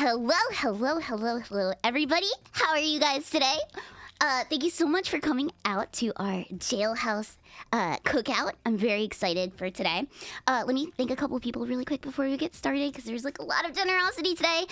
Hello, everybody. How are you guys today? Thank you so much for coming out to our jailhouse cookout. I'm very excited for today. Let me thank a couple people really quick before we get started, because there's like a lot of generosity today.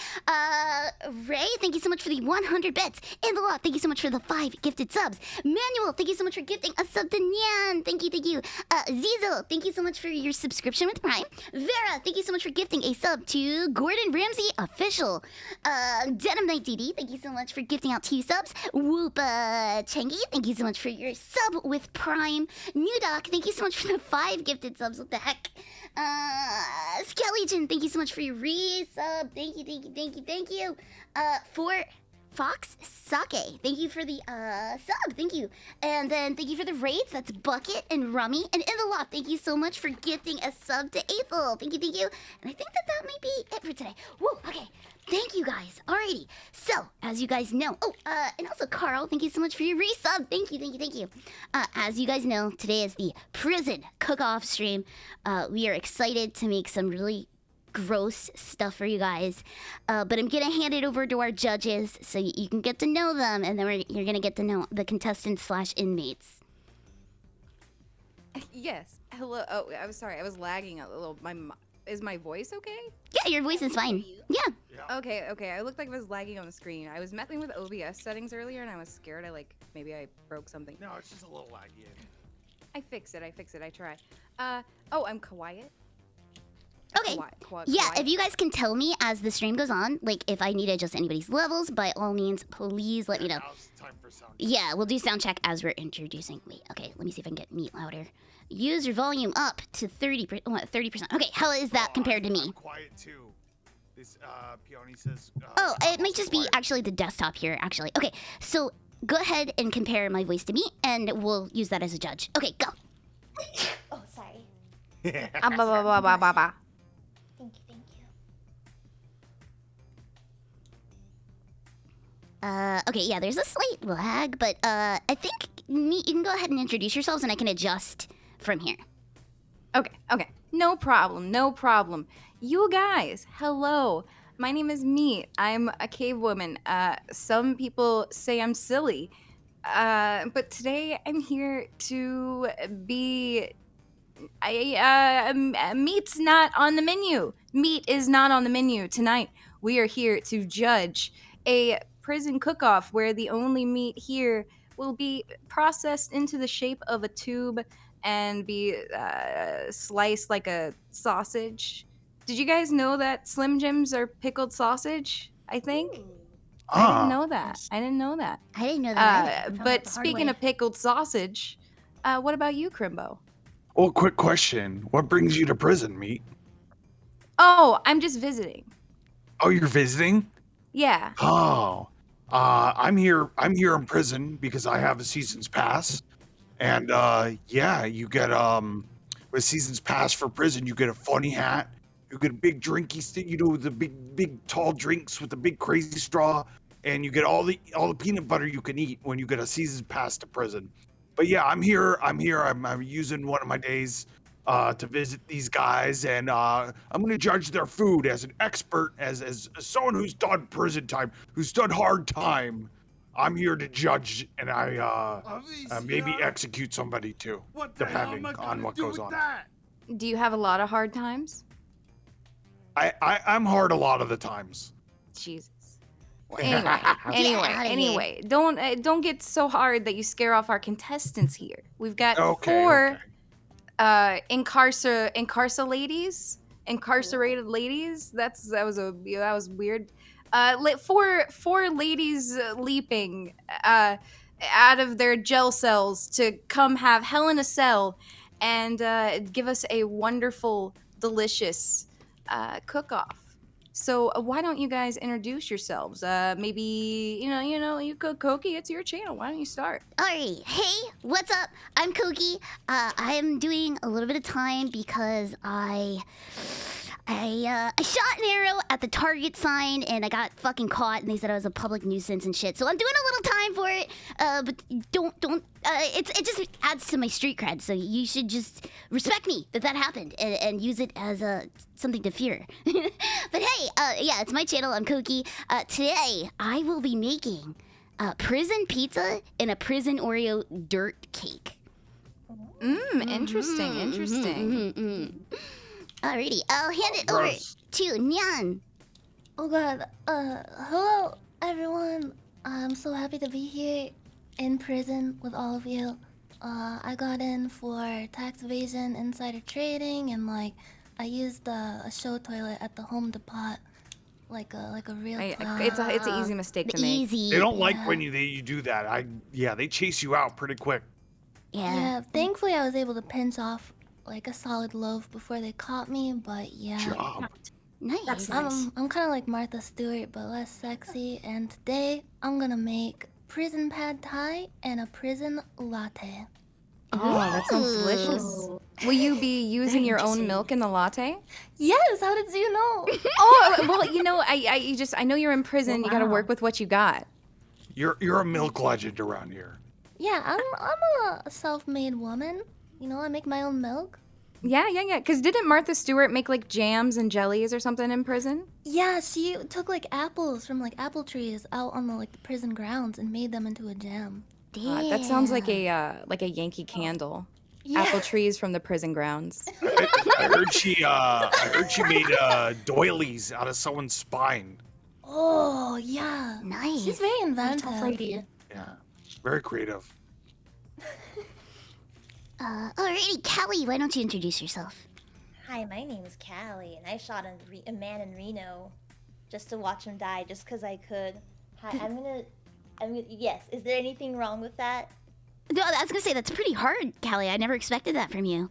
Ray, thank you so much for the 100 bits. In the lot, thank you so much for the 5 gifted subs. Manuel, thank you so much for gifting a sub to Nyan. Thank you. Zizo, thank you so much for your subscription with Prime. Vera, thank you so much for gifting a sub to Gordon Ramsay Official. Denim Knight DD, thank you so much for gifting out 2 subs. Whoopa Chengi, thank you so much for your sub with Prime. New Doc, thank you so much for the 5 gifted subs. What the heck? Skeleton, thank you so much for your resub. Thank you. For Fox Sake, thank you for the sub. Thank you. And then thank you for the raids. That's Bucket and Rummy. And in the lot, thank you so much for gifting a sub to April. Thank you. And I think that might be it for today. Whoa, okay. Thank you guys. Alrighty. So, as you guys know, and also Carl, thank you so much for your resub. Thank you. As you guys know, today is the prison cook-off stream. We are excited to make some really gross stuff for you guys, but I'm gonna hand it over to our judges so you can get to know them, and then you're gonna get to know the contestants / inmates. Yes. Hello. Oh, I'm sorry. I was lagging a little. Is my voice okay? Yeah, your voice is fine. Yeah. Okay. I looked like I was lagging on the screen. I was messing with OBS settings earlier, and I was scared. Maybe I broke something. No, it's just a little laggy. I fix it. I try. I'm quiet. Okay. Yeah, if you guys can tell me as the stream goes on, like if I need to adjust anybody's levels, by all means, please let me know. Now's the time for sound check. Yeah, we'll do sound check as we're introducing. Wait, okay, let me see if I can get Meat louder. Use your volume up to 30%. Okay, how is that compared to me? I'm quiet too. This Peony says. It might just be actually the desktop here, actually. Okay, so go ahead and compare my voice to me, and we'll use that as a judge. Okay, go. Oh, sorry. Thank you. Okay, yeah, there's a slight lag, but I think you can go ahead and introduce yourselves, and I can adjust from here. Okay. No problem. You guys, hello. My name is Meat. I'm a cave woman. Some people say I'm silly. But today I'm here to be... meat's not on the menu. Meat is not on the menu tonight. We are here to judge a prison cook-off where the only meat here will be processed into the shape of a tube and be sliced like a sausage. Did you guys know that Slim Jims are pickled sausage? I think. I didn't know that. I didn't know that either. But speaking of pickled sausage, what about you, Crimbo? Well, quick question. What brings you to prison, Meat? Oh, I'm just visiting. Oh, you're visiting? Yeah. Oh. I'm here in prison because I have a season's pass. And you get with season's pass for prison, you get a funny hat. You get a big drinky stick, the big tall drinks with the big crazy straw, and you get all the peanut butter you can eat when you get a season's pass to prison. But yeah, I'm here. I'm using one of my days to visit these guys, and I'm going to judge their food as an expert, as someone who's done prison time, who's done hard time. I'm here to judge, and I maybe execute somebody too, depending on what goes on. Do you have a lot of hard times? I'm hard a lot of the times. Jesus. Anyway, don't get so hard that you scare off our contestants here. We've got 4 incarcerated ladies. That was weird. 4 ladies leaping out of their jail cells to come have hell in a cell and give us a wonderful, delicious cook-off. So why don't you guys introduce yourselves? Maybe you could, Coqui. It's your channel. Why don't you start? Alright, hey, what's up? I'm Coqui. I am doing a little bit of time because I I shot an arrow at the target sign and I got fucking caught and they said I was a public nuisance and shit. So I'm doing a little time for it. But don't. It just adds to my street cred. So you should just respect me that happened and use it as something to fear. But hey, yeah, it's my channel. I'm Coqui. Today I will be making prison pizza and a prison Oreo dirt cake. Interesting. Alrighty, I'll hand it over to Nyan. Oh god, hello everyone. I'm so happy to be here in prison with all of you. I got in for tax evasion, insider trading, and like I used a show toilet at the home depot, like a real. It's an easy mistake to make. They don't like when you do that. They chase you out pretty quick. Yeah, thankfully I was able to pinch off like a solid loaf before they caught me, but yeah. Job. Nice. That's nice. I'm kind of like Martha Stewart, but less sexy. And today I'm gonna make prison pad thai and a prison latte. Oh, that sounds delicious. Will you be using your own milk in the latte? Yes. How did you know? Oh, well, you know, I know you're in prison. You got to work with what you got. You're a milk legend around here. Yeah, I'm a self-made woman. You know, I make my own milk. Yeah. Because didn't Martha Stewart make like jams and jellies or something in prison? Yeah, she took like apples from like apple trees out on the prison grounds and made them into a jam. That sounds like a Yankee Candle. Yeah. Apple trees from the prison grounds. I heard she made doilies out of someone's spine. Oh yeah. Nice. She's very inventive. Yeah, very creative. Alrighty, Callie, why don't you introduce yourself? Hi, my name is Callie, and I shot a man in Reno just to watch him die, just because I could. Hi, I'm gonna. Yes, is there anything wrong with that? No, I was gonna say that's pretty hard, Callie. I never expected that from you.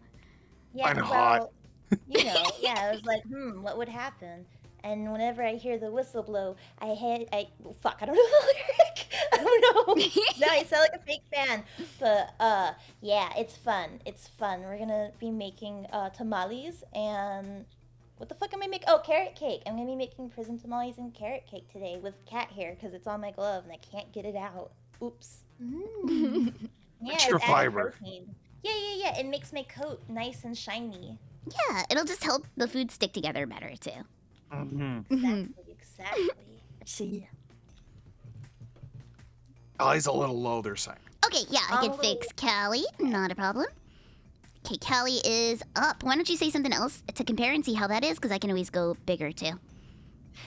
Yeah, Kinda hot. I was like, what would happen? And whenever I hear the whistle blow, I don't know the lyric. I don't know. No, I sound like a fake fan. But yeah, it's fun. It's fun. We're gonna be making tamales and what the fuck am I making? Oh, carrot cake. I'm gonna be making prison tamales and carrot cake today with cat hair because it's on my glove and I can't get it out. Oops. Mm. Yeah, Extra it's added fiber. protein. Yeah. It makes my coat nice and shiny. Yeah, it'll just help the food stick together better too. Mm-hmm. Exactly. See. Callie's a little low, they're saying. Okay, yeah, I can fix Callie. Not a problem. Okay, Callie is up. Why don't you say something else to compare and see how that is? Because I can always go bigger too.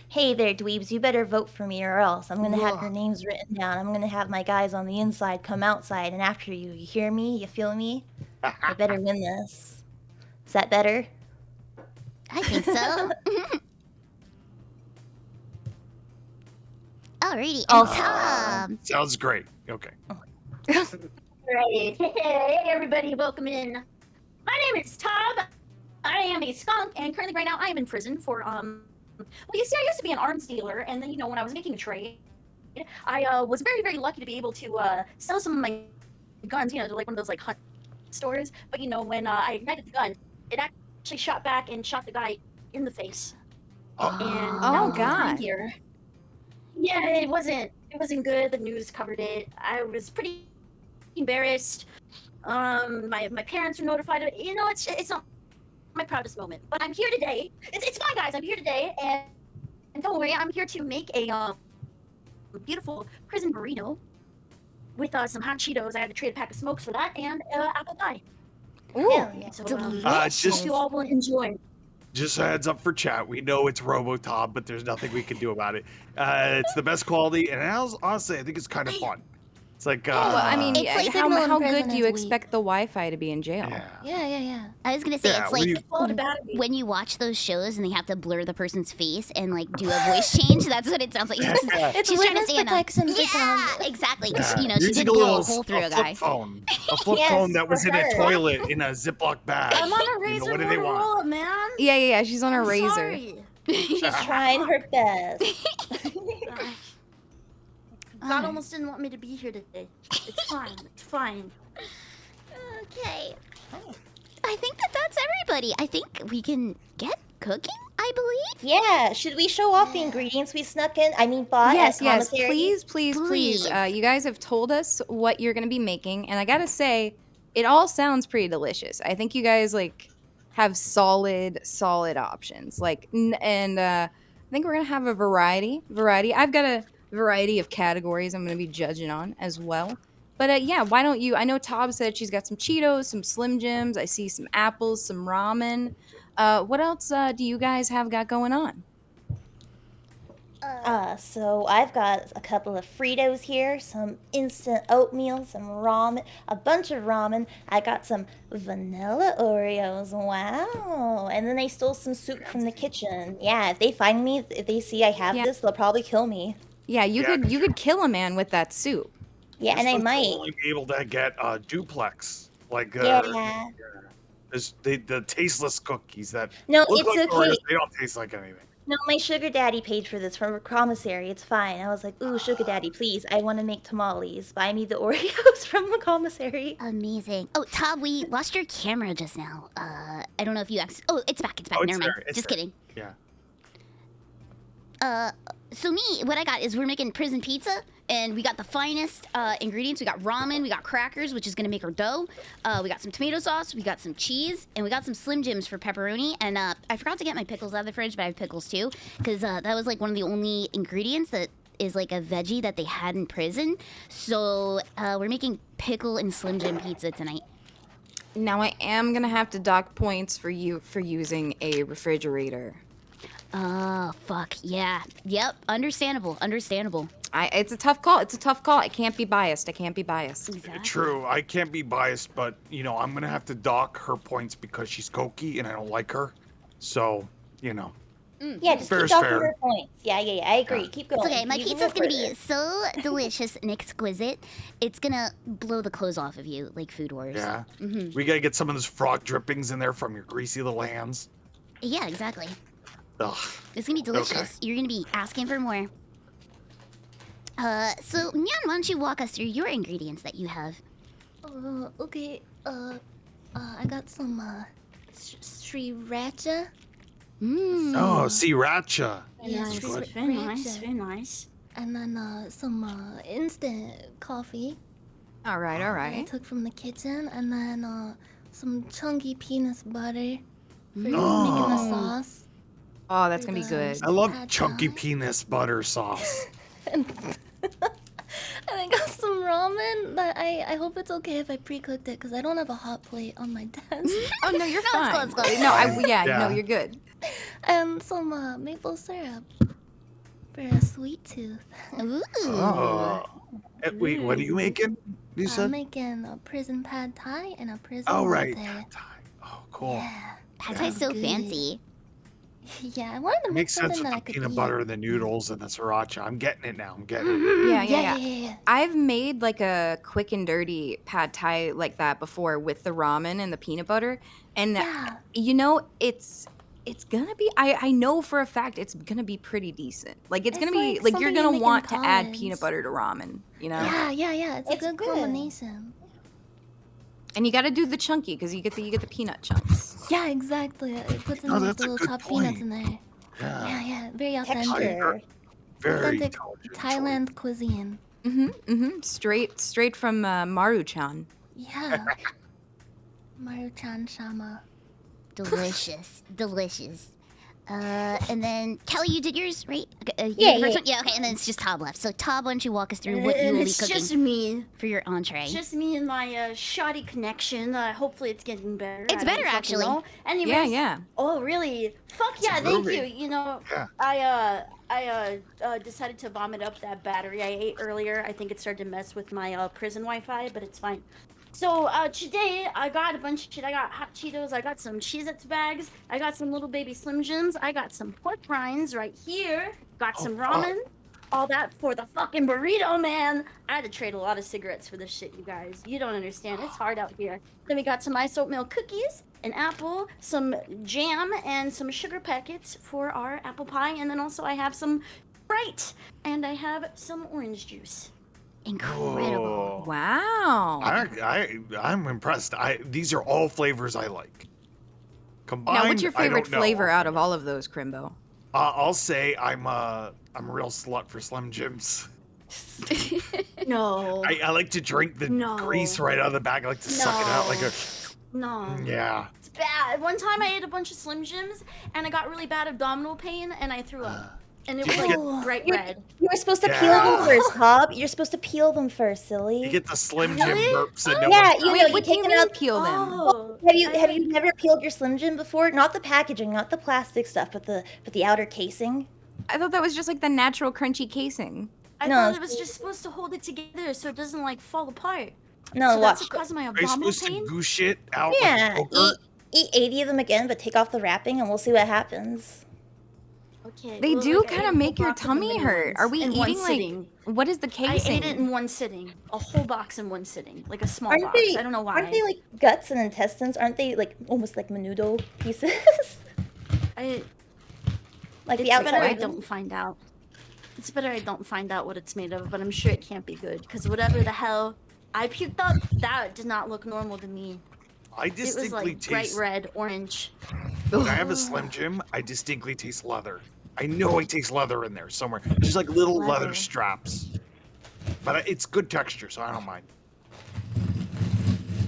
Hey there, dweebs, you better vote for me or else. I'm gonna have your names written down. I'm gonna have my guys on the inside come outside and after you. You hear me? You feel me? I better win this. Is that better? I think so. Alrighty, and Tom. Sounds great. Okay. Right. Hey, everybody, welcome in. My name is Tom. I am a skunk, and currently right now I am in prison for, well, you see, I used to be an arms dealer, and then, when I was making a trade, I was very, very lucky to be able to sell some of my guns, to like one of those, hunt stores. But, when I ignited the gun, it actually shot back and shot the guy in the face. And now I'm God. here. Yeah, it wasn't good. The news covered it. I was pretty embarrassed. My parents were notified of it. It's not my proudest moment. But I'm here today. It's fine, guys. I'm here today, and don't worry, I'm here to make a beautiful prison burrito with some hot Cheetos. I had to trade a pack of smokes for that, and apple pie. Ooh, Hell yeah. So, delicious. hope you all will enjoy. Just a heads up for chat. We know it's Robotob, but there's nothing we can do about it. It's the best quality, and honestly, I think it's kind of fun. It's like, well, I mean, It's like how signal in good prison do you is expect the Wi-Fi to be in jail? yeah. Yeah. I was gonna say Yeah, it's when like you- Follow the battery. when you watch those shows and they have to blur the person's face and do a voice change. That's what it sounds like. It's She's trying to witness say protection for yeah, Tom. exactly. 'Cause, Yeah. she Using did a blow little a hole through a flip guy. phone. A flip Yes, phone that for was in a her. toilet in a Ziploc bag. I'm on a You know, razor what do they want? Motorola, man. Yeah. She's on her I'm razor. sorry. She's trying her best. God almost didn't want me to be here today. It's fine. It's fine. Okay. I think that's everybody. I think we can get cooking. believe. Yeah, should we show off the ingredients we snuck in? I mean, bought Yes, at yes. commissary? Please, please, please. Please. You guys have told us what you're going to be making, and I gotta say, it all sounds pretty delicious. I think you guys like have solid options. I think we're gonna have a variety. I've got a variety of categories I'm gonna be judging on as well. But yeah, why don't you? I know Tob said she's got some Cheetos, some Slim Jims. I see some apples, some ramen. What else do you guys have got going on? So I've got a couple of Fritos here, some instant oatmeal, some ramen, a bunch of ramen. I got some vanilla Oreos. Wow. And then they stole some soup from the kitchen. Yeah, if they find me, if they see I have Yeah. this, they'll probably kill me. Yeah, you could kill a man with that soup. Yeah, and I You'll might. only be able to get duplex, like Yeah. the tasteless cookies that No, look it's like okay. Oreos. They don't taste like anything. No, my sugar daddy paid for this from a commissary. It's fine. I was like, ooh, sugar daddy, please. I want to make tamales. Buy me the Oreos from the commissary. Amazing. Oh, Tob, we lost your camera just now. I don't know if you oh, it's back. It's back. Oh, it's Never mind. there, it's Just there. kidding. Yeah. So what I got is we're making prison pizza, and we got the finest ingredients. We got ramen, we got crackers, which is gonna make our dough. We got some tomato sauce, we got some cheese, and we got some Slim Jims for pepperoni. And I forgot to get my pickles out of the fridge, but I have pickles too, because that was like one of the only ingredients that is like a veggie that they had in prison. So we're making pickle and Slim Jim pizza tonight. Now I am gonna have to dock points for you for using a refrigerator. Oh, fuck. Yeah. Yep. Understandable. It's a tough call. I can't be biased. Exactly. True. I can't be biased, but I'm gonna have to dock her points because she's Coqui and I don't like her. So, Yeah, just Fair's keep talking fair. her points. Yeah, I agree. Keep going. It's okay. My You can pizza's go gonna further. be so delicious and exquisite. It's gonna blow the clothes off of you like Food Wars. Yeah. Mm-hmm. We gotta get some of those frog drippings in there from your greasy little hands. Yeah, exactly. Ugh. It's gonna be delicious. Okay. You're gonna be asking for more. So Nyan, why don't you walk us through your ingredients that you have? Okay. I got some sriracha. Mmm. Oh, sriracha. Yeah, Nice, good. very nice, very nice. And then some instant coffee All right, all that I right. took from the kitchen, and then some chunky peanut butter for making the Oh. sauce. Oh, that's gonna be good. I love Pad chunky thai. penis butter sauce. And I got some ramen that I hope it's okay if I pre-cooked it because I don't have a hot plate on my desk. Oh no, you're No, it's fine. cool, it's cool. No, Yeah. no, you're good. And some maple syrup for a sweet tooth. Ooh. Oh. Wait, what are you making? You I'm said? making a prison pad thai and a prison Oh, right. latte. Pad thai. Oh, cool. Yeah. Pad Thai's so Good. fancy. Yeah, I wanted to It make makes sense something with that I the could peanut eat. butter, the noodles, and the sriracha. I'm getting it now. I'm getting it. Yeah. I've made like a quick and dirty pad thai like that before with the ramen and the peanut butter, and Yeah. it's gonna be. I know for a fact it's gonna be pretty decent. Like it's It's gonna be like like you're something you gonna make in want to add college. peanut butter to ramen. You know, Yeah. It's a It's good good. combination. and you got to do the chunky because you get the peanut chunks. Yeah, exactly. It puts in Oh, like that's the a little good chopped peanuts point. in there. Yeah. Yeah. Very authentic. Texture. Very Authentic intelligent Thailand cuisine. Straight from Maruchan. Yeah. Maruchan Shama. Delicious. And then Kelly, you did yours, right? You Yeah, did the first yeah. one? Yeah, okay, and then it's just Tob left. So Tob, why don't you walk us through what you And will be it's cooking just me. for your entree? Just me and my shoddy connection. Hopefully it's getting better. It's I don't better, fucking actually. know. Anyways, Yeah. Oh, really? Fuck yeah, thank movie. you. You know, Yeah. I decided to vomit up that battery I ate earlier. I think it started to mess with my prison Wi-Fi, but it's fine. So today I got a bunch of shit. I got hot Cheetos. I got some Cheez-Its bags. I got some little baby Slim Jims. I got some pork rinds right here. Got some ramen. All that for the fucking burrito, man. I had to trade a lot of cigarettes for this shit, you guys. You don't understand. It's hard out here. Then we got some ice oatmeal cookies, an apple, some jam, and some sugar packets for our apple pie. And then also I have some Sprite, and I have some orange juice. Incredible. Oh. Wow. I'm impressed. These are all flavors I like. Combined, Now, what's your I favorite don't know. flavor out of all of those, Crimbo? I'll say I'm a real slut for Slim Jims. No. I like to drink the No. grease right out of the bag. I like to suck it out like a. No. Yeah. It's bad. One time I ate a bunch of Slim Jims and I got really bad abdominal pain and I threw up. And it Do was you like get- bright You- red. You were supposed to Yeah. peel them first, Hob. You're supposed to peel them first, silly. You get the Slim Jim Really? burps and no Yeah, one. you know, Wait, you what do take you them mean out. peel them? Oh. Have you never peeled your Slim Jim before? Not the packaging, not the plastic stuff, but the outer casing. I thought that was just like the natural crunchy casing. I No, thought it was just supposed to hold it together so it doesn't like fall apart. No, So watch. that's the cause of my Are you abdominal supposed pain? to goosh it out Yeah, like yogurt? eat 80 of them again, but take off the wrapping, and we'll see what happens. Okay. They well, do like, I kind ate of a make whole your box of the tummy mini hurt. ones Are we in one eating sitting. like what is the I casing? ate it in one sitting. A whole box in one sitting. Like a small Aren't box. they? I don't know why. Aren't they like guts and intestines? Aren't they like almost like menudo pieces? I, like the it's better outside. I of them? don't find out. It's better I don't find out what it's made of, but I'm sure it can't be good. Because whatever the hell I puked up, that did not look normal to me. I It was distinctly like bright taste. red, orange. When I have a Slim Jim, I distinctly taste leather. I know I taste leather in there somewhere. Just like little leather Leather. straps. But it's good texture, so I don't mind.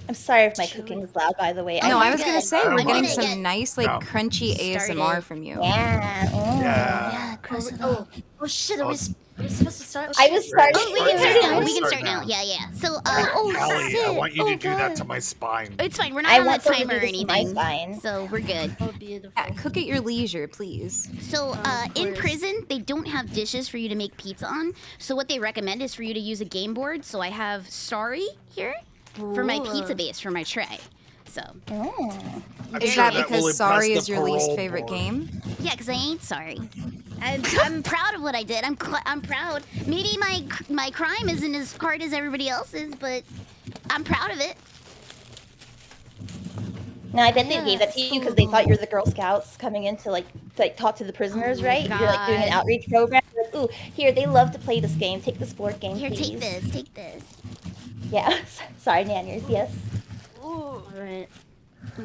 I'm sorry if my cooking is loud, by the way. No, I was good. gonna say I we're don't getting mind. some nice like No. crunchy Started. ASMR from you. Yeah. Yeah. Yeah, crush it Oh, up. oh shit, are Oh, we supposed to start? I was starting. Oh, we Alright, can start now. let's We can start start now. now. Yeah. So, Oh, Callie, I shit. want you to Oh, do that God. to my spine. it's fine. We're not I on a want them to timer or do this to my anything. spine. So we're good. Oh, beautiful. Yeah, cook at your leisure, please. So, Of in course. prison, they don't have dishes for you to make pizza on. So, what they recommend is for you to use a game board. So, I have Sorry here for my Ooh. pizza base for my tray. So, Oh. I'm Is sure that will because impress Sorry the is your least parole favorite board. game? yeah, because I ain't sorry. I'm proud of what I did. I'm proud. Maybe my crime isn't as hard as everybody else's, but I'm proud of it. No, I bet they Yeah, gave that to you because they thought you were the Girl Scouts coming in to like talk to the prisoners, Oh my right? You're like doing an God. outreach program. Like, ooh, here they love to play this game. Take this board game, Here, please. take this. Take this. Yeah. Sorry, Nyanners. Yes. All right. I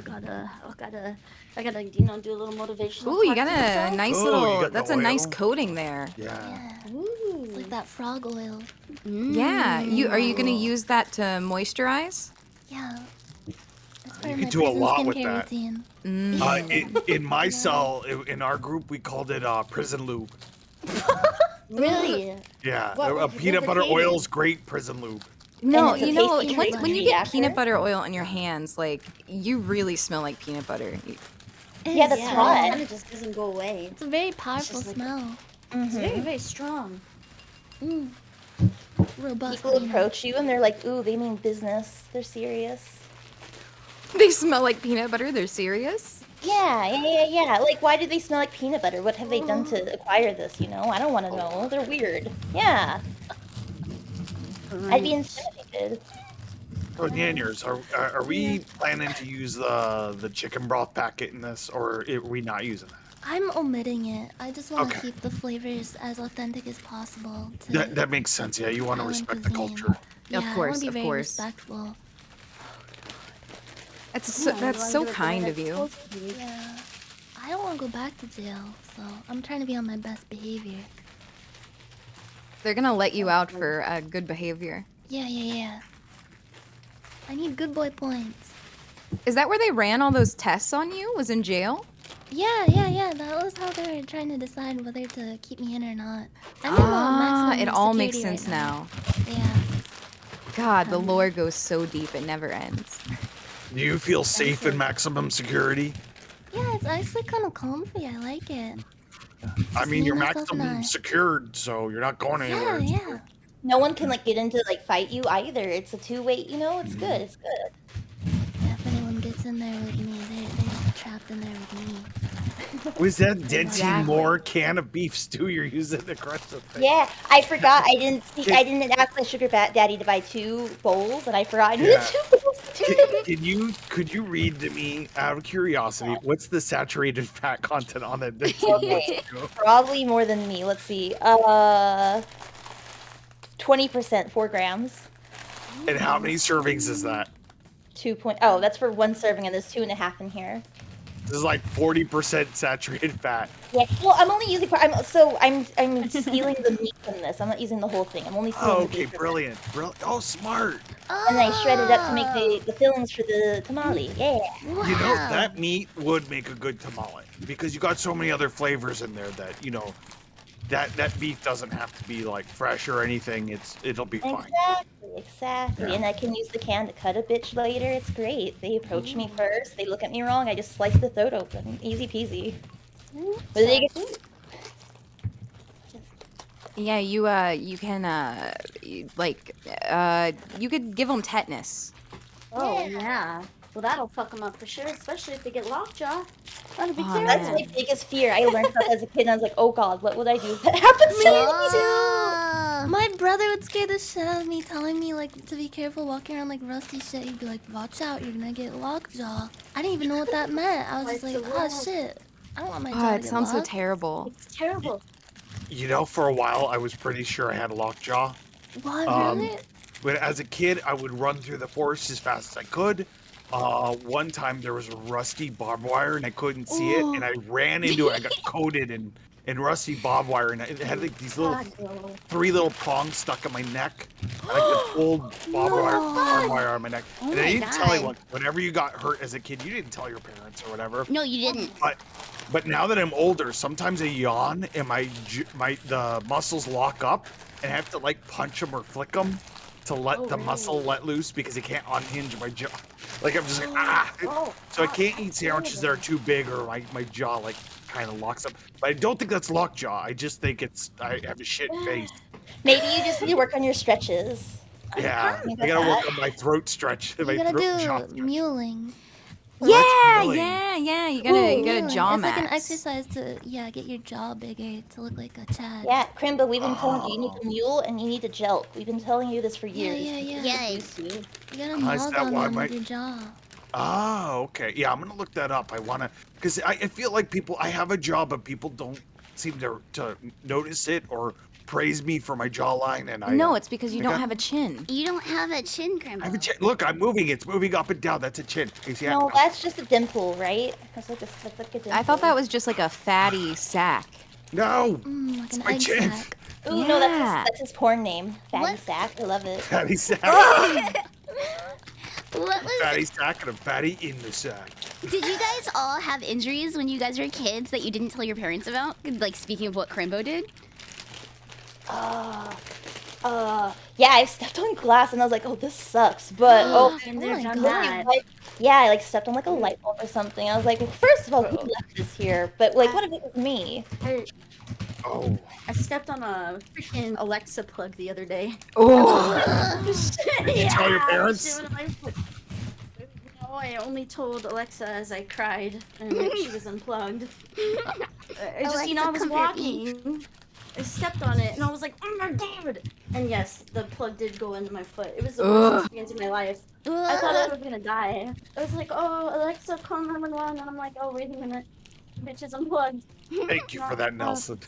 gotta, do a little motivational. Ooh, you talk got to a myself. nice Ooh, you little. got the That's a nice oil. coating there. Yeah. Yeah, Ooh. it's like that frog oil. Yeah, are you gonna use that to moisturize? Yeah. That's part You of could my do a prison lot with skincare that. routine. In my cell, in our group, we called it prison lube. Really? Yeah, What was peanut butter lubricating? oil's great prison lube. No, it's a you know, tasty when treat you to get eat peanut after. butter oil on your hands, like you really smell like peanut butter. Yeah, that's Yeah, right. it kind of just doesn't go away. It's a very powerful just like- smell. It's Mhm. very, very strong. Mm. Robust. People peanut. approach you and they're like, "Ooh, they mean business. They're serious." They smell like peanut butter. They're serious. Yeah. Like, why do they smell like peanut butter? What have they done to acquire this? You know, I don't want to know. They're weird. Yeah, I'd be intimidated. So, Nyanners, are we planning to use the chicken broth packet in this, or are we not using that? I'm omitting it. I just want to Okay. keep the flavors as authentic as possible. To That makes sense. Yeah, you want to Island respect the cuisine. culture. Yeah, Of I course, want to be of very course. respectful. That's so kind of you. Yeah. I don't want to go back to jail, so I'm trying to be on my best behavior. They're gonna let you out for good behavior. Yeah. I need good boy points. Is that where they ran all those tests on you? Was in jail? Yeah. That was how they were trying to decide whether to keep me in or not. I'm in maximum It all makes security sense right now. Yeah. God, the lore goes so deep it never ends. Do you feel safe in maximum security? Yeah, it's actually kind of comfy. I like it. I mean, me, you're myself, and maximum I. secured, so you're not going anywhere. Yeah. No one can like get into like fight you either. It's a two-way. You know, it's good. It's good. Yeah, if anyone gets in there with me, they're trapped in there with me. Was that Dentine Exactly. Moore can of beef stew you're using to crush the thing? Yeah, I forgot. I didn't ask my sugar daddy to buy 2 bowls, and I forgot I needed Yeah. 2 bowls. Could you read to me out of curiosity what's the saturated fat content on that? Okay. Probably more than me. Let's see. 20%, 4 grams. And how many servings is that? 2 point. Oh, that's for 1 serving, and there's 2.5 in here. This is like 40% saturated fat. Yeah. Well, I'm only using. I'm stealing the meat from this. I'm not using the whole thing. I'm only stealing Oh, the okay, meat from it. brilliant. Oh, smart. And then I shred it up to make the fillings for the tamale. Yeah. Wow. You know, that meat would make a good tamale because you got so many other flavors in there that, you know, that beef doesn't have to be like fresh or anything. It'll be fine. Exactly. Yeah. And I can use the can to cut a bitch later. It's great. They approach me first. They look at me wrong. I just slice the throat open. Easy peasy. But they get Yeah, you can you could give them tetanus. Oh yeah. Well, that'll fuck them up for sure, especially if they get lockjaw. That'll be Oh, terrible. That's my biggest fear. I learned that as a kid, and I was like, "Oh God, what would I do if that happens to me?" Oh. My brother would scare the shit out of me, telling me like to be careful walking around like rusty shit. He'd be like, "Watch out, you're gonna get lockjaw." I didn't even know what that meant. I was just Like like, the "Oh world. shit, I don't want my jaw Oh, to it get sounds so locked." terrible. It's terrible. You know, for a while, I was pretty sure I had a lockjaw. What, Um, really? But as a kid, I would run through the forest as fast as I could. One time there was a rusty barbed wire and I couldn't see it, and I ran into it. I got coated in rusty barbed wire, and it had like these little God, no. 3 little prongs stuck in my neck. And I could pull barbed wire on my neck. Oh And I my didn't tell God. anyone. Whenever you got hurt as a kid, you didn't tell your parents or whatever. No, you didn't. But now that I'm older, sometimes I yawn and the muscles lock up, and I have to like punch them or flick them to let the muscle let loose because it can't unhinge my jaw. Like I'm just like Oh, So I can't eat sandwiches that are too big or my jaw like kind of locks up. But I don't think that's lockjaw. I just think I have a shit face. Maybe you just need to work on your stretches. Yeah, kinda I gotta get work on my throat stretch. You My gotta throat do jaw stretch. muling. Yeah, really- yeah. You gotta Muling. jaw It's like an max. exercise to get your jaw bigger to look like a Chad. Yeah, Crimba, we've been telling you need to mule and you need to jelk. We've been telling you this for Yeah, years. yeah, yeah. Yes. You gotta Is mug that on why them my- with your jaw. Oh, okay. Yeah, I'm gonna look that up. I wanna, because I feel like I have a jaw, but people don't seem to notice it or praise me for my jawline. And No, it's because you I don't got- have a chin. You don't have a chin, Crimbo. I have a chin. Look, I'm moving. It's moving up and down. That's a chin. You see No, that's just a dimple, right? That's like a dimple. I thought that was just like a fatty sack. No, Like it's an my egg chin. sack. Ooh, no, Yeah. that's his porn name. Fatty What? sack. I love it. Fatty sack. What was? Fatty sack and a fatty in the sack. Did you guys all have injuries when you guys were kids that you didn't tell your parents about? Like speaking of what Crimbo did. Yeah, I stepped on glass and I was like, oh, this sucks. But And Oh they're my done God. that. yeah, I like stepped on like a light bulb or something. I was like, well, first of all, who left this here? But like, what if it was me? Oh, I stepped on a freaking Alexa plug the other day. Oh, Did you tell your parents? No, I only told Alexa as I cried and like, she was unplugged. I just, Alexa, I was comfort me. walking. I stepped on it and I was like, oh my god! And yes, the plug did go into my foot. It was the worst experience of my life. I thought I was gonna die. I was like, oh, Alexa, call 911. And I'm like, oh, wait a minute. Bitch is unplugged. thank you for that, Nelson.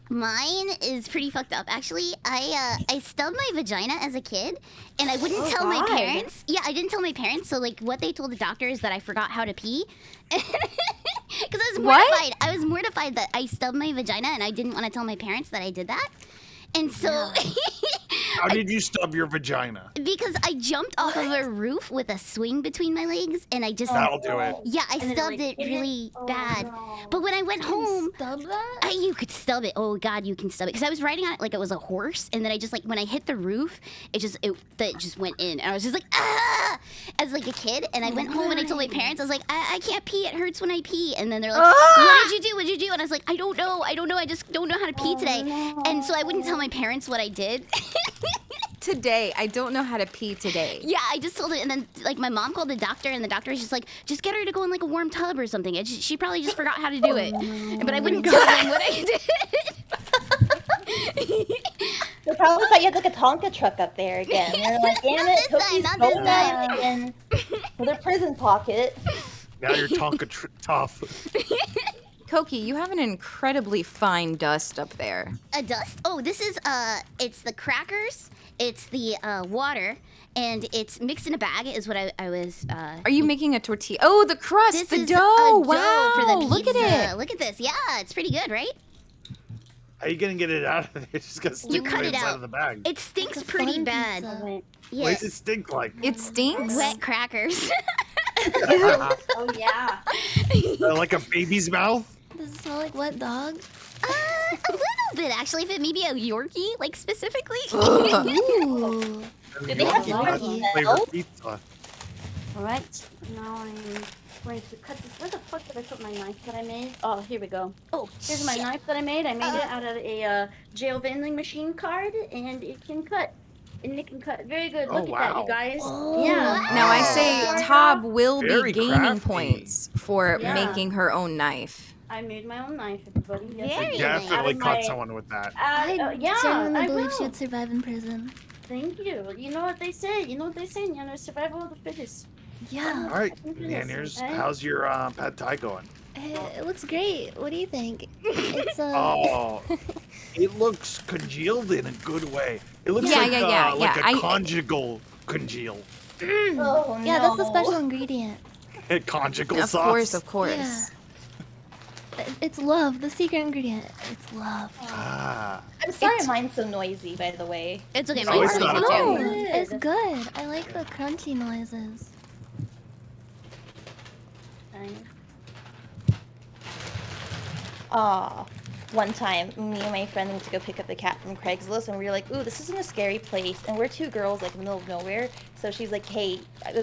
Mine is pretty fucked up. Actually, I stubbed my vagina as a kid, and I wouldn't Oh, tell my God. parents. Yeah, I didn't tell my parents. So like, what they told the doctor is that I forgot how to pee. Because I was What? mortified. I was mortified that I stubbed my vagina, and I didn't want to tell my parents that I did that. And so, How did you stub your vagina? because I jumped off of a roof with a swing between my legs, and I just That'll do it. yeah, I And then, stubbed like, it hit it? really Oh, bad. no. But when I went home. Stub that? You could stub it. Oh God, you can stub it. Because I was riding on it like it was a horse, and then I just like when I hit the roof, it just went in, and I was just like ah, as like a kid. And I went home and I told my parents, I was like, I can't pee. It hurts when I pee. And then they're like, what did you do? What did you do? And I was like, I don't know. I just don't know how to pee today. And so I wouldn't tell my parents what I did. today. I don't know how to pee today. Yeah, I just told it, and then like my mom called the doctor, and the doctor was just like, just get her to go in like a warm tub or something. She probably just forgot how to do it. But I wouldn't tell them what I did. They probably thought you had like a Tonka truck up there again. They're like, damn it, this time, Coqui's not this going time." again with her prison pocket. Now you're Tonka tough. Coqui, you have an incredibly fine dust up there. A dust? Oh, this is it's the crackers It's the water, and it's mixed in a bag. Is what I was. Are you making a tortilla? Oh, the crust, This the is dough. a Wow, dough for the pizza. look at it. Look at this. Yeah, it's pretty good, right? How are you gonna get it out of it? It's just gonna stick cut right it inside out. of the bag. It stinks It's a pretty fun bad. pizza. What Yeah, does it stink like? It stinks. wet crackers. Oh yeah. Like a baby's mouth? Does it smell like wet dog? A little bit, actually. If it maybe a Yorkie, like specifically. Ooh. Do they have Yorkie different flavor smells? pizza. All right. Now I'm going to cut this. Where the fuck did I put my knife that I made? Oh, here we go. Oh, Here's my knife that I made. I made it out of a jail vending machine card, and it can cut. And it can cut very good. Oh, Look at that, wow. you guys. Oh, Yeah. Now I say Wow. Tob will Very be gaining crafty. points for Yeah. making her own knife. I made my own knife, everybody. Yes, I Very did. nice. Definitely Out of caught my- someone with that. I yeah, genuinely I believe will. she would survive in prison. Thank you. You know what they say. Nyanners, survival of the fittest. Yeah. All right, Thank you, Nyanners, listen, eh? how's your pad thai going? It looks great. What do you think? It's Oh, it looks congealed in a good way. It looks Yeah, like, yeah, like yeah. a conjugal congeal. Oh, yeah, that's the no. special ingredient. Conjugal Of sauce. course, of course. Yeah. It's love. The secret ingredient. It's love. Ah, I'm sorry mine's so noisy, by the way. it's okay. No, Mine's it's not noisy at too. all. No, Good. it's good. I like the crunchy noises. Aw. One time, me and my friend went to go pick up the cat from Craigslist, and we were like, "Ooh, this isn't a scary place." And we're two girls, like in the middle of nowhere. So she's like, "Hey,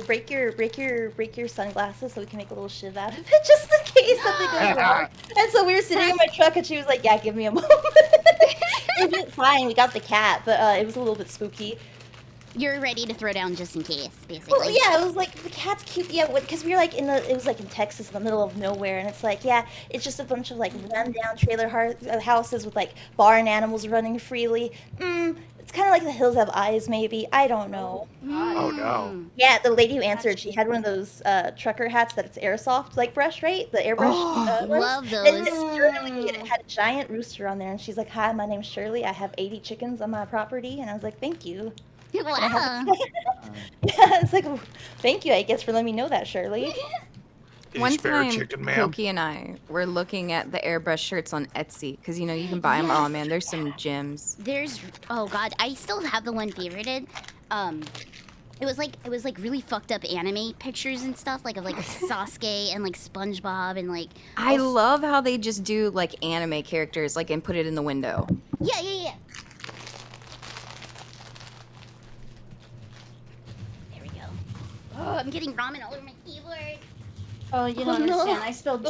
break your sunglasses so we can make a little shiv out of it, just in case something goes wrong." And so we were sitting in my truck, and she was like, "Yeah, give me a moment." It was fine. We got the cat, but it was a little bit spooky. You're ready to throw down just in case, basically. Well, yeah, it was like the cat's cute. Yeah, because we were like it was like in Texas, in the middle of nowhere, and it's like, yeah, it's just a bunch of like rundown trailer houses with like barn animals running freely. It's kind of like the hills have eyes, maybe. I don't know. Oh, no. Mm. Yeah, the lady who answered, she had one of those trucker hats that's airsoft like brush, right? The airbrush. Oh, ones. Love And those. it's Shirley, and it had a giant rooster on there, and she's like, "Hi, my name's Shirley. I have 80 chickens on my property," and I was like, "Thank you." Wow. Yeah, it's like, "Thank you, I guess, for letting me know that, Shirley." Did One you spare a time, chicken, ma'am? Coqui and I were looking at the airbrush shirts on Etsy because you know you can buy them. Oh Yes. man, there's some gems. There's oh god, I still have the one favorited. It was like really fucked up anime pictures and stuff, like of like Sasuke and like SpongeBob and like I love how they just do like anime characters, like and put it in the window. yeah. There we go. Oh, I'm getting ramen all over my keyboard. Oh, you don't Oh, no. understand. I spilled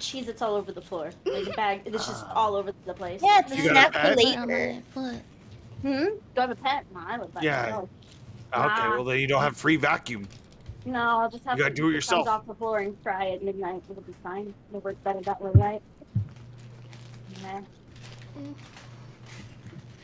Cheez-Its all over the floor. Like the bag, it's just all over the place. Yeah, it's a You got a snack pet? for Put it on later. my foot. Hmm? Do I have a pet? No, I live by Yeah. myself. Okay, Nah. well, then you don't have free vacuum. No, I'll just have You gotta to do it take yourself. things off the floor and fry at midnight. It'll be fine. It'll work better that way, right? Yeah.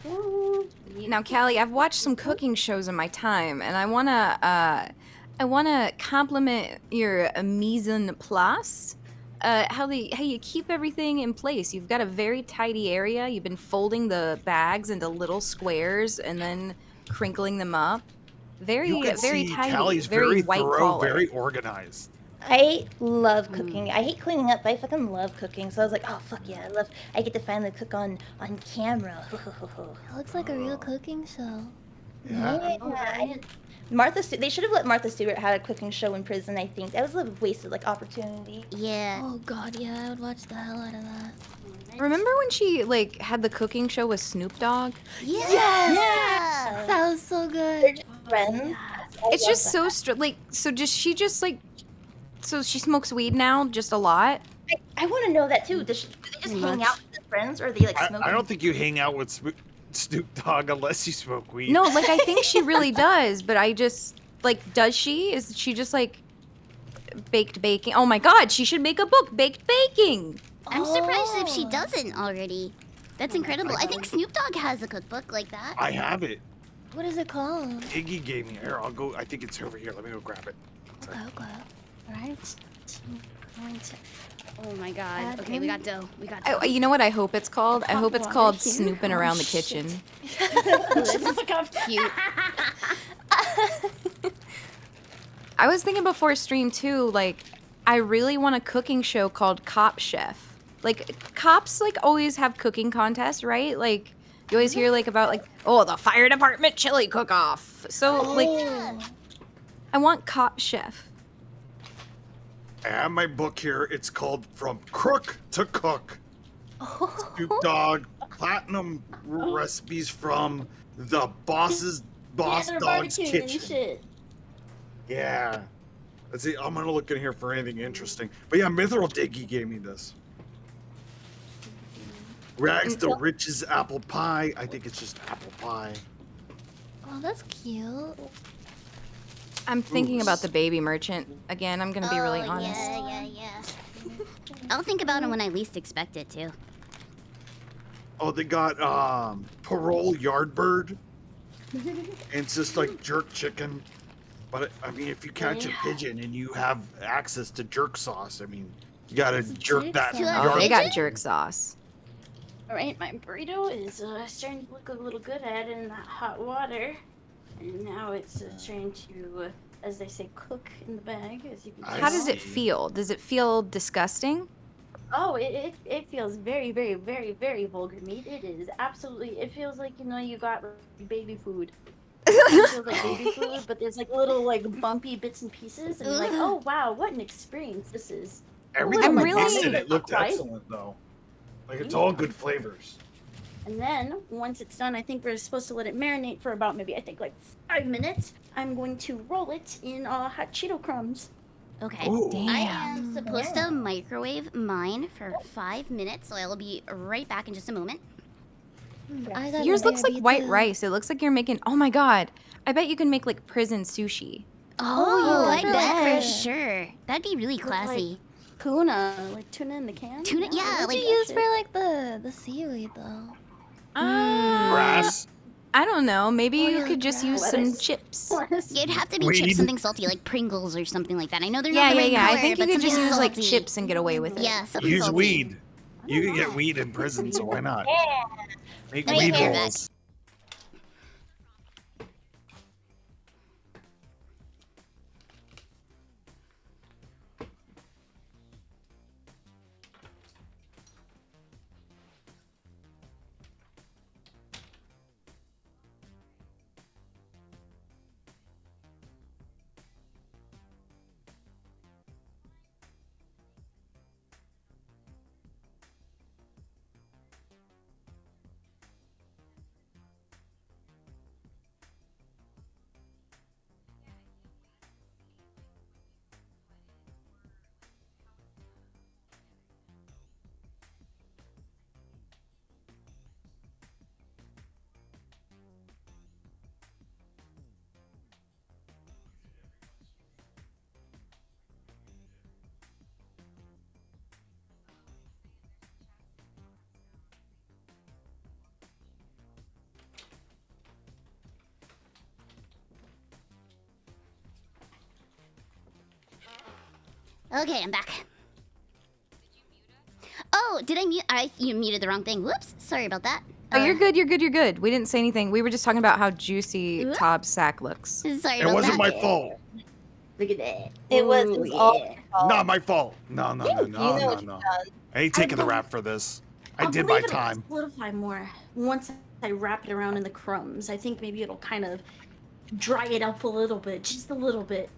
Ooh, yeah. Now, Callie, I've watched some cooking shows in my time, and I wanna compliment your mise en place. How you keep everything in place. You've got a very tidy area. You've been folding the bags into little squares and then crinkling them up. Very You can very see tidy. Callie's very very white thorough, collar. very organized. I love cooking. I hate cleaning up, but I fucking love cooking. So I was like, "Oh fuck yeah, I get to finally cook on camera." It looks like a real cooking show. Yeah. They should have let Martha Stewart have a cooking show in prison. I think that was a wasted like opportunity. Yeah. Oh god, yeah, I would watch the hell out of that. Remember when she like had the cooking show with Snoop Dogg? Yeah. That was so good. Friends. It's just so so she smokes weed now just a lot. I want to know that too. Do they just hang out with their friends, or are they like smoking? I don't think you hang out with Snoop Dogg unless you smoke weed. No, like I think she really does, but I just like does she? Is she just like baked baking? Oh my god, she should make a book, Baked Baking. I'm surprised if she Oh. doesn't already. That's incredible. I think Snoop Dogg has a cookbook like that. I have it. What is it called? Iggy gave me. Here, I'll go. I think it's over here. Let me go grab it. Okay, okay. Right. going to Oh my god. Add Okay, we in- got dough. We got dough. You know what I hope it's called? I Hot hope it's water called here. snooping Oh, around the shit. kitchen. Shut the fuck up. Cute. I was thinking before stream too, like, I really want a cooking show called Cop Chef. Like, cops, like, always have cooking contests, right? Like, you always hear, like, about, like, oh, the fire department chili cook-off. So, like, I want Cop Chef. I have my book here. It's called From Crook to Cook. Snoop Dogg Platinum Recipes from the Boss they're Dog's barbecuing and Kitchen. shit. Yeah. Let's see. I'm gonna look in here for anything interesting. But yeah, Mithril Diggy gave me this. Rags to Riches apple pie. I think it's just apple pie. Oh, that's cute. I'm thinking Ooh. about the baby merchant. Again, I'm gonna be really honest. Yeah. I'll think about it when I least expect it to. Oh, they got parole yardbird. And it's just like jerk chicken. But I mean, if you catch a pigeon and you have access to jerk sauce, I mean, you gotta jerk jerk that sauce? Oh, yard. they got jerk sauce. Alright, my burrito is starting to look a little good. I added in that hot water. And now it's trying to, as they say, cook in the bag, as you can tell. How does it feel? Does it feel disgusting? Oh, it feels very, very, very, very vulgar meat. It is absolutely, it feels like, you know, you got like, baby food. It feels like baby food, but there's like little like bumpy bits and pieces, and you're like, oh wow, what an experience this is. Everything I'm I really- tasted, it looked Right? excellent though. Like it's all good flavors. And then once it's done, I think we're supposed to let it marinate for about maybe I think like 5 minutes. I'm going to roll it in hot Cheeto crumbs. Okay. Ooh. I am supposed to microwave mine for 5 minutes, so I'll be right back in just a moment. I got Yours looks like BRB white too. rice. It looks like you're making. Oh my god! I bet you can make like prison sushi. Oh, I for bet for sure. sure. That'd be really classy. Tuna, like tuna in the can. Tuna- yeah, What'd like you use for like the seaweed though? Grass. I don't know. Maybe Oh, you yeah, could just use grass. some Lettuce. chips. It'd have to be Weed. chips, something salty, like Pringles or something like that. I know they're Yeah, not the right yeah. color, I think you but could just something use like salty. chips and get away with it. Yeah, something Use salty. weed. You can get weed in prison, so why not? Make Let me weed hear that. rolls. Okay, I'm back. Oh, did I mute? You muted the wrong thing. Whoops. Sorry about that. Oh, you're good. You're good. You're good. We didn't say anything. We were just talking about how juicy Ooh. Tob's sack looks. Sorry It about wasn't that. my fault. Look at that. It was Ooh, all yeah. my fault. Not my fault. No, no, no, You no, know no, what no. you've done. I ain't taking the believe- rap for this. I I'll did my believe it'll time. Solidify more once I wrap it around in the crumbs. I think maybe it'll kind of dry it up a little bit, just a little bit.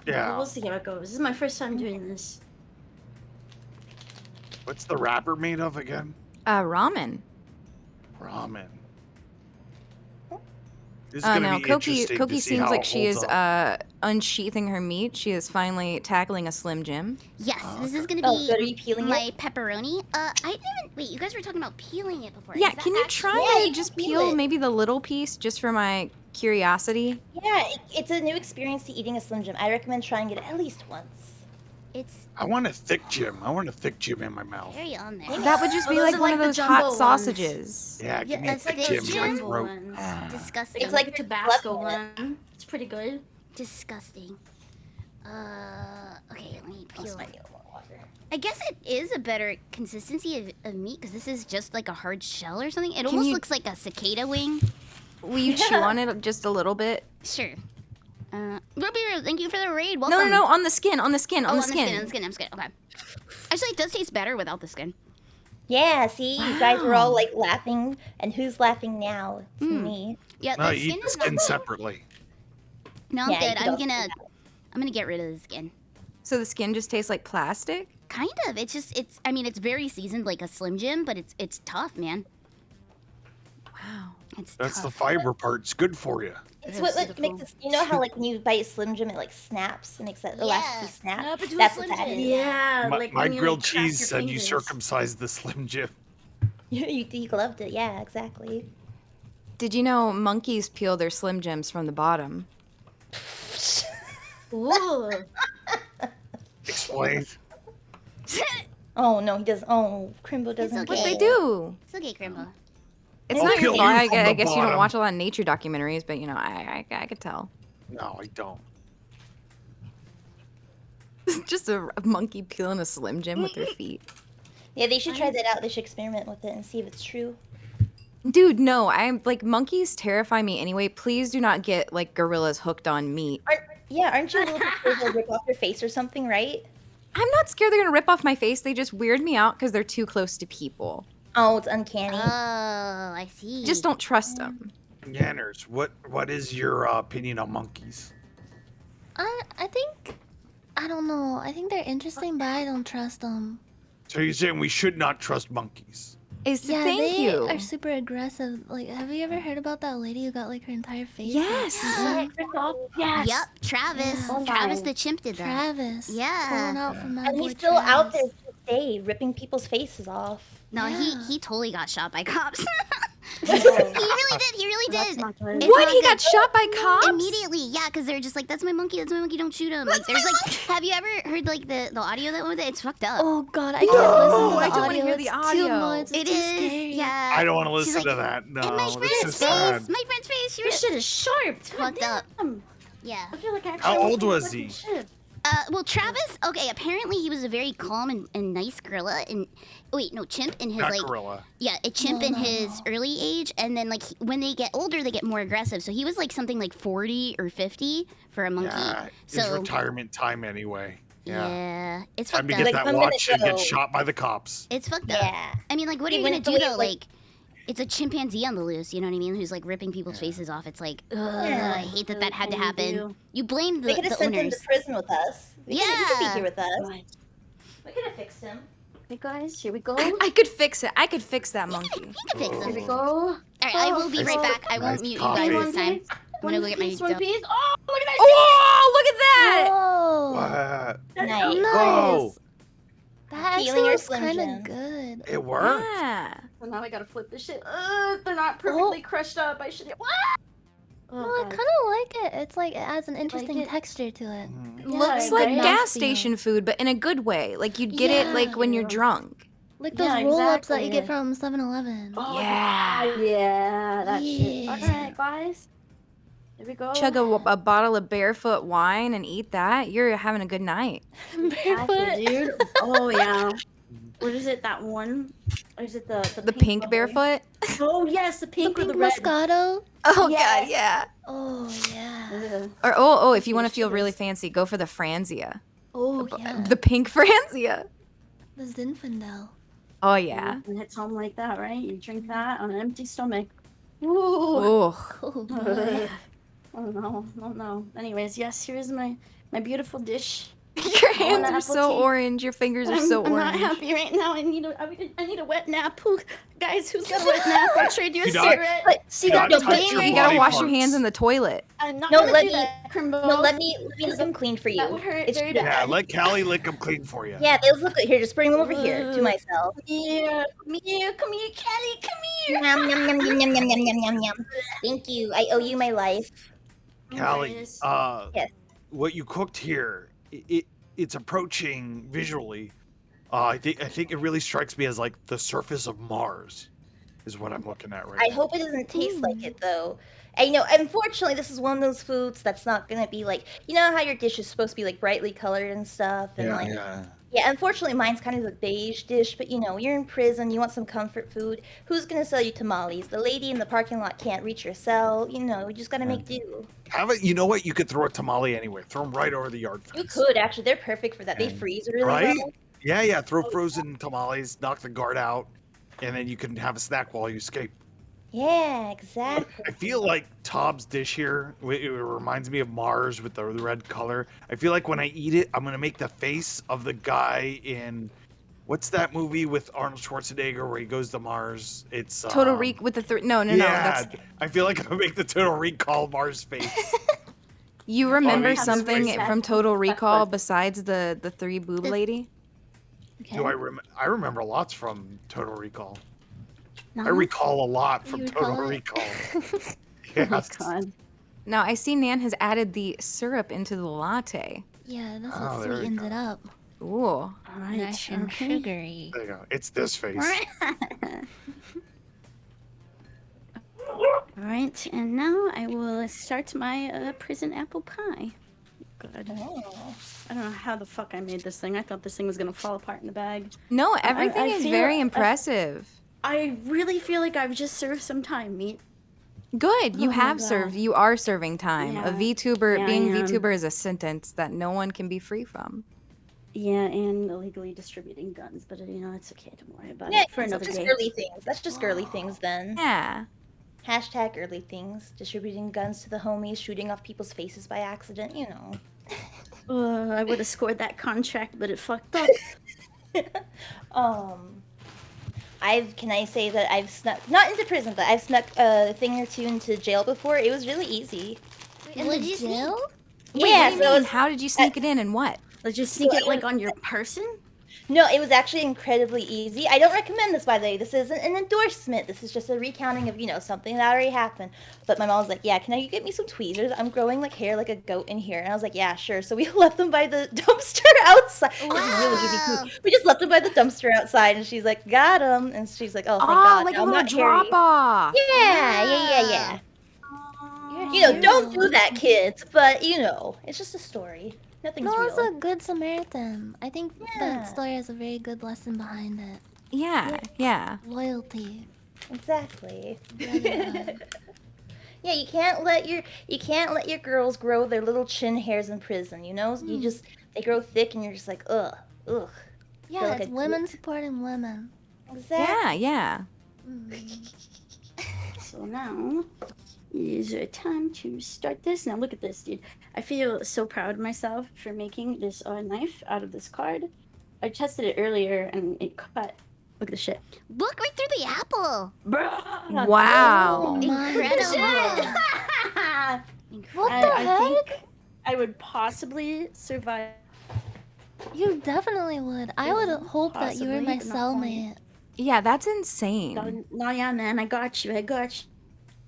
But Yeah. we'll see how it goes. This is my first time doing this. What's the wrapper made of again? Ramen. Ramen. This is Oh gonna no, be Coqui interesting to see seems how like it she holds is up. unsheathing her meat. She is finally tackling a Slim Jim. Yes, Oh, this is okay. gonna Oh, good. Are be you peeling my it? pepperoni. I didn't even wait. You guys were talking about peeling it before. Yeah, Is that can you actually- try Yeah, to you just can peel peel it. maybe the little piece just for my curiosity? Yeah, it's a new experience to eating a Slim Jim. I recommend trying it at least once. It's I want a thick Jim. I want a thick Jim in my mouth. very on there. That would just Oh, be those like are one like of the those jumbo hot ones. sausages. Yeah, give me a it's like thick those Jim in my jumbo throat. ones. Disgusting. It's like a if you're Tabasco fluffing it. one. It's pretty good. disgusting. Okay, let me I'll peel. smell you a little I guess it is a better consistency of meat because this is just like a hard shell or something. It Can almost you- looks like a cicada wing. Will you chew on it just a little bit? Sure. Ruby, thank you for the raid. No, Welcome. no, no, on the skin, on the skin, on the skin. On the skin. Okay. Actually, it does taste better without the skin. Yeah, see, you guys were all Wow. like laughing, and who's laughing now? It's Mm. me. Yeah, No, the you skin eat the is skin not. separately. No, I'm Yeah, you good. could I'm also do gonna that. get rid of the skin. So the skin just tastes like plastic? Kind of. I mean, it's very seasoned like a Slim Jim, but it's tough, man. Wow. It's That's the tough. fiber part. It's good for you. It's It what is makes beautiful. it. You know how like when you bite a Slim Jim, it like snaps and makes that Yeah. elastic snap. Snap into a That's Slim what that Jim. is. Yeah, My, like my when you, grilled like, crack cheese your said you fingers. circumcised the Slim Jim. You loved it. Yeah, exactly. Did you know monkeys peel their Slim Jims from the bottom? Ooh. Explain. Oh no, he does. Oh, Crimbo doesn't. okay. What get they it. do? It's okay, Crimbo. It's I'll not your peel fault. you I, from I the guess you don't bottom. watch a lot of nature documentaries, but you know, I could tell. No, I don't. Just a monkey peeling a Slim Jim with their feet. Yeah, they should try that out. They should experiment with it and see if it's true. Dude, no, I'm like monkeys terrify me anyway. Please do not get like gorillas hooked on meat. Aren't you a little bit scared they'll rip off your face or something, right? I'm not scared they're gonna rip off my face. They just weird me out because they're too close to people. Oh, it's uncanny. Oh, I see. Just don't trust them. Nyanners, what is your opinion on monkeys? I think, I don't know. I think they're interesting, but I don't trust them. So you're saying we should not trust monkeys? Yeah, Thank they you. are super aggressive. Like, have you ever heard about that lady who got like her entire face? Yes. Yes. Yep, Travis. Yeah. Oh Travis my. the chimp did that. Travis. Yeah. Pulling out from that And boy he's still out there Travis. to this day, ripping people's faces off. No, Yeah. he totally got shot by cops. Oh, He really that's did. not good. It's What? not He good. got shot by cops? Immediately, yeah, because they're just like, that's my monkey, don't shoot him. Like, there's like, have you ever heard like the audio that went with it? It's fucked up. Oh god, I can't No, listen to the I don't wanna audio. hear the It's audio. Too much. It's It too is, scary. yeah. I don't want to She's listen like, to that. No, And my that's friend's so sad. face, she This was shit is sharp. fucked up. Damn. Yeah. I feel like I How actually old was fucking he? shit. Well, Travis, okay, apparently he was a very calm and nice gorilla, and wait, no, chimp in his Not like, gorilla. yeah, a chimp in his early age, and then like when they get older, they get more aggressive. So he was like something like 40 or 50 for a monkey. Yeah, his So retirement time anyway. Yeah. yeah, it's Time fucked to up. get Like, that I'm gonna watch and get go. shot by the cops. It's fucked up. Yeah. I mean, like, what are you Even gonna if the do way, though? like- Like, it's a chimpanzee on the loose. You know what I mean? Who's like ripping people's faces off. It's like, ugh, I hate that that had to What can you happen. do? You blame They could the have sent him owners. to prison with us. He could be Yeah. here with us. Right. We could have fixed him. Hey guys, here we go. I could fix it. I could fix that monkey. You can fix Here them. we go. All right, I will be Nice- right back. I nice won't mute you coffee. guys One this time. piece. I'm gonna go get my One dope. piece. Oh, look at that. Oh, look at that! Whoa. What? Nice. Nice. Whoa. That Peeling actually your was Slim kind Jims. of good. It worked. Yeah. So now I gotta flip this shit. They're not perfectly crushed up. I should get. What? No, Oh, I God. kind of like it. It's like it adds an interesting it. texture to it. Mhm. Yeah, Looks like right? gas Mouthfeel. station food, but in a good way. Like you'd get it like when you're Yeah. drunk. Like those Yeah, roll-ups that you get exactly. from 7-Eleven. Oh, Yeah. yeah, that shit. Yeah. Alright, guys. Here we go. Chug a bottle of barefoot wine and eat that. You're having a good night. Exactly, Barefoot. dude. Oh, yeah. What is it, that one? Or is it the The pink one? barefoot. Oh, yes, the The pink, pink or the red. Moscato. Oh Yes. god, yeah. Oh yeah. Ugh. Or oh, if you want to feel really fancy, go for the Franzia. Oh yeah. The pink Franzia. The Zinfandel. Oh yeah. And it's home like that, right? You drink that on an empty stomach. Ooh. Oh. Oh boy. Oh no, no. Anyways, yes, here's my beautiful dish. Your hands apple are so tea. orange. Your fingers are so I'm orange. not happy right now. I need a wet nap. Guys, who's got a wet nap? I'll trade you a Do not- cigarette. But See Do not that? touch your You gotta body wash your parts. hands in the toilet. I'm not No, gonna let do me- that, Crimbo. No, let me lick them clean for you. That would hurt It's very true. Yeah, bad. let Callie lick them clean for you. Yeah, those look good. Here, just bring them over here to myself. Yeah, come here, Callie, come here. Yum, yum, yum, yum, yum, yum, yum, yum, yum, yum. Thank you. I owe you my life. Callie, Anyways. Yes. what you cooked here, it's approaching visually. I think it really strikes me as like the surface of Mars, is what I'm looking at right I now. hope it doesn't taste like it though. And you know, unfortunately, this is one of those foods that's not gonna be like, you know how your dish is supposed to be like brightly colored and stuff, and Yeah, like yeah. Yeah, unfortunately, mine's kind of a beige dish, but you know, you're in prison, you want some comfort food. Who's gonna sell you tamales? The lady in the parking lot can't reach your cell. You know, you just gotta make do. Have it. You know what? You could throw a tamale anywhere. Throw them right over the yard You fence. could actually, they're perfect for that. They And- freeze really Right? well. Yeah, yeah. Throw frozen tamales, knock the guard out, and then you can have a snack while you escape. Yeah, exactly. I feel like Tom's dish here, it reminds me of Mars with the red color. I feel like when I eat it, I'm going to make the face of the guy in, what's that movie with Arnold Schwarzenegger where he goes to Mars? It's Total Reek with the no. yeah, That's I feel like I'm going to make the Total Recall Mars face. you remember I mean, something that's from what- Total that's Recall what- besides the three boob lady? Okay. Do I remember lots from Total Recall. No? I recall a lot from You Total recall Recall. Oh Yes. God. Now I see Nan has added the syrup into the latte. Yeah, that's Oh, what there we sweetens go. it up. Ooh. All right. Nice and Okay. sugary. There you go. It's this face. All right, and now I will start my prison apple pie. Good. Oh. I don't know how the fuck I made this thing. I thought this thing was gonna fall apart in the bag. No, everything is feel- very I- impressive. I really feel like I've just served some time, meat. Good, you Oh my have God. served. You are serving time. Yeah. A VTuber, Yeah, being I am. VTuber is a sentence that no one can be free from. Yeah, and illegally distributing guns, but you know it's okay. Don't worry about Yeah, it for so another just day. girly things. That's just girly things then. Yeah. Hashtag early things. Distributing guns to the homies, shooting off people's faces by accident, you know. I would have scored that contract, but it fucked up. Can I say that I've snuck, not into prison, but I've snuck a thing or two into jail before. It was really easy. In What the did you sneak? jail? Wait, Yeah, what do you so mean? it's- How did you sneak it in and what? Let's just sneak So it it like was- on your person. No, it was actually incredibly easy. I don't recommend this, by the way. This isn't an endorsement. This is just a recounting of, you know, something that already happened. But my mom was like, yeah, can you get me some tweezers? I'm growing like hair like a goat in here. And I was like, yeah, sure. So we left them by the dumpster outside. This is really easy Wow. too. We just left them by the dumpster outside. And she's like, got them. And she's like, oh, thank Oh, God. like now a I'm little not hairy. drop off. Yeah. You're You know, hero. don't do that, kids. But, you know, it's just a story. Nothing's Noah's real. a good Samaritan. I think Yeah. that story has a very good lesson behind it. Yeah. Loyalty. Exactly. Brotherhood. Yeah, you can't let your girls grow their little chin hairs in prison, you know? You just they grow thick and you're just like, ugh. Yeah, like it's a women supporting women. Exactly. Yeah. So now is it time to start this. Now look at this, dude. I feel so proud of myself for making this knife out of this card. I tested it earlier and it cut. Look at this shit. Look right through the apple. Bruh. Wow. Oh my Incredible. God. What I, the I heck? think I would possibly survive. You definitely would. I would hope that you were Possibly, my but not quite. cellmate. Yeah, that's insane. No, yeah, man, I got you.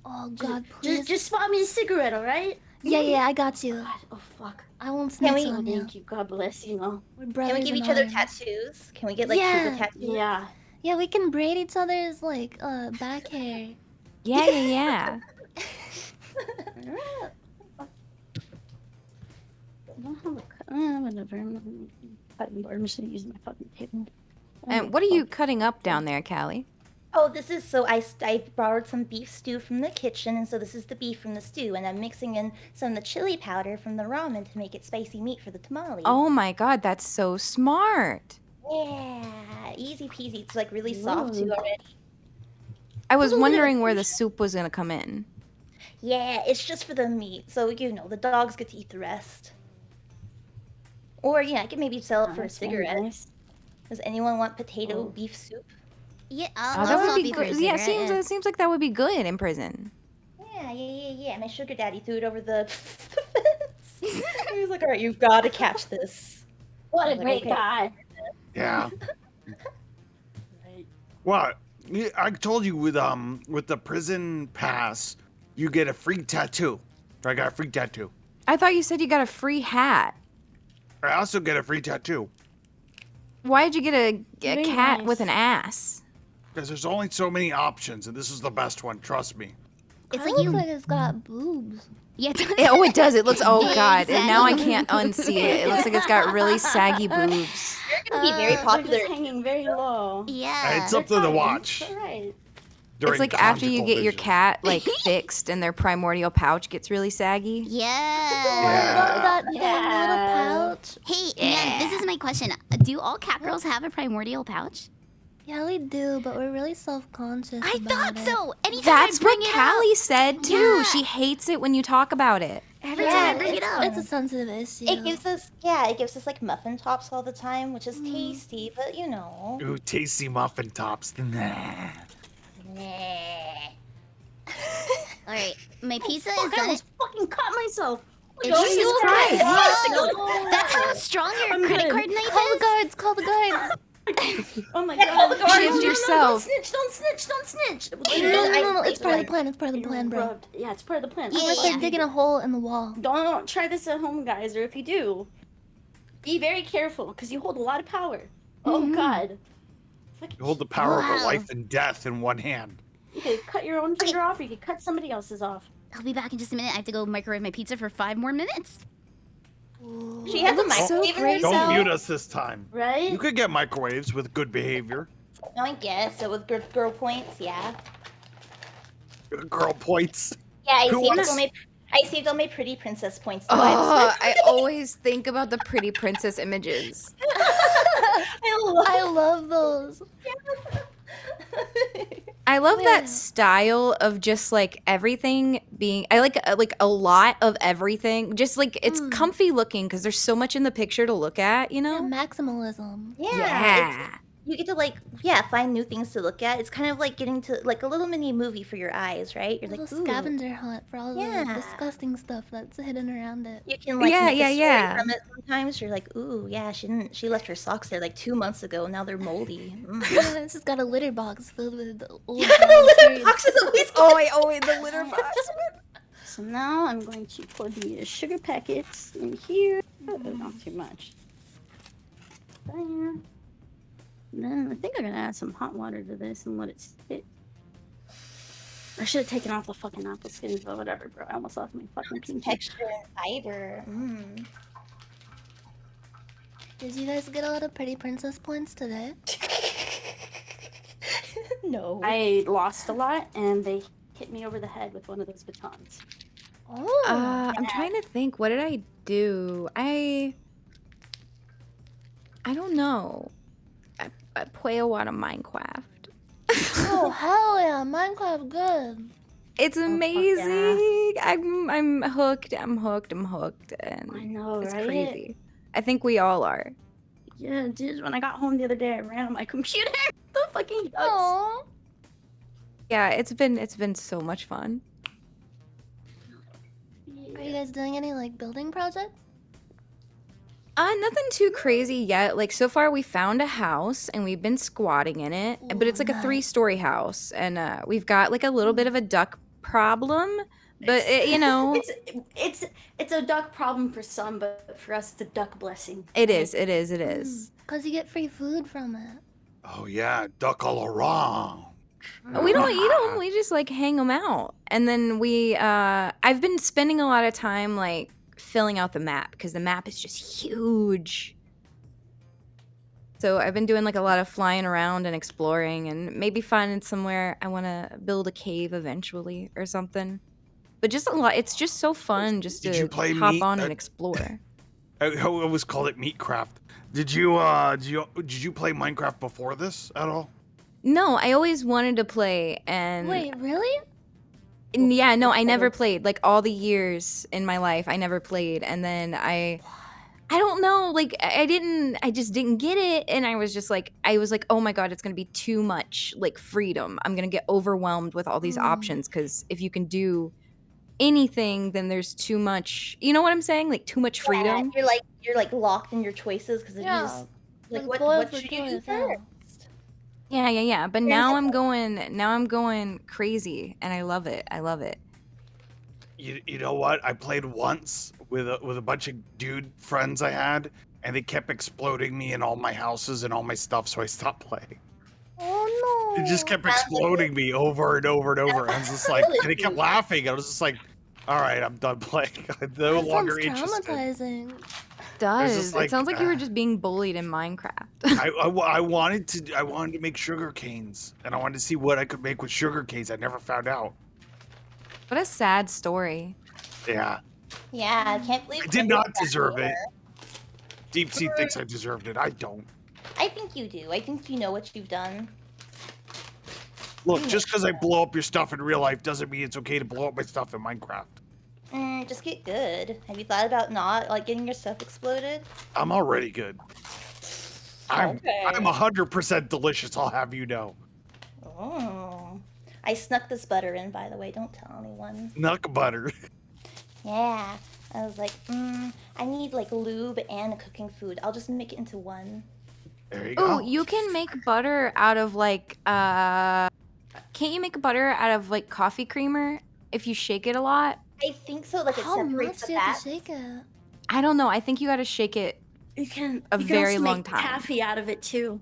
Oh God, please. Just spot me a cigarette, all right? Yeah, I got you. God, oh fuck. I won't Can snitch we- on you. Thank you. God bless you. Know. We're Can brothers we give in each other arms. tattoos? Can we get like Yeah. sugar tattoos? Yeah. Yeah, we can braid each other's like back hair. Yeah. Whatever. I'm just gonna use my fucking table. And what are you cutting up down there, Callie? Oh, this is so I borrowed some beef stew from the kitchen, and so this is the beef from the stew, and I'm mixing in some of the chili powder from the ramen to make it spicy meat for the tamale. Oh my god, that's so smart. Yeah, easy peasy. It's like really soft too Ooh. already. I was Put a little wondering bit where of the soup was gonna come in. Yeah, it's just for the meat, so you know the dogs get to eat the rest. Or yeah, I could maybe sell it for a cigarette. Nice. Does anyone want potato Oh. beef soup? Yeah, Oh, I'll that would sell be you for a good. Yeah, cigarette, it seems like that would be good in prison. Yeah. My sugar daddy threw it over the fence. He was like, "All right, you've got to catch this." What a Like, great okay. guy. Yeah. Right. Well, I told you with the prison pass, you get a free tattoo. I got a free tattoo. I thought you said you got a free hat. I also get a free tattoo Why did you get a Very cat nice. with an ass? because there's only so many options, and this is the best one. Trust me. It's It like looks you. like it's got boobs. Yeah. It does. It looks. Oh god. And now I Exactly. can't unsee it. It looks like it's got really saggy boobs. You're gonna be very They're popular. just hanging very low. Yeah. It's something to They're watch. It's all right. during It's like after you conjugal get your vision. cat like fixed and their primordial pouch gets really saggy. Yeah. Oh, I love that little Yeah. pouch. Hey, Nyan, this is my question. Do all cat girls have a primordial pouch? Yeah, we do, but we're really self-conscious I about thought it. so. Anytime That's I bring what it up, Callie said too. Yeah. She hates it when you talk about it. every time I bring it it's, up. it's a sensitive issue. It gives us like muffin tops all the time, which is tasty, but you know. Ooh, tasty muffin tops. Nah. All right, my pizza is Fuck, I done. almost fucking cut myself. It's Jesus you Christ. Whoa. Whoa. That's how strong your I'm credit good. card knife Call the is. guards! Call the guards! Oh my Yeah, god. call the guards. Shift No, yourself. Don't snitch. Don't snitch. No, it's part of the plan. It's part of the plan, bro. Rubbed. Yeah, it's part of the plan. Yeah, I'm gonna start digging a hole in the wall. Don't try this at home, guys, or if you do, be very careful, because you hold a lot of power. Oh god. Fucking You hold the power Wow. of life and death in one hand. You could cut your own finger off, or you could cut somebody else's off. I'll be back in just a minute. I have to go microwave my pizza for 5 more minutes. She has a looks so microwave in crazy. her Don't cell. mute us this time. Right? You could get microwaves with good behavior. No, I guess. So with good girl points, yeah. Girl points. Yeah, Who wants- I saved all my pretty princess points. So Oh, I always think about the pretty princess images. I love those. I love Yeah. that style of just like everything being. I like a lot of everything. Just like it's comfy looking because there's so much in the picture to look at. You Yeah, know? maximalism. Yeah. You get to find new things to look at. It's kind of like getting to like a little mini movie for your eyes, right? You're A like, little ooh. scavenger hunt for all the Yeah. disgusting stuff that's hidden around it. You can like Yeah, make a yeah, story yeah. from it sometimes. You're like, ooh, yeah, she left her socks there like 2 months ago. Now they're moldy. Yeah, it's just got a litter box filled with the old The brown litter turds. box is always Oh, the litter box. So now I'm going to pour the sugar packets in here. Not too much. There. Then I think I'm gonna add some hot water to this and let it sit. I should have taken off the fucking apple skins, but whatever, bro. I almost lost my fucking pinky. texture and fiber. Did you guys get a lot of pretty princess points today? No. I lost a lot, and they hit me over the head with one of those batons. Oh, I'm trying to think. What did I do? I don't know. I play a lot of Minecraft. oh hell yeah, Minecraft good. It's fuck amazing. I'm hooked. I'm hooked. And I know, it's right? crazy. I think we all are. Yeah, dude. When I got home the other day, I ran on my computer. The fucking ducks. Oh, Yeah, it's been so much fun. are you guys doing any like building projects? Nothing too crazy yet. Like so far we found a house and we've been squatting in it, but it's like a Ooh, 3-story house and we've got like a little bit of a duck problem, but you know, It's a duck problem for some, but for us, it's a duck blessing. it is. Cause you get free food from it. Oh yeah, duck all around. We don't eat them. We just like hang them out. And then I've been spending a lot of time like filling out the map because the map is just huge. So I've been doing like a lot of flying around and exploring and maybe finding somewhere I want to build a cave eventually or something. But just a lot. It's just so fun just Did to you play hop Meat- on and explore. I always called it Meatcraft. Did you play Minecraft before this at all? No, I always wanted to play and Wait, really? And yeah, no, I never played. Like all the years in my life, I never played. And then I don't know, like I just didn't get it. And I was like, oh my God, it's gonna be too much like freedom. I'm gonna get overwhelmed with all these options because if you can do anything, then there's too much. You know what I'm saying? Like too much freedom. Yeah, you're like locked in your choices because if you just like what should you do first? Yeah. But now I'm going crazy, and I love it. You know what? I played once with a bunch of dude friends I had, and they kept exploding me in all my houses and all my stuff, so I stopped playing. Oh no. It just kept exploding me over and over and over. I was just like, and they kept laughing. I was just like, all right, I'm done playing. I'm no That longer sounds interested. traumatizing. does. like, it sounds like you were just being bullied in Minecraft. I wanted to make sugar canes, and I wanted to see what I could make with sugar canes. I never found out. What a sad story. Yeah, Yeah, I can't believe I you did did not that deserve it. either. Deep Sea thinks I deserved it. I don't. I think you do. I think you know what you've done. Look, just because I blow up your stuff in real life doesn't mean it's okay to blow up my stuff in Minecraft. Just get good. Have you thought about not like getting your stuff exploded? I'm already good. I'm 100% delicious. I'll have you know. Oh. I snuck this butter in, by the way. Don't tell anyone. Nut butter. Yeah. I was like, I need like lube and cooking food. I'll just make it into one. There you Oh, go. you can make butter out of like can't you make butter out of like coffee creamer if you shake it a lot? I think so. Like it How separates much the do you have fat. to shake it? I don't know. I think you got to shake it. You can A you can very also long make time. taffy out of it too.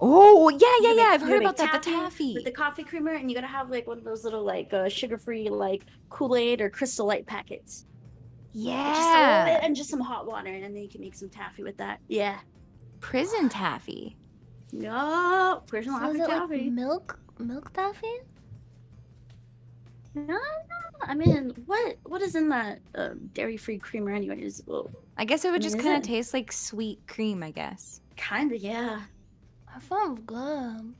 Oh, You yeah. make- I've you heard make about that. The taffy. with the coffee creamer, and you gotta have like one of those little like sugar-free like Kool-Aid or Crystal Light packets. Just a little Yeah. bit and just some hot water, and then you can make some taffy with that. Yeah. Prison taffy. No, personal So is happy it like taffy. milk taffy? No. I mean, what is in that dairy-free creamer, anyways? Well, I guess it would I just mean, kind of is it? taste like sweet cream, I guess. kinda, yeah. That sounds good.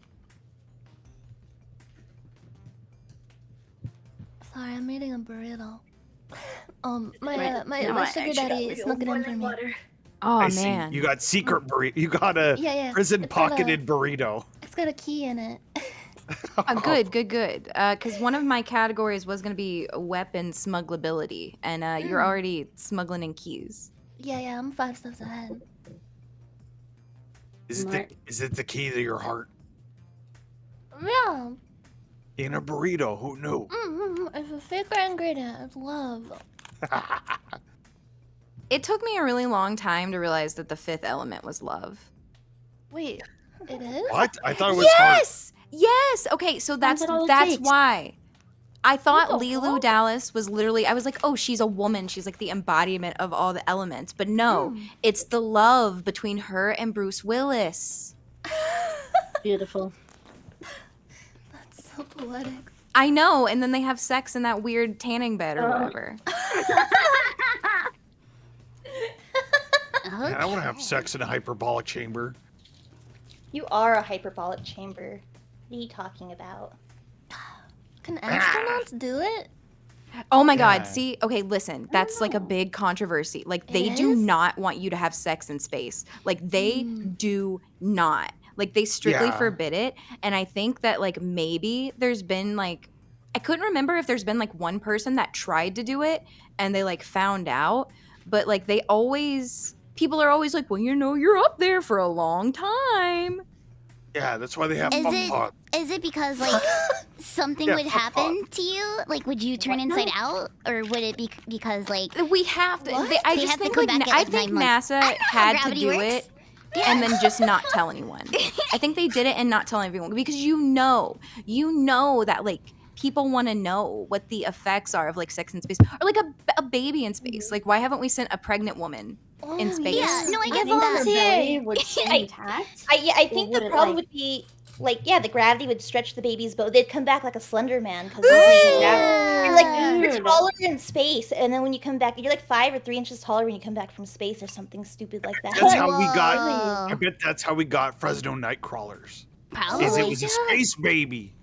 Sorry, I'm eating a burrito. My sugar daddy snuck it in for me. Water. Oh, I see. man. You got secret burrito. You got a Yeah. prison It's got a- pocketed burrito. It's got a key in it. Good. Because one of my categories was going to be weapon smugglability, and you're already smuggling in keys. Yeah, I'm 5 steps ahead. Is it the key to your heart? Yeah. In a burrito. Who knew? It's a secret ingredient. It's love. It took me a really long time to realize that the fifth element was love. Wait, it is? What? I thought it was heart. Yes. Okay, so that's that all it takes? why. I thought What the Lilu fuck? Dallas was literally. I was like, oh, she's a woman. She's like the embodiment of all the elements. But no, it's the love between her and Bruce Willis. Beautiful. That's so poetic. I know. And then they have sex in that weird tanning bed or whatever. Man, I want to have sex in a hyperbolic chamber. You are a hyperbolic chamber. What are you talking about? Can astronauts do it? Oh my Yeah. God. See, okay, listen. That's like a big controversy. Like, they do is? not want you to have sex in space. Like, they do not. Like, they strictly Yeah. forbid it. And I think that, like, maybe there's been, like, I couldn't remember if there's been, like, one person that tried to do it and they, like, found out. But, like, people are always like, well, you know, you're up there for a long time. Yeah, that's why they have Is fuck it- pot. Is it because like something Yeah, would fuck happen to you? Like, would you turn inside out, or would it be because like We have to. I They just have to think come like back at, I like, think 9 months. NASA I know how had to gravity do works. it and then just not tell anyone. I think they did it and not tell everyone because you know that like people want to know what the effects are of like sex in space or like a baby in space. Like, why haven't we sent a pregnant woman in space? Yeah, no, I I get think that. their belly would stay intact. I think would the it, problem like- would be like, yeah, the gravity would stretch the baby's boat. They'd come back like a Slender Man because you're like you're Dude. taller in space, and then when you come back, you're like 5 or 3 inches taller when you come back from space or something stupid like that. That's how we got. Whoa. I bet that's how we got Fresno Nightcrawlers. Probably. Is it was a yeah. space baby.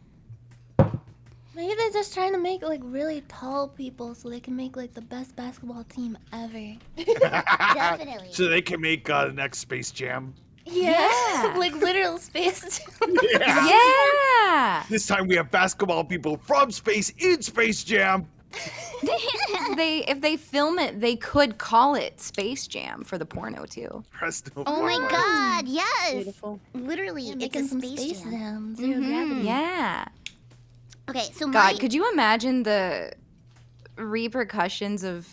Maybe they're just trying to make like really tall people so they can make like the best basketball team ever. Definitely. So they can make the next Space Jam. Yeah. like literal space. Yeah. Yeah. This time we have basketball people from space in Space Jam. If they film it, they could call it Space Jam for the porno too. Fresno. Oh my Fresno. God! Yes. Beautiful. Literally, Yeah, it's making a some space jam. jam. Zero gravity. Yeah. Okay, so God, my could you imagine the repercussions of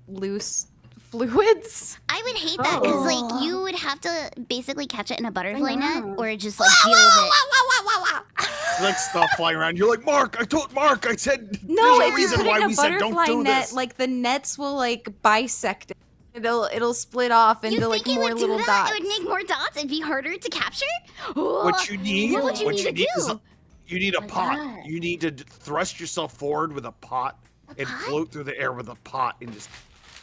loose fluids? I would hate that because Oh. like you would have to basically catch it in a butterfly net know. or just like deal with it. Like stuff flying around. You're like, Mark, I said No, there's if a you reason put it why in a we said don't butterfly do net, this. like the nets will like bisect it it'll split off You into think like it more would do little that? dots. It would make more dots. It'd be harder to capture. What you need, What would you need to do? is you need a What's pot. that? You need to thrust yourself forward with a pot and pot? float through the air with a pot and just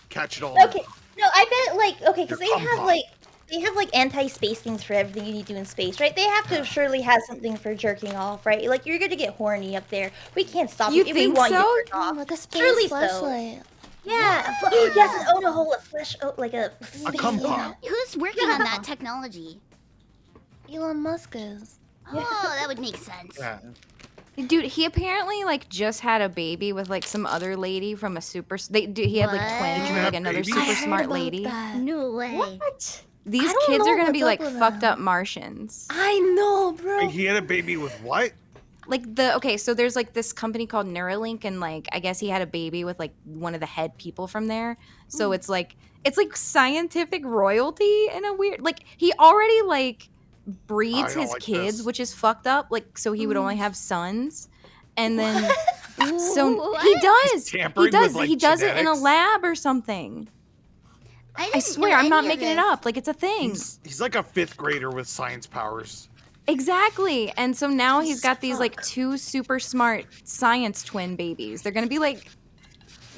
catch it all. Okay. No, I bet because Your they cum have pot. anti-space things for everything you need to do in space, right? They have to surely have something for jerking off, right? Like you're gonna get horny up there. We can't stop You if we think want you so? to jerk off. Like a space Surely so. flashlight. Yeah. Yes, an hole, a flesh, like a cum space- pot. Who's working on that technology? Elon Musk is. Oh, that would make sense. Yeah. Dude, he apparently like just had a baby with like some other lady from a super. He had like What? twins Did you with like have another babies? super I heard smart about lady. that. No way. What? These I don't kids know are gonna what's be up like with fucked them. up Martians. I know, bro. Wait, he had a baby with what? Like so there's like this company called Neuralink, and like I guess he had a baby with like one of the head people from there. So it's like scientific royalty in a weird, like he already like breeds I don't his like kids, this. which is fucked up. Like so he would only have sons, and then so What? he does. tampering He does. with, like, He does it in a genetics? lab or something. I I didn't swear, know I'm not any of making it this. up. Like it's a thing. He's like a 5th grader with science powers. Exactly. And so now he's got these like 2 super smart science twin babies. They're gonna be like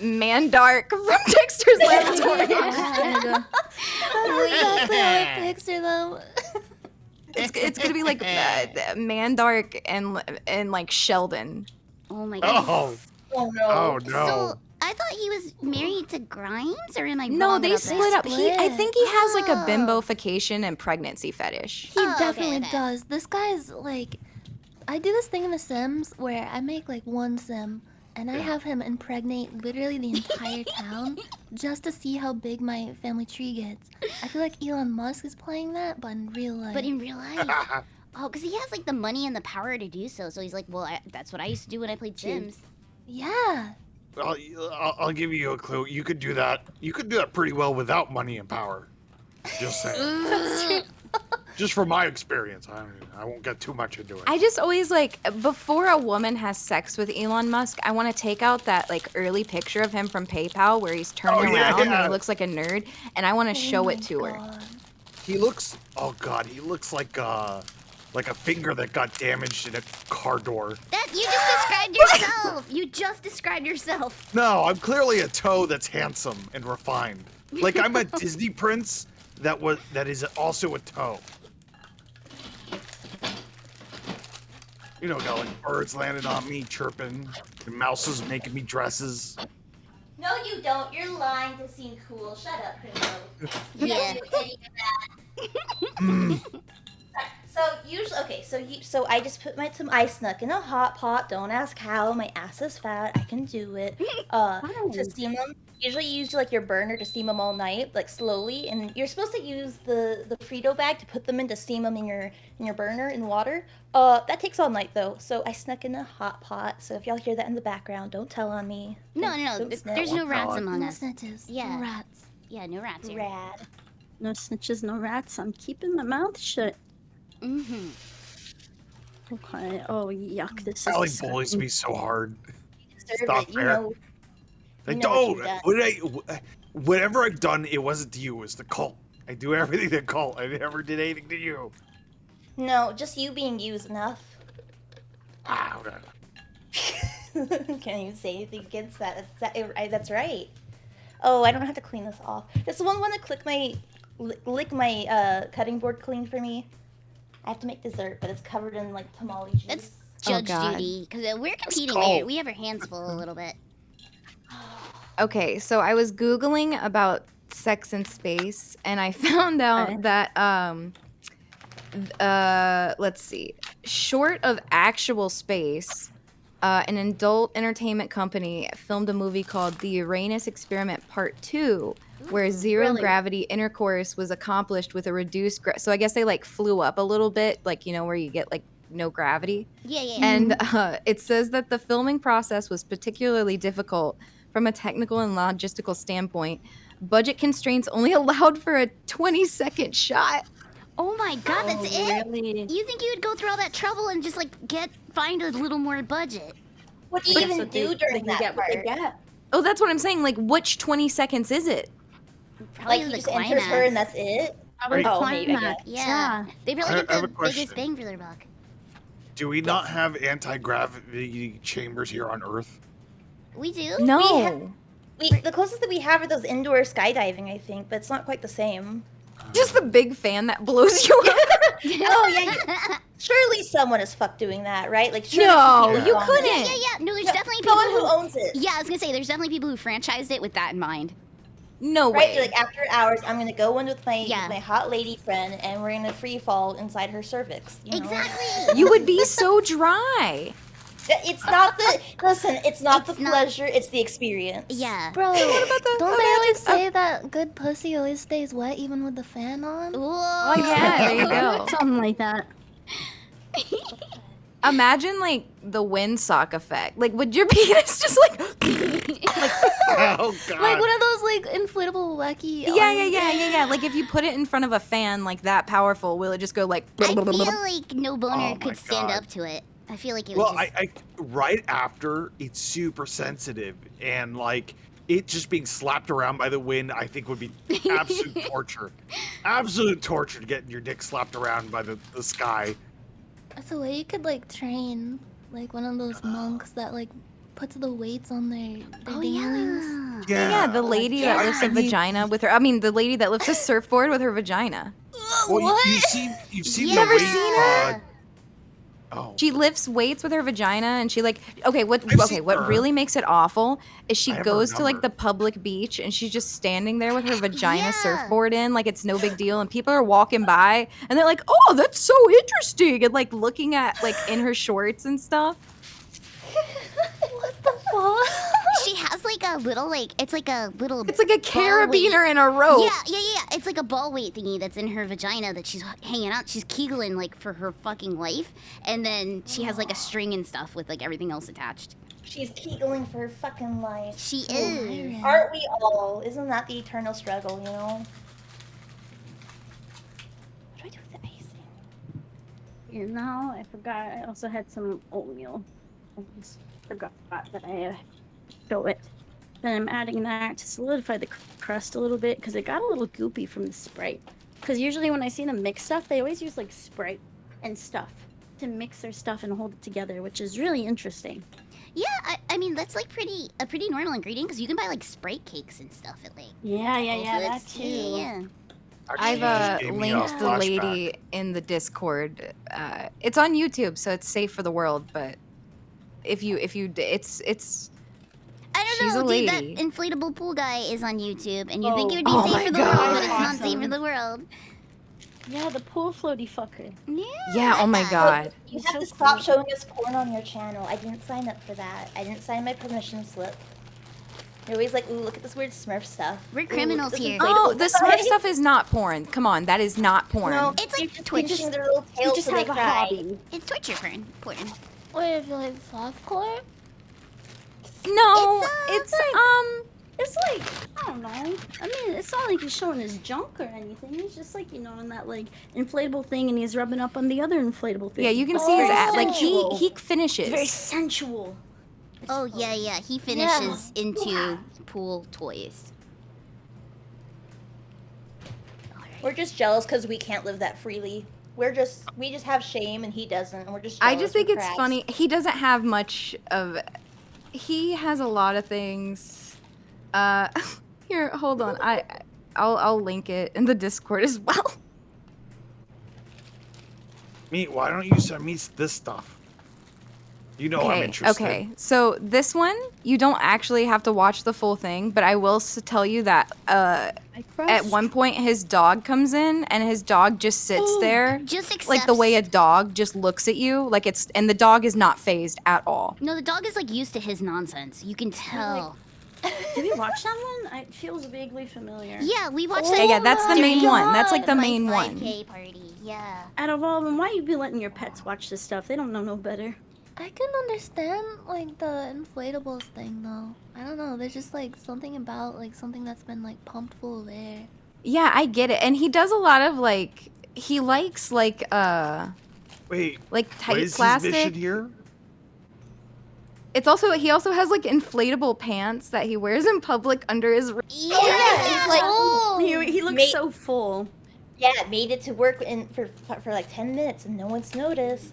Mandark from Dexter's Laboratory. That's exactly how I picture them. It's gonna be like Mandark and like Sheldon. Oh my god. Oh, Oh no. oh no. So I thought he was married to Grimes, or am I No, wrong they about split that? up. I think he has like a Oh. bimbofication and pregnancy fetish. He Oh, okay, definitely okay. does. This guy's like, I do this thing in The Sims where I make like one sim and I have him impregnate literally the entire town just to see how big my family tree gets. I feel like Elon Musk is playing that, but in real life. But in real life, oh, because he has like the money and the power to do so. So he's like, well, that's what I used to do when I played Sims. yeah. I'll give you a clue. You could do that. You could do that pretty well without money and power. Just saying. Just from my experience, I won't get too much into it. I just always like before a woman has sex with Elon Musk, I want to take out that like early picture of him from PayPal where he's turning Oh, yeah, around and yeah. he looks like a nerd, and I want to show it to her. He looks. Oh God, he looks like a finger that got damaged in a car door. That you just described yourself. You just described yourself. No, I'm clearly a toe that's handsome and refined. Like I'm a Disney prince that is also a toe. You know, got like birds landing on me, chirping, and mouses making me dresses. No, you don't. You're lying to seem cool. Shut up, Primrose. You Yeah. don't do any of that. Mm. So usually, so I just put I snuck in a hot pot. Don't ask how. My ass is fat. I can do it. To steam them. Usually you use like your burner to steam them all night, like slowly. And you're supposed to use the Frito bag to put them in to steam them in your burner in water. That takes all night though. So I snuck in a hot pot. So if y'all hear that in the background, don't tell on me. No, Don't snitch. there's no rats God. among No us. snitches. Yeah. No rats. Yeah, no rats here. Rad. No snitches, no rats. I'm keeping my mouth shut. Mm-hmm. Okay. Oh, yuck. This is Callie disgusting. bullies me so hard. Deserve Not it. You fair. know. I You know what don't. you've done. Whatever I've done, it wasn't to you. It was the cult. I do everything to cult. I never did anything to you. No, just you being you is enough. Ah, whatever. Can't even say anything against that. That's right. Oh, I don't have to clean this off. Does someone want to lick my cutting board clean for me? I have to make dessert, but it's covered in like tamale juice. That's Oh, judge God. duty because we're competing cold. here. We have our hands full a little bit. Okay, so I was Googling about sex in space, and I found out Okay. that, let's see, short of actual space, an adult entertainment company filmed a movie called The Uranus Experiment Part 2, where zero Really? gravity intercourse was accomplished with a reduced so I guess they like flew up a little bit, like, you know, where you get like no gravity. Yeah. And it says that the filming process was particularly difficult from a technical and logistical standpoint. Budget constraints only allowed for a 20-second shot. Oh my god, that's it? Really? You think you would go through all that trouble and just like find a little more budget? What do you That's even what they- do during they that get what they part? get. Oh, that's what I'm saying. Like, which 20 seconds is it? Probably Like he the just enters her and climax. that's it. Probably Wait. the Oh, maybe, I climax. Yeah. They probably I get have the a question. biggest bang for their buck. Do we not have anti-gravity chambers here on Earth? We do? No. The closest that we have are those indoor skydiving, I think, but it's not quite the same. Just the big fan that blows you up. Oh yeah, surely someone is fucked doing that, right? Like surely No, people you own it. couldn't. Yeah. No, there's Yeah, definitely people someone who owns it. Yeah, I was gonna say there's definitely people who franchised it with that in mind. No Right, way. they're like after hours, I'm gonna go in with Yeah. my hot lady friend, and we're gonna free fall inside her cervix. You know? Exactly. You would be so dry. It's not the listen. It's not It's the not- pleasure. It's the experience. Yeah. Bro, What about the don't they always magic say that good pussy always stays wet even with the fan on? Whoa. Oh yeah, there you go. Something like that. Imagine like the windsock effect. Like, would your penis just like? Oh God! Like one of those like inflatable wacky. Yeah. Like if you put it in front of a fan like that powerful, will it just go like? I feel like no boner Oh my could stand God. up to it. I feel like it Well, would just. I right after it's super sensitive and like it just being slapped around by the wind, I think would be absolute torture. Absolute torture to get your dick slapped around by the sky. That's a way you could like train like one of those monks that like puts the weights on their Oh dinglings. yeah. Yeah, the lady Yeah, that lifts I a mean- vagina with her. I mean, the lady that lifts a surfboard with her vagina. Well, you've seen Yeah. the Never weight. seen her. Oh, She lifts weights with her vagina, and she like what I've seen what her. really makes it awful is she I have her goes to like number. the public beach and she's just standing there with her vagina Yeah. surfboard in, like it's no big deal, and people are walking by and they're like, oh, that's so interesting, and like looking at like in her shorts and stuff. What the fuck? She has like a little it's like a little. It's like a ball weight. carabiner in a rope. Yeah. It's like a ball weight thingy that's in her vagina that she's hanging out. She's kegling like for her fucking life, and then she has like a string and stuff with like everything else attached. She's kegeling for her fucking life. She is. Aren't we all? Isn't that the eternal struggle? You know. What do I do with the icing? You know, I forgot. I also had some oatmeal. I just forgot that I show it. Then I'm adding that to solidify the crust a little bit because it got a little goopy from the Sprite. Because usually when I see them mix stuff, they always use like Sprite and stuff to mix their stuff and hold it together, which is really interesting. Yeah, I mean that's like a pretty normal ingredient because you can buy like Sprite cakes and stuff at like. Yeah, Whole that Foods. too. Yeah. I've Actually, gave me a linked the flashback. lady in the Discord. It's on YouTube, so it's safe for the world. But it's I don't She's know, a dude. lady. That inflatable pool guy is on YouTube, and you think it would be Oh safe my for the world, God. but it's not Awesome. safe for the world. Yeah, the pool floaty fucker. yeah. Oh my god. You It's have to so stop cool. showing us porn on your channel. I didn't sign up for that. I didn't sign my permission slip. You're always like, ooh, look at this weird Smurf stuff. We're Ooh, look at criminals this here. inflatable Oh, the guy." Smurf stuff is not porn. Come on, that is not porn. No, It's like they're just Twitch. pinching their little You tails just so they have a cry. hobby. It's torture porn. Porn. Wait, if you like softcore? No, It's, It's like, I don't know. I mean, it's not like he's showing his junk or anything. He's just like, in that like inflatable thing, and he's rubbing up on the other inflatable thing. yeah, you can It's see his very ass. Like sensual. he It's finishes. very sensual. Oh yeah. He finishes into pool toys. We're just jealous because we can't live that freely. We just have shame and he doesn't, and we're just. I jealous. just think We're it's crabs. funny. He doesn't have much of. He has a lot of things. Here, hold on. I'll link it in the Discord as well. Me, why don't you send me this stuff? You know I'm interested. Okay. So this one, you don't actually have to watch the full thing, but I will tell you that at one point his dog comes in and his dog just sits there, Just accepts. like the way a dog just looks at you, like and the dog is not phased at all. No, the dog is like used to his nonsense. You can tell. Did we watch that one? It feels vaguely familiar. Yeah, we watched Yeah, that. yeah, that's the main one. That's like the my main one. 5K party. Yeah. Out of all of them, why you be letting your pets watch this stuff? They don't know no better. I can understand like the inflatables thing though. I don't know. There's just like something about like something that's been like pumped full of air. Yeah, I get it. And he does a lot of like he likes like Wait, tight what is his plastic. mission here? It's also he also has like inflatable pants that he wears in public under his. Yeah. he's like, He looks Mate- so full. yeah, made it to work for like 10 minutes and no one's noticed.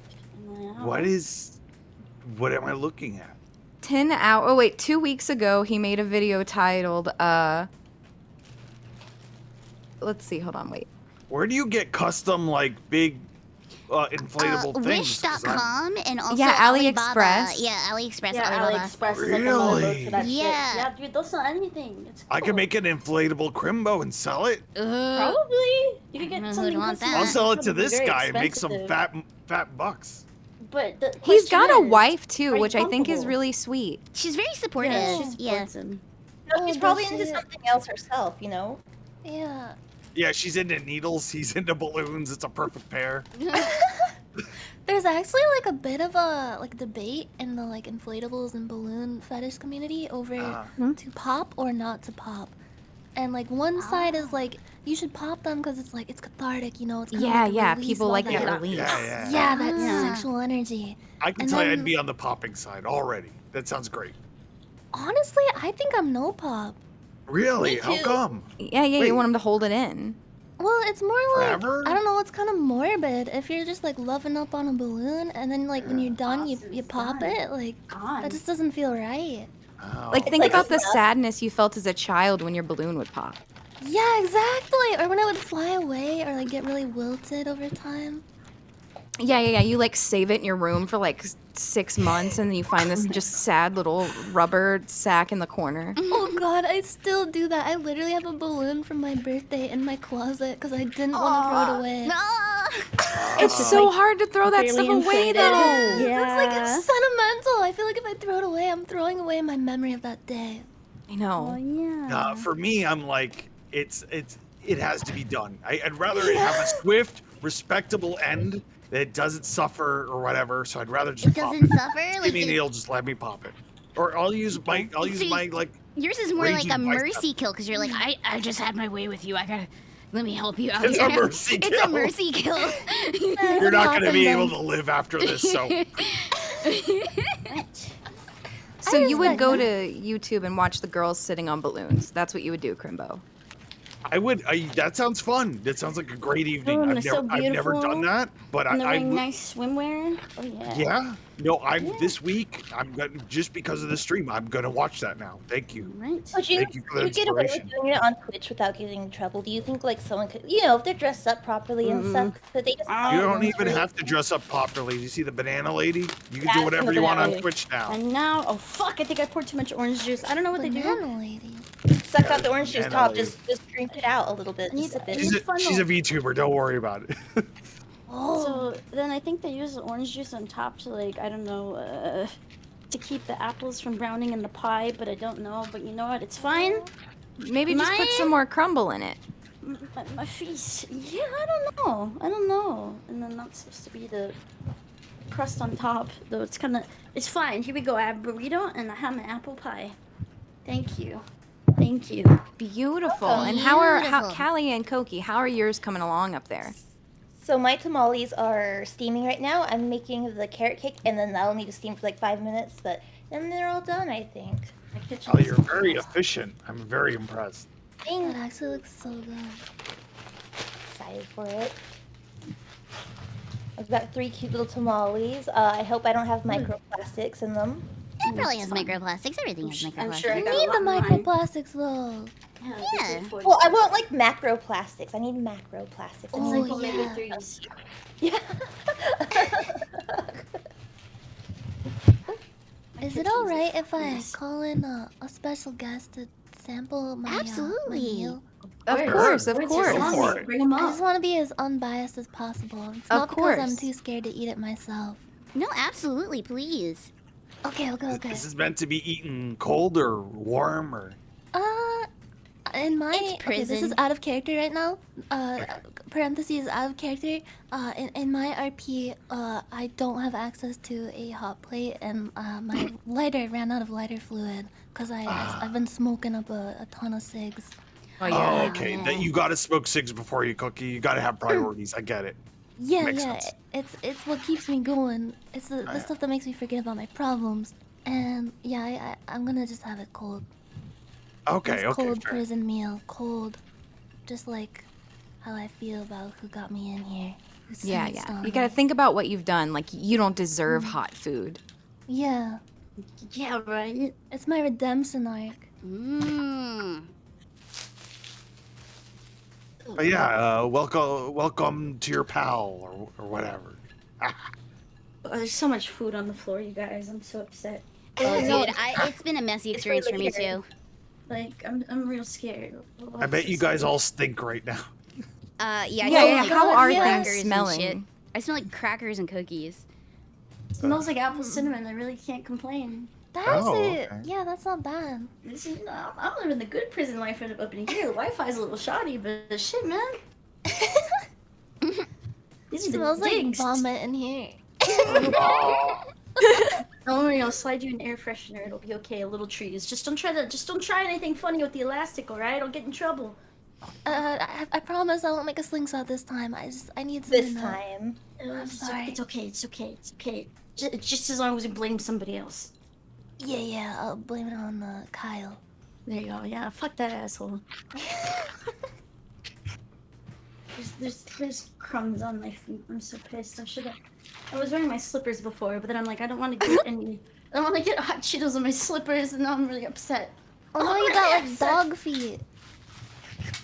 What am I looking at? 10 hour. Oh wait, 2 weeks ago he made a video titled let's see, hold on, wait. Where do you get custom like big inflatable things? 'Cause I'm- Wish.com and also Yeah, Alibaba. AliExpress. Yeah, AliExpress, Yeah, Alibaba. AliExpress is like the logo Really? for that shit. Yeah. Yeah, dude, they'll sell anything. It's cool. I could make an inflatable Crimbo and sell it. Probably. You could I don't know get who'd something want custom. that. I'll sell it to Probably this very guy and make some expensive. fat bucks. But the He's got a question is, wife are too, you which I think is comfortable? really sweet. She's very supportive. Yeah, she Yeah. supports him. No, Oh, she's probably does into she? something else herself, you know? Yeah. Yeah, she's into needles. He's into balloons. It's a perfect pair. There's actually like a bit of a like debate in the like inflatables and balloon fetish community over to pop or not to pop. And like one side is like you should pop them because it's like it's cathartic, you know. It's kinda Yeah, like a yeah, release people of all like that- it release. Yeah, that Yeah. sexual energy. I can And tell you then- I'd be on the popping side already. That sounds great. Honestly, I think I'm no pop. Really? Me How too. come? Yeah, Wait. you want him to hold it in. Well, it's more like Forever? I don't know. It's kind of morbid if you're just like loving up on a balloon and then like when you're done, you Awesome, pop done. it. Like God. that just doesn't feel right. Oh. Like think like about the enough. sadness you felt as a child when your balloon would pop. Yeah, exactly. Or when it would fly away or like get really wilted over time. Yeah. You like save it in your room for like 6 months, and then you find this just sad little rubber sack in the corner. Oh God, I still do that. I literally have a balloon from my birthday in my closet because I didn't want to throw it away. It's so hard to throw that barely stuff away, inflated. though. Yeah. It's like it's sentimental. I feel like if I throw it away, I'm throwing away my memory of that day. I know. Yeah. For me, I'm like, it has to be done. I'd rather it have a swift, respectable end that doesn't suffer or whatever. So I'd rather just It pop doesn't it. suffer. Give Like me a needle, just let me pop it. Or I'll use my like. yours is more like raging a bicep. mercy kill because you're like, I just had my way with you. I gotta let me help you out. It's here. a mercy It's a kill. mercy kill. You're not going to be popping able then. to live after this. So So you would respect go that. to YouTube and watch the girls sitting on balloons. That's what you would do, Crimbo. I would. That sounds fun. That sounds like a great evening. Oh, and I've they're never, so I've never done beautiful. that, but And they're I wearing would. nice swimwear. Oh yeah. Yeah. No, this week I'm gonna, just because of the stream. I'm gonna watch that now. Thank you. Right. But you Thank you for the get away with inspiration. doing it on Twitch without getting in trouble. Do you think like someone could, you know, if they're dressed up properly and stuff, could they just? I You Oh, don't that's even right. have to dress up properly. You see the banana lady? You can Yeah, do I've whatever seen you the want on banana lady. Twitch now. And now, oh fuck! I think I poured too much orange juice. I don't know what they do. Banana lady. Suck out the orange juice Banana top. lady. Just drink it out a little bit. I need- Just sip it. She's a, funnel. she's a VTuber. Don't worry about it. Oh. So then I think they use the orange juice on top to like I don't know to keep the apples from browning in the pie, but I don't know. But you know what? It's fine. Maybe just put Mine? some more crumble in it. My face. Yeah, I don't know. I don't know. And then that's supposed to be the crust on top, though. It's fine. Here we go. I have burrito and I have my apple pie. Thank you. Thank you. Beautiful. And how Beautiful. Callie and Coqui, how are yours coming along up there? So my tamales are steaming right now. I'm making the carrot cake, and then that'll need to steam for like 5 minutes. But then they're all done, I think. My kitchen Oh, is you're so very nice. efficient. I'm very impressed. That I'm actually looks so good. excited for it. I've got 3 cute little tamales. I hope I don't have microplastics in them. It probably has microplastics. Everything has microplastics. I'm sure I You got a need the lot in mine. microplastics though. Yeah. Yeah. they're good Well, I want like macroplastics. I need macroplastics. It's Oh, like It's omega yeah. 3s. yeah. Is it kitchen's alright a if I mess. call in a special guest to sample my my Absolutely. meal? Of Course. course, of Where's course. your Go for it. Bring them I up. just want to be as unbiased as possible. It's Of not because I'm course. too scared to eat it myself. No, absolutely, please. Okay, okay. This is meant to be eaten cold or warm or. In my It's okay, this is prison. out of character right now. Parentheses out of character. In my RP, I don't have access to a hot plate, and my lighter ran out of lighter fluid because I've been smoking up a ton of cigs. Oh, Oh, yeah. okay. yeah. That you got to smoke cigs before you cook. You got to have priorities. I get it. Yeah, Makes yeah. sense. It's what keeps me going. It's the stuff that makes me forget about my problems. And yeah, I'm gonna just have it cold. Okay, Just okay, cold fair. prison meal, cold. Just like how I feel about who got me in here. Who Yeah, snitched yeah. on You gotta me. think about what you've done. Like, you don't deserve hot food. Yeah, Yeah, right. it's my redemption arc. Mmm. But yeah, welcome to your pal or whatever. There's so much food on the floor, you guys. I'm so upset. Oh, No, dude, it's been a messy it's for experience for me later. too. Like, I'm real scared. I bet you guys all stink right now. Yeah, I Yeah, smell yeah. like How are yeah. things crackers and shit. smelling? I smell like crackers and cookies. smells like apple cinnamon. I really can't complain. That's Oh, it. okay. Yeah, that's not bad. This is, I'm living the good prison life up in here. The Wi-Fi's a little shoddy, but shit, man. These are Smells the like digs. vomit in here. Don't worry, I'll slide you an air freshener. It'll be okay. A little trees. Just don't try anything funny with the elastic, all right? I'll get in trouble. I promise I won't make a slingshot this time. I need some. This time. sorry. It's okay. It's okay. Just as long as you blame somebody else. Yeah, I'll blame it on Kyle. There you go. Yeah, fuck that asshole. There's crumbs on my feet. I'm so pissed. I was wearing my slippers before, but then I'm like, I don't want to get any. I don't want to get hot Cheetos on my slippers, and now I'm really upset. Oh no, you got like dog feet.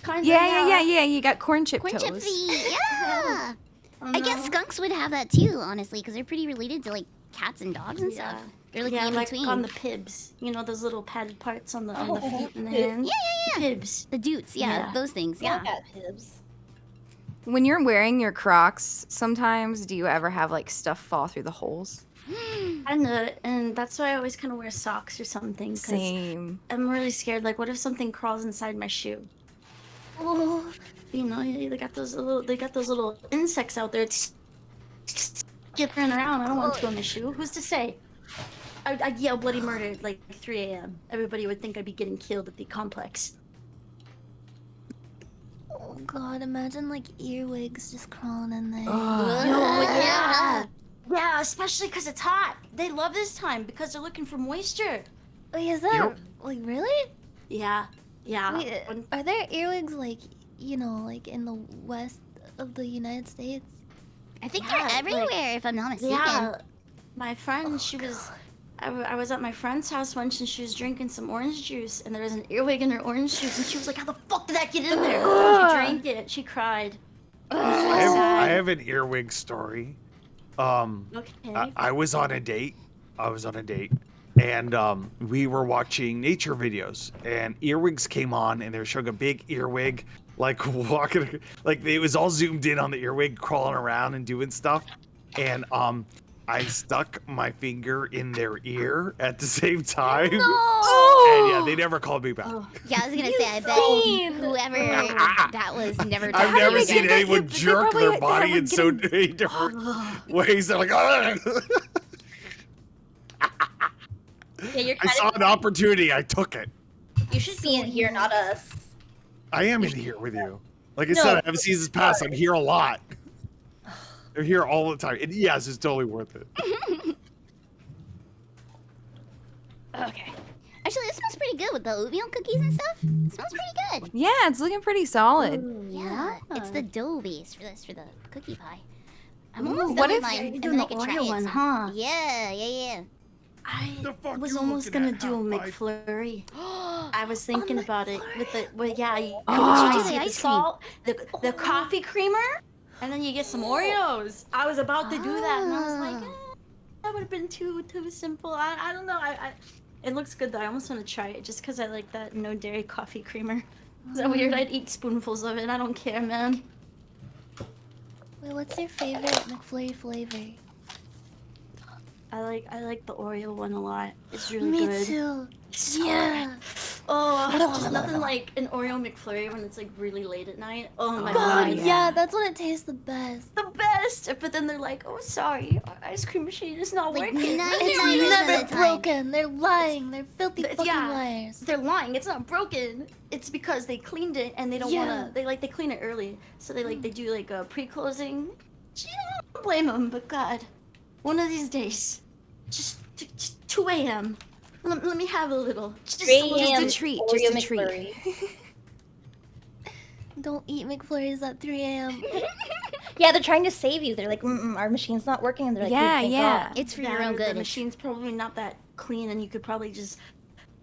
Kinda, Yeah. You got corn chip Corn toes. chip feet, yeah. Oh, I guess no. skunks would have that too, honestly, because they're pretty related to like cats and dogs and stuff. They're like yeah, in like between. on the pibs. You know those little padded parts on the feet and the Yeah, hands. yeah. The pibs. The doots, yeah, Yeah. those things, I yeah. got pibs. When you're wearing your Crocs, sometimes do you ever have like stuff fall through the holes? And that's why I always kind of wear socks or something. 'Cause Same. I'm really scared. Like, what if something crawls inside my shoe? Oh, You know, they got those little insects out there skipping around. I don't want it to go in my shoe. Who's to say? I'd yell bloody murder at like 3 a.m. Everybody would think I'd be getting killed at the complex. oh God! Imagine like earwigs just crawling in there. Oh, yeah. Yeah, especially because it's hot. They love this time because they're looking for moisture. Wait, is that Yep. like really? Yeah. Wait, are there earwigs like like in the west of the United States? I think Yeah, they're like- everywhere, if I'm not mistaken. Yeah. My friend, she was. I was at my friend's house once and she was drinking some orange juice and there was an earwig in her orange juice and she was like, how the fuck did that get in there? She drank it. She cried. I have an earwig story. Okay. I was on a date. And we were watching nature videos, and earwigs came on, and they were showing a big earwig, like walking, like it was all zoomed in on the earwig, crawling around and doing stuff. And I stuck my finger in their ear at the same time. And yeah, they never called me back. Yeah, I was gonna say, I bet whoever that was never. I've talked to never you seen again. anyone they jerk probably- their body they in so many different ways. They're like, "Ugh." Yeah, you're I kind saw an opportunity. I took it. You should be in here, not us. I am in here with you. Like I No, said, I have seasons pass. I'm here a lot. They're here all the time. And yes, it's totally worth it. Okay. Actually, this smells pretty good with the oatmeal cookies and stuff. It smells pretty good. Yeah, it's looking pretty solid. Yeah, it's the dough base for the cookie pie. I'm Ooh, almost what done with if mine, you're and doing then I the can try Oreo it. one, so- huh? Yeah. I The fuck was you almost looking gonna at, do a half pipe? McFlurry. I was thinking about it with the yeah. You Oh, just the get the ice cream. salt, the coffee creamer, and then you get some Oreos. I was about to do that, and I was like, that would have been too simple. I don't know. It looks good though. I almost want to try it just because I like that no dairy coffee creamer. Is that weird? I'd eat spoonfuls of it. I don't care, man. Wait, what's your favorite McFlurry flavor? I like the Oreo one a lot. It's really Me good. too. So Yeah. Oh, there's nothing like an Oreo McFlurry when it's like really late at night. Oh my God, god. yeah, that's when it tastes the best. The best! But then they're like, oh, sorry, our ice cream machine is not Like working. 99% It's of never the time. broken. They're lying. They're filthy It's- fucking yeah. liars. They're lying. It's not broken. It's because they cleaned it and they don't Yeah. wanna. They clean it early, so they do like a pre-closing. I don't blame them, but God, one of these days, just 2 a.m. Let me have a little. Just 3 a little. a.m. Just a treat, Oreo just a treat. McFlurry. Don't eat McFlurries at 3 a.m. Yeah, they're trying to save you. They're like, our machine's not working, and they're like, Yeah, thank yeah. God. It's for your Yeah, own the good. machine's probably not that clean, and you could probably just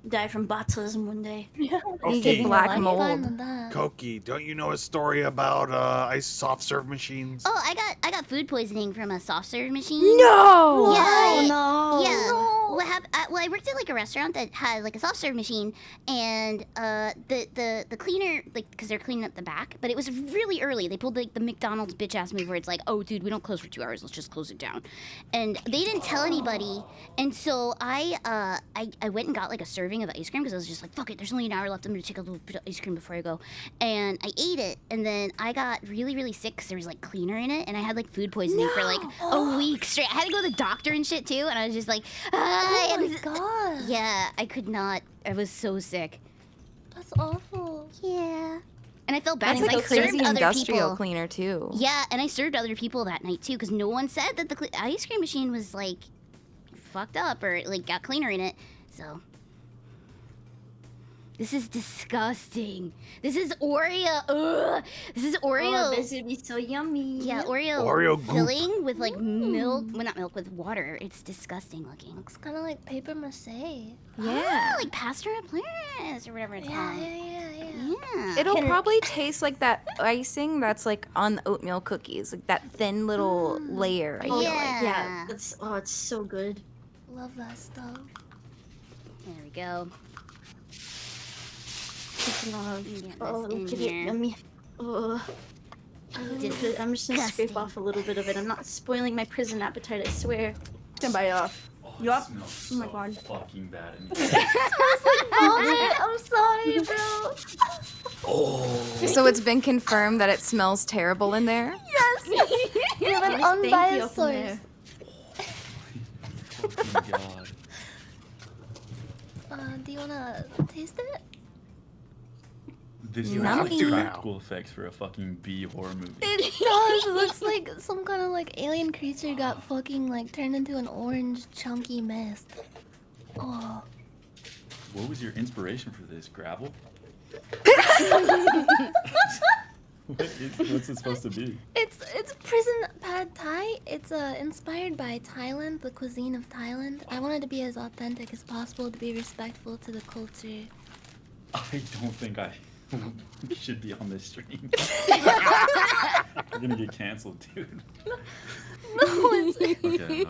die from botulism one day. You Okay. get black I'm mold. fine with that. Coqui, don't you know a story about ice soft serve machines? Oh, I got food poisoning from a soft serve machine. No! Yeah. no. Yeah. What happened? Well, I worked at like a restaurant that had like a soft serve machine, and the cleaner, like, because they're cleaning up the back, but it was really early. They pulled like the McDonald's bitch ass move where it's like, oh, dude, we don't close for 2 hours. Let's just close it down. And they didn't tell anybody, and so I went and got like a serving of ice cream because I was just like, fuck it, there's only an hour left. I'm gonna take a little bit of ice cream before I go, and I ate it, and then I got really sick because there was like cleaner in it, and I had like food poisoning for like a week straight. I had to go to the doctor and shit too, and I was just like, Oh my god. yeah, I could not. I was so sick. That's awful. Yeah, and I felt bad That's because like I a crazy served other industrial people. cleaner too. Yeah, and I served other people that night too because no one said that the ice cream machine was like fucked up or like got cleaner in it. So this is disgusting. This is Oreo. Ugh. This is Oreo. Oh, this would be so yummy. Yeah, Oreo Oreo goop. filling with like milk. Well, not milk, with water. It's disgusting looking. Looks kind of like paper mache. Yeah. Like Pasteur à Place or whatever it's Yeah, called. yeah. Yeah. It'll Can- probably taste like that icing that's like on the oatmeal cookies, like that thin little layer. I feel like. Yeah. Yeah, it's so good. Love that stuff. There we go. Oh, Get oh, this in look at here. it. Yummy. Oh. I'm just gonna scrape Disgusting. off a little bit of it. I'm not spoiling my prison appetite, I swear. Stand by off. Yup. Oh my god. Fucking bad. I'm sorry, bro. So it's been confirmed that it smells terrible in there. Yes. You have an Yes, thank you unbiased up in source. there. Fucking god. Do you wanna taste it? This is Yummy. like practical effects for a fucking B horror movie. It does. It looks like some kind of like alien creature got fucking like turned into an orange chunky mist. Oh. What was your inspiration for this? Gravel? What's it supposed to be? It's prison pad thai. It's inspired by Thailand, the cuisine of Thailand. I wanted to be as authentic as possible to be respectful to the culture. I don't think I should be on this stream. We're gonna get canceled, dude. No, it's Okay.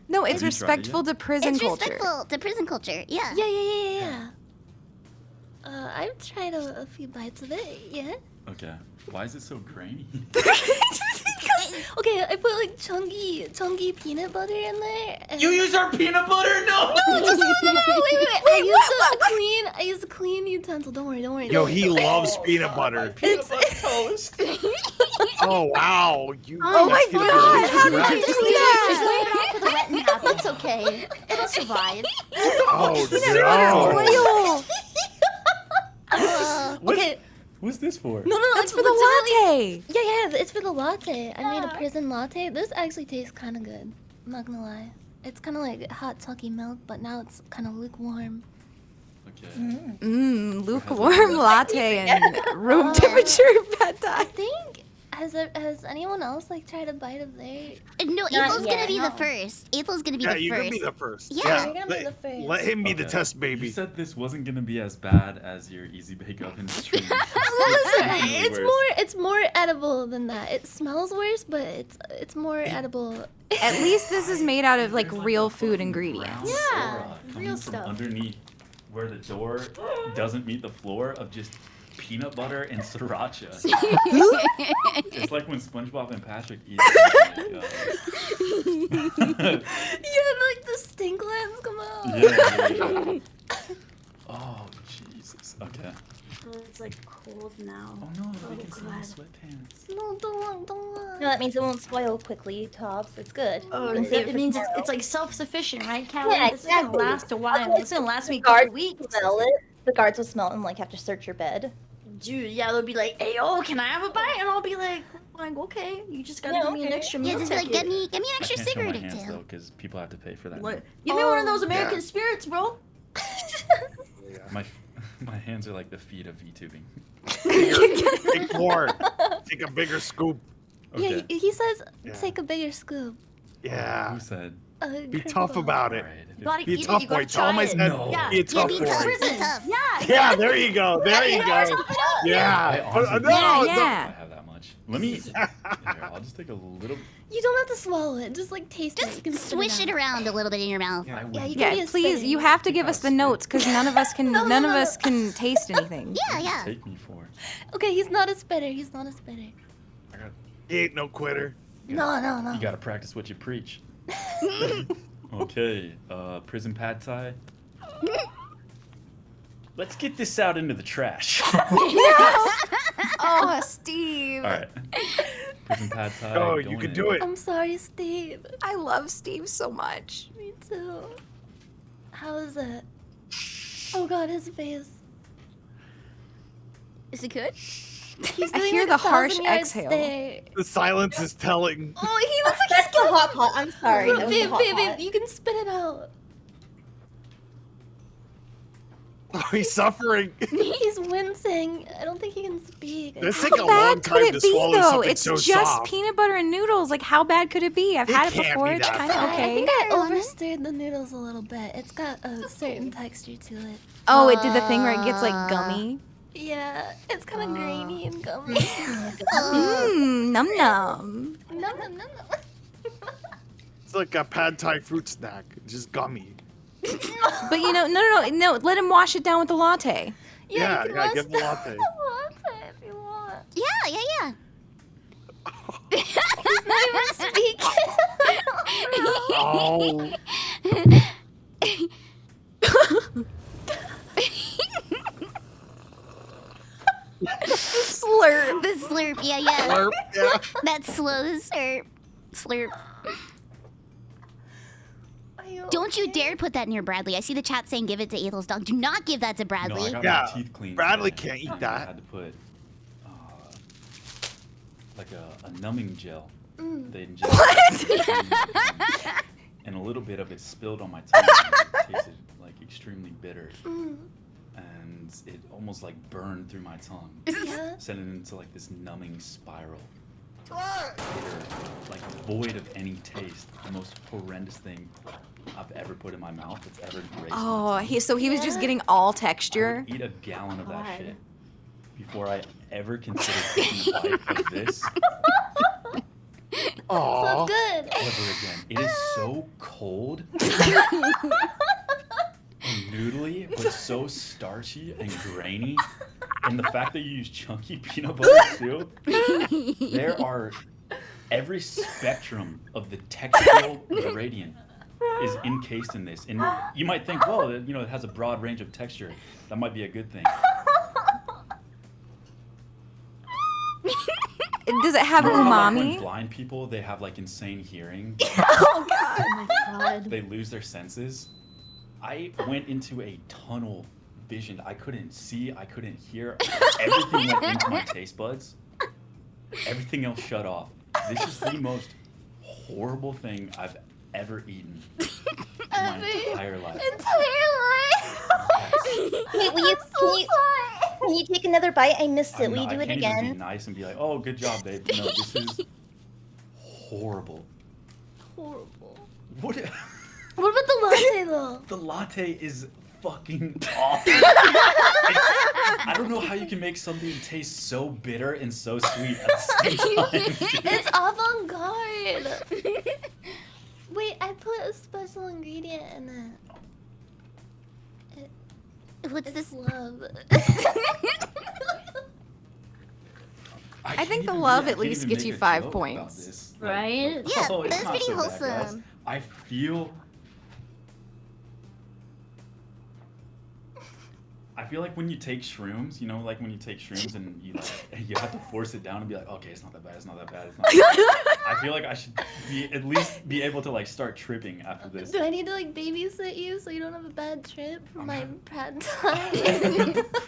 No, it's Have you tried it respectful to prison It's culture. respectful to prison culture. Yeah. yeah. I've tried a few bites of it. Yeah. Okay. Why is it so grainy? Okay, I put like chunky peanut butter in there. And... You use our peanut butter? No! No, wait. I used a clean utensil. Don't worry. Yo, he loves peanut butter. Peanut butter toast. Oh wow, you. Oh my peanut God, butter how did is you right. do that? Just lay it off with a wet nap. It's okay. It'll survive. Oh Oil. Okay. What's this for? No, That's for the latte. Yeah, it's for the latte. I made a prison latte. This actually tastes kind of good. I'm not gonna lie. It's kind of like hot chalky milk, but now it's kind of lukewarm. Okay. Lukewarm latte and room temperature pad thai. I think has anyone else like tried a bite of their? No, Not Ethel's gonna yet, be no. the first. Ethel's gonna be Yeah, the you first. can be the first. Yeah. You're gonna be the first. Let him be the Okay. test You baby. said this wasn't gonna be as bad as your easy bake oven stream. It's more edible than that. It smells worse, but it's more edible. At least this is made out of like There's, real a food fucking ingredients. brown Yeah, flora real coming from stuff. underneath where the door doesn't meet the floor of just peanut butter and sriracha. It's like when SpongeBob and Patrick eat. Yeah, like the stink glands come out. Yeah. Oh Jesus. Okay. Oh, it's like cold now. Oh no, we can see my God. sweatpants. No, don't. No, that means it won't spoil quickly, Tobbs. It's good. Oh, You can it, save it for means tomorrow. it's like self-sufficient, right, Callie? Yeah, This is gonna exactly. last a while. It's gonna last me a Guards couple weeks. smell it. The guards will smell it and like have to search your bed. Dude, yeah, they'll be like, "Hey, oh, can I have a bite?" And I'll be like, Like, okay, you just gotta Yeah, give me an okay. extra Yeah, meal just be like, ticket. get me an I extra can't show my cigarette or hands two. though, because people have to pay for that. What? Give me one of those Oh, American yeah. spirits, bro. My my hands are like the feet of VTubing. Take more. Take a bigger scoop. Okay. Yeah, he says Yeah. take a bigger scoop. Yeah. Who said? Be tough about All it. right. You gotta Be a eat tough it. You boy. gotta Tell him try I it. said No. Yeah. be a tough be boy. tough. Prison. tough. Yeah. Yeah, there you go. There you go. I Yeah. honestly No, don't Yeah, no. think yeah. I have that much. Let me. Here, I'll just take a little. You don't have to swallow it. Just like taste it. Just You can spit swish it out. around a little bit in your mouth. I Yeah, wouldn't you do can it. be Yeah, a please, spitting. you have to give Think us I'll the spit. notes because none of us can No, none no, of no. us can taste anything. Yeah, What do you yeah. Take me for. Okay, he's not a spitter. He's not a spitter. I got. He ain't no quitter. No, no, no. You gotta practice what you preach. Okay, prison pad thai. Let's get this out into the trash. Oh, Steve. All right. Prison pad thai. Oh, you going can in. do it. I'm sorry, Steve. I love Steve so much. Me too. How is it? Oh God, his face. Is it good? He's I doing hear like the a harsh 1,000-yard exhale. stare. The silence is telling. Oh, he looks like That's the hot pot. I'm sorry. That was the Babe, hot babe, pot. babe, you can spit it out. Oh, he's suffering. He's wincing. I don't think he can speak. This How take a long bad could time it to be swallow though? something It's so just soft. peanut butter and noodles. Like, how bad could it be? I've It had it can't before. be It's that kind of bad. I okay. think I overstirred the noodles a little bit. It's got a certain texture to it. Oh, it did the thing where it gets like gummy. Yeah, it's kind of grainy and gummy. Mmm, num num. No, no, no, no. It's like a pad thai fruit snack, just gummy. But you know, no. Let him wash it down with the latte. Yeah, you can yeah, wash give the latte. the latte if you want. Yeah, yeah, He's not even speaking. Oh, Slurp. The slurp, yeah, yeah. slurp, yeah. That slow slurp. Slurp. Are you Don't you okay? dare put that near Bradley. I see the chat saying give it to Ethel's dog. Do not give that to No, Bradley. I got Yeah, my teeth cleaned. Bradley today, can't eat and that. I had to put like a numbing gel. They injected and a little bit of it spilled on my tongue. And it tasted like extremely bitter, and it almost like burned through my tongue, Yeah. sending it into like this numbing spiral. Bitter, like void of any taste. The most horrendous thing I've ever put in my mouth. It's ever graced my Oh, tongue. so he was just getting all I texture. would eat a gallon of that God. shit before I ever considered taking a bite of this So Aw. it's good. ever again. It is so cold and noodly, but so starchy and grainy. And the fact that you use chunky peanut butter too, there are every spectrum of the textural gradient is encased in this. And you might think, well, it has a broad range of texture. That might be a good thing. Does it have You know how, like, when umami? blind people, they have like insane hearing. Oh my god. They lose their senses. I went into a tunnel vision. I couldn't see. I couldn't hear. Everything went into my taste buds. Everything else shut off. This is the most horrible thing I've ever eaten in my entire life. Wait, can you take another bite? I missed it. Will you do I it can't even be again? nice and be like, "Oh, good job, babe." No, this is horrible. Horrible. What? What about the latte though? The latte is fucking awful. I don't know how you can make something taste so bitter and so sweet at the same time. It's avant-garde. Wait, I put a special ingredient in it. What's It's this? love. I think the love at least gets you 5 points. Right? Yeah, oh, it's that's not pretty so bad, guys." wholesome. I feel like when you take shrooms, like when you take shrooms and you have to force it down and be like, okay, it's not that bad, it's not that bad, it's not that bad. I feel like I should at least be able to like start tripping after this. Do I need to like babysit you so you don't have a bad trip for my not- pad thai?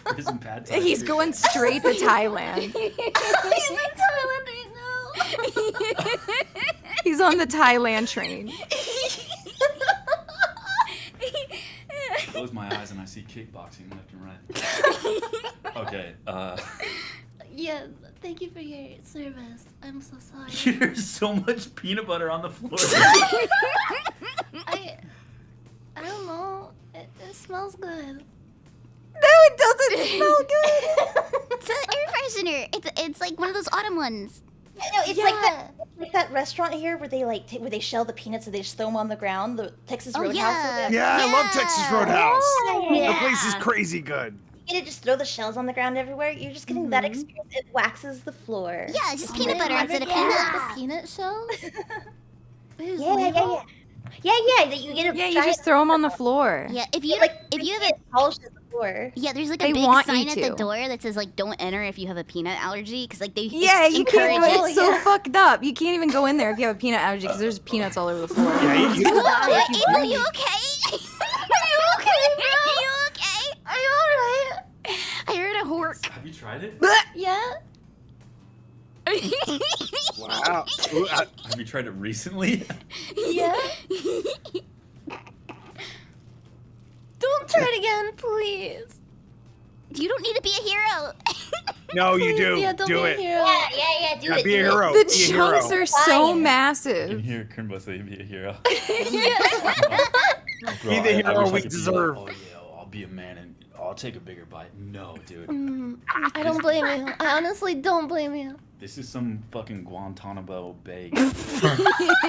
Prison pad thai He's too. going straight to Thailand. He's in Thailand right now. is on the Thailand train. Close my eyes and I see kickboxing left and right. Okay, Yeah, thank you for your service. I'm so sorry. there's so much peanut butter on the floor. I don't know. It smells good. No, it doesn't smell good. It's an air freshener. It's like one of those autumn ones. No, it's like that restaurant here where they like where they shell the peanuts and they just throw them on the ground. The Texas Oh, Roadhouse. yeah. Yeah, I love Texas Roadhouse. Yeah. The place is crazy good. You get to just throw the shells on the ground everywhere. You're just getting that experience. It waxes the floor. Yeah, it's just peanut butter instead of The peanuts. peanut shells? Yeah. That you get a Yeah, you giant, just throw them on the floor. Yeah, if you like if you have a it polishes the floor. yeah, there's like They a big want sign you at the to. door that says like "Don't enter if you have a peanut allergy" because like they Yeah, you can't. encourage it. It's so fucked up. You can't even go in there if you have a peanut allergy because there's peanuts all over the floor. Yeah, you What? Ava, are you okay? Are you okay? Are you okay? Are you alright? I heard a hork. Have you tried it? Yeah? Wow. Ooh, Have you tried it recently? Yeah? Don't try it again, please. You don't need to be a hero. no, you do. Yeah, don't Do be a it. hero. Yeah. Do Yeah, it. be a do it. hero. The Be a chunks hero. are so Fine. You massive. can hear Krimba say be a hero. Be the I hero wish I we could be deserve. Like, oh yeah, I'll be a man and I'll take a bigger bite. No, dude. I don't blame you. I honestly don't blame you. This is some fucking Guantanamo Bay.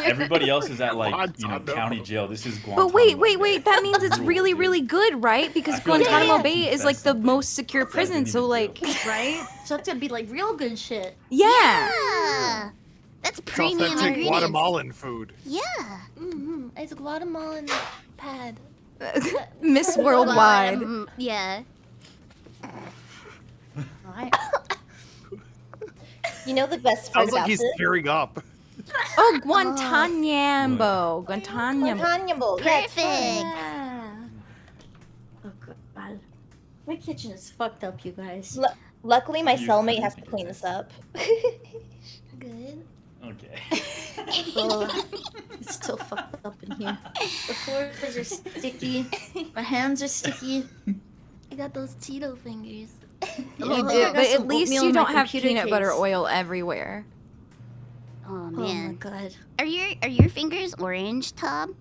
Everybody else is at like, Guantanamo. county jail. This is Guantanamo But wait. Bay. That means it's Rules, really, dude. really good, right? Because I feel like Guantanamo I Bay should is like the confess most secure something. That's what prison. we So need like, to do. Right? So it's gonna be like real good shit. yeah. Yeah. That's It's premium authentic ingredients. Guatemalan food. Yeah. It's a Guatemalan pad. Miss Worldwide. Yeah. Right? You know the best part Sounds like about he's this? tearing up. Oh, Guantanamo. Guantanamo. Guantanamo. Yeah, it's fun. Perfect. Yeah. Oh god. My kitchen is fucked up, you guys. Luckily, my You- cellmate has to clean this up. Good. Okay. Oh, it's so fucked up in here. The floors are sticky. My hands are sticky. I got those Cheeto fingers. You Oh, I do, got but some at least oatmeal you in my don't have computer peanut butter case. oil everywhere. Oh Oh my man. god. Are your fingers orange, Tom?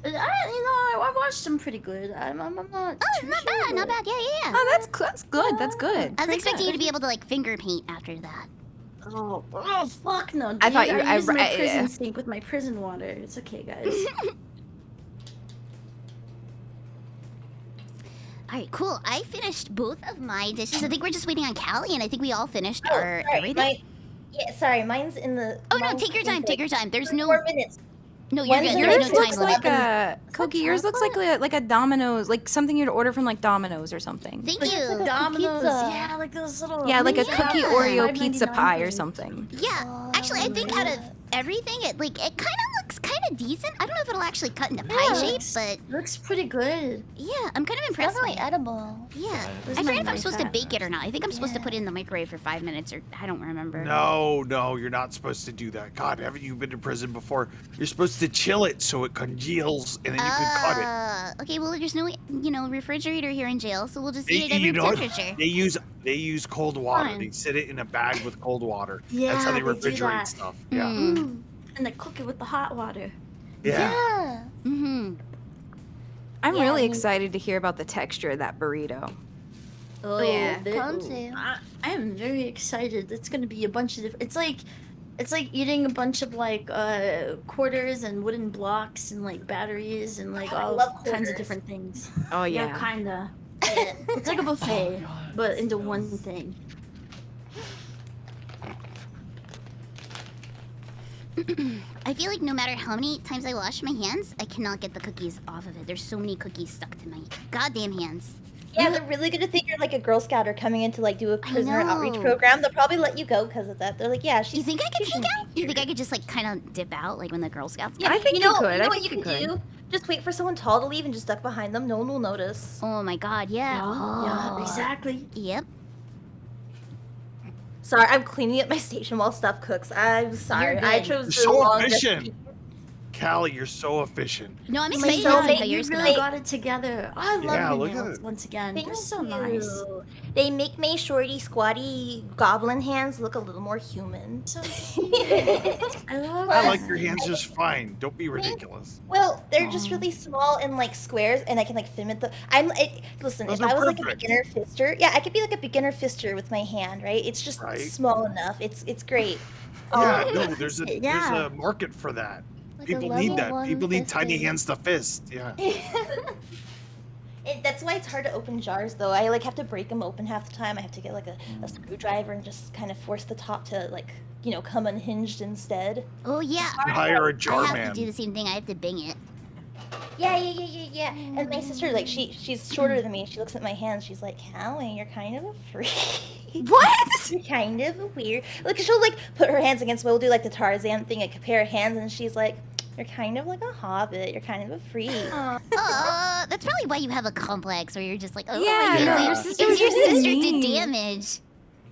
I watched them pretty good. I'm not. Oh, too not sure, bad, not but- bad. Yeah. Oh, that's good. That's good. I was Pretty expecting good. you to be able to like finger paint after that. Oh, fuck no. I thought dude. you- I used my I- prison sink with my prison water. It's okay, guys. All right, cool. I finished both of my dishes. I think we're just waiting on Callie, and I think we all finished Oh, our sorry. everything. Sorry, mine's in the. Oh no, mine's take your in time. the- Take your time. There's no. 4 minutes. No, you're When's good. the There's Yours no looks time like limit. a Coqui. Yours looks like a Domino's, like something you'd order from like Domino's or something. Thank Like, you. it's like a Domino's. pizza. Yeah, like those little. Yeah, like a Yeah. cookie Oreo $5.99 pizza pie or things. something. Yeah, Oh, actually, I think out of yeah. everything, it kind of looks kind of decent. I don't know if it'll actually cut into Yeah, pie it shape, looks- but Looks pretty good. yeah, I'm kind of impressed. Definitely by it. edible. Yeah, Where's I my forget if I'm knife supposed to at? bake it or not. I think I'm supposed to Yeah. put it in the microwave for 5 minutes, or I don't remember. No, you're not supposed to do that. God, haven't you been to prison before? You're supposed to chill it so it congeals and then you can cut it. Okay, well, there's no, refrigerator here in jail, so we'll just eat it at You room know what? temperature. They use cold water. Fine. They sit it in a bag with cold water. Yeah, That's how they they do refrigerate that. stuff. Yeah. Mm. And they cook it with the hot water. Yeah. Mm-hmm. I'm Yeah, really I mean- excited to hear about the texture of that burrito. Oh yeah. they- Come to. I am very excited. It's gonna be a bunch of different. It's like eating a bunch of like quarters and wooden blocks and like batteries and like I all love kinds quarters. of different things. Oh Yeah, yeah. kinda. It's like a buffet, but into one thing. I feel like no matter how many times I wash my hands, I cannot get the cookies off of it. There's so many cookies stuck to my goddamn hands. Yeah, they're really gonna think you're like a Girl Scouter coming in to like do a prisoner outreach know. program. They'll probably let you go because of that. They're like, yeah, You she's. think I could she's take out? You think I could just like kind of dip out like when the Girl Scouts? Yeah, I think you know, you could. You know I what think you you can could. do? Just wait for someone tall to leave and just duck behind them. No one will notice. Oh my god, yeah. Yeah, exactly. Yep. Sorry, I'm cleaning up my station while stuff cooks. I'm sorry. I good. chose You're the so wrong efficient. recipe. Callie, you're so efficient. No, I'm Oh excited my to God, see how you yours really go. got it together. I love Yeah, your look at nails it. once again. Thank They're so you. nice. They make my shorty, squatty goblin hands look a little more human. So cute. I love I that. like your hands just fine. Don't be ridiculous. Well, they're just Aw. really small and like squares, and I can like fit the. Listen. Those If I are was like a perfect. beginner fister, yeah, I could be like a beginner fister with my hand, right? It's just Right. small enough. It's great. Yeah, Um, no, there's Yeah. a market for that. Like People a need level that. 1 People need tiny fisting. hands to fist. Yeah. That's why it's hard to open jars, though. I like have to break them open half the time. I have to get like a screwdriver and just kind of force the top to like come unhinged instead. Oh yeah, Hire a I jar have man. to do the same thing. I have to bing it. Yeah. And my sister, like, she's shorter than me. She looks at my hands. She's like, Callie, you're kind of a freak. What? You're kind of weird. Like, she'll like put her hands against. We'll do like the Tarzan thing, like compare hands, and she's like, you're kind of like a hobbit. You're kind of a freak. That's probably why you have a complex where you're just like, oh, Yeah, my no, God, your it's sister your was really sister did mean. damage.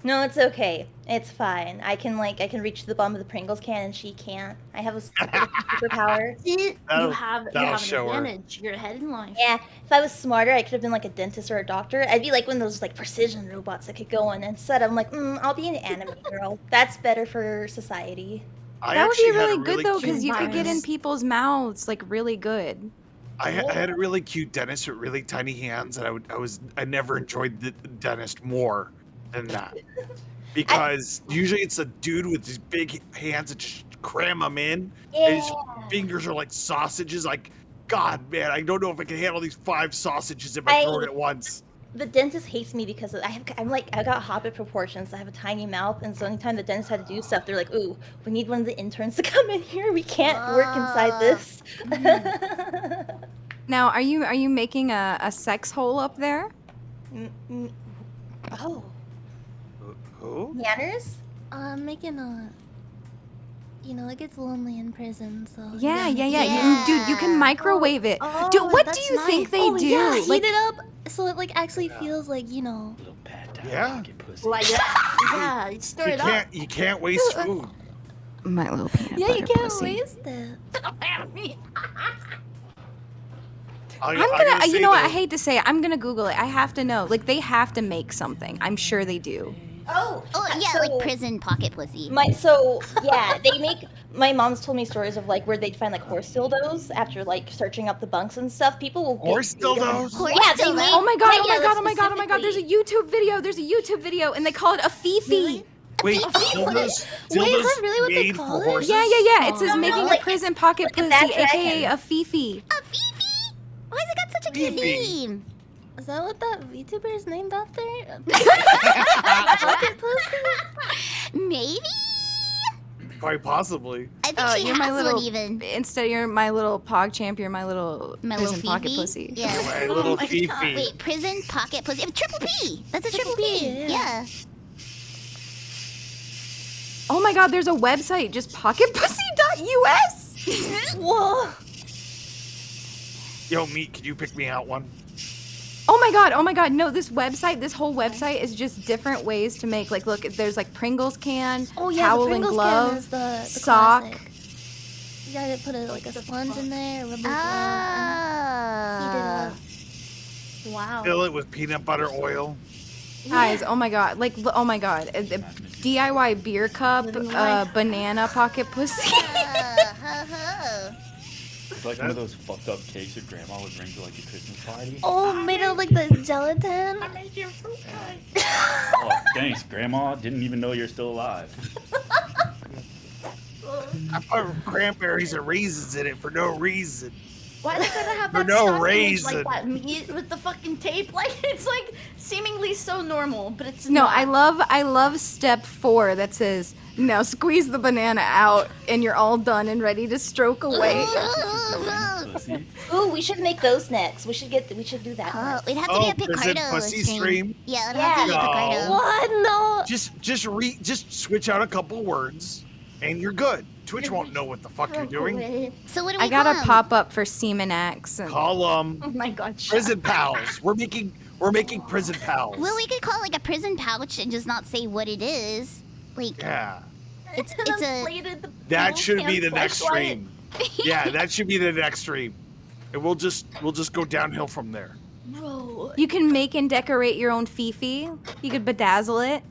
No, it's okay. It's fine. I can reach the bottom of the Pringles can, and she can't. I have a superpower. You That'll- have that'll an show her. advantage. You're ahead in life. Yeah, if I was smarter, I could have been like a dentist or a doctor. I'd be like one of those like precision robots that could go on. Instead, I'm like, I'll be an anime girl. That's better for society. I That would be actually had a really good though, cute because you could get in dentist. people's mouths like really good. I had a really cute dentist with really tiny hands, and I never enjoyed the dentist more than that, because usually it's a dude with these big hands that just cram them in, and his fingers are like sausages. Like, God, man, I don't know if I can handle these 5 sausages in my throat at once. The dentist hates me because I got hobbit proportions. I have a tiny mouth, and so anytime the dentist had to do stuff, they're like, "Ooh, we need one of the interns to come in here. We can't work inside this." Now, are you making a sex hole up there? Oh, Who? Nyanners? Making a. It gets lonely in prison, so. Yeah. Dude, you can Yeah. microwave it. Oh, Dude, what do that's you think nice. they Oh, do? yeah, Like, heat it up so it like actually feels like Little pat down Yeah. pocket pussy. Like that. Yeah, you stir it up. You can't waste food. my little peanut Yeah, you butter can't pussy. waste it. I'm gonna, you say know what? though- I hate to say it. I'm gonna Google it. I have to know. Like, they have to make something. I'm sure they do. Oh, Yeah, so like prison pocket pussy. They make. My mom's told me stories of like where they'd find like horse dildos after like searching up the bunks and stuff. People will get Horse big on- dildos? Horse Yeah, they dildos? make. Oh my god! yeah, Oh my like, god! Oh my god! Oh my god! There's a YouTube video. There's a YouTube video, and they call it a fifi. Wait, dildos, Wait, is that really what they made call for it? horses? Yeah. It says No, making like, a prison pocket like a pussy, bad aka dragon. a fifi. A Fifi? Why has it got such a good Fifi. name? Is that what that VTuber is named after? Pocket pussy? Maybe? Quite possibly. I think Oh, she you're has my little. one even. Instead, you're my little pog champ. You're my little My prison little pocket Fifi? pussy. Yeah. My little my Fifi. God. Wait, prison pocket pussy. Triple P. That's a triple P, P. yeah. Yeah. Oh my god! There's a website, just pocketpussy.us. Whoa! Yo, Meat, could you pick me out one? Oh my god, no, this whole website is just different ways to make, like, look, there's like Pringles can, Oh yeah, towel the and Pringles glove, can is the sock. classic. You gotta put like a sponge in there, rubber glove, and heat it Oh. up. Wow. Fill it with peanut butter oil. Guys, oh my god, like, oh my god, a DIY beer cup, banana pocket pussy. It's like one of those fucked up cakes your grandma would bring to like a Christmas party. Oh, made of like the gelatin. Oh, thanks, grandma. Didn't even know you're still alive. I put cranberries and raisins in it for no reason. Why does it have For that no stock image reason. like that meat with the fucking tape? Like it's like seemingly so normal, but it's No, not. I love step 4 that says, now squeeze the banana out and you're all done and ready to stroke away. Pussy. Ooh, we should make those next. We should do that. Oh, next. it'd have to Oh, be a prison Picardo pussy stream. stream? Yeah, it'd have to be a Yeah. Picardo. What? No. Just switch out a couple words, and you're good. Twitch won't know what the fuck you're doing. So what do we I got call a 'em? pop up for Semen X. And Call Oh my god. shut prison pals. We're making We're making prison pals. Well, we could call it like a prison pouch and just not say what it is. Like, Yeah. it's a. Inflated the That poodle should be can the next fleshlight. stream. Yeah, that should be the next stream. And we'll just go downhill from there. Bro. You can make and decorate your own Fifi. You could bedazzle it.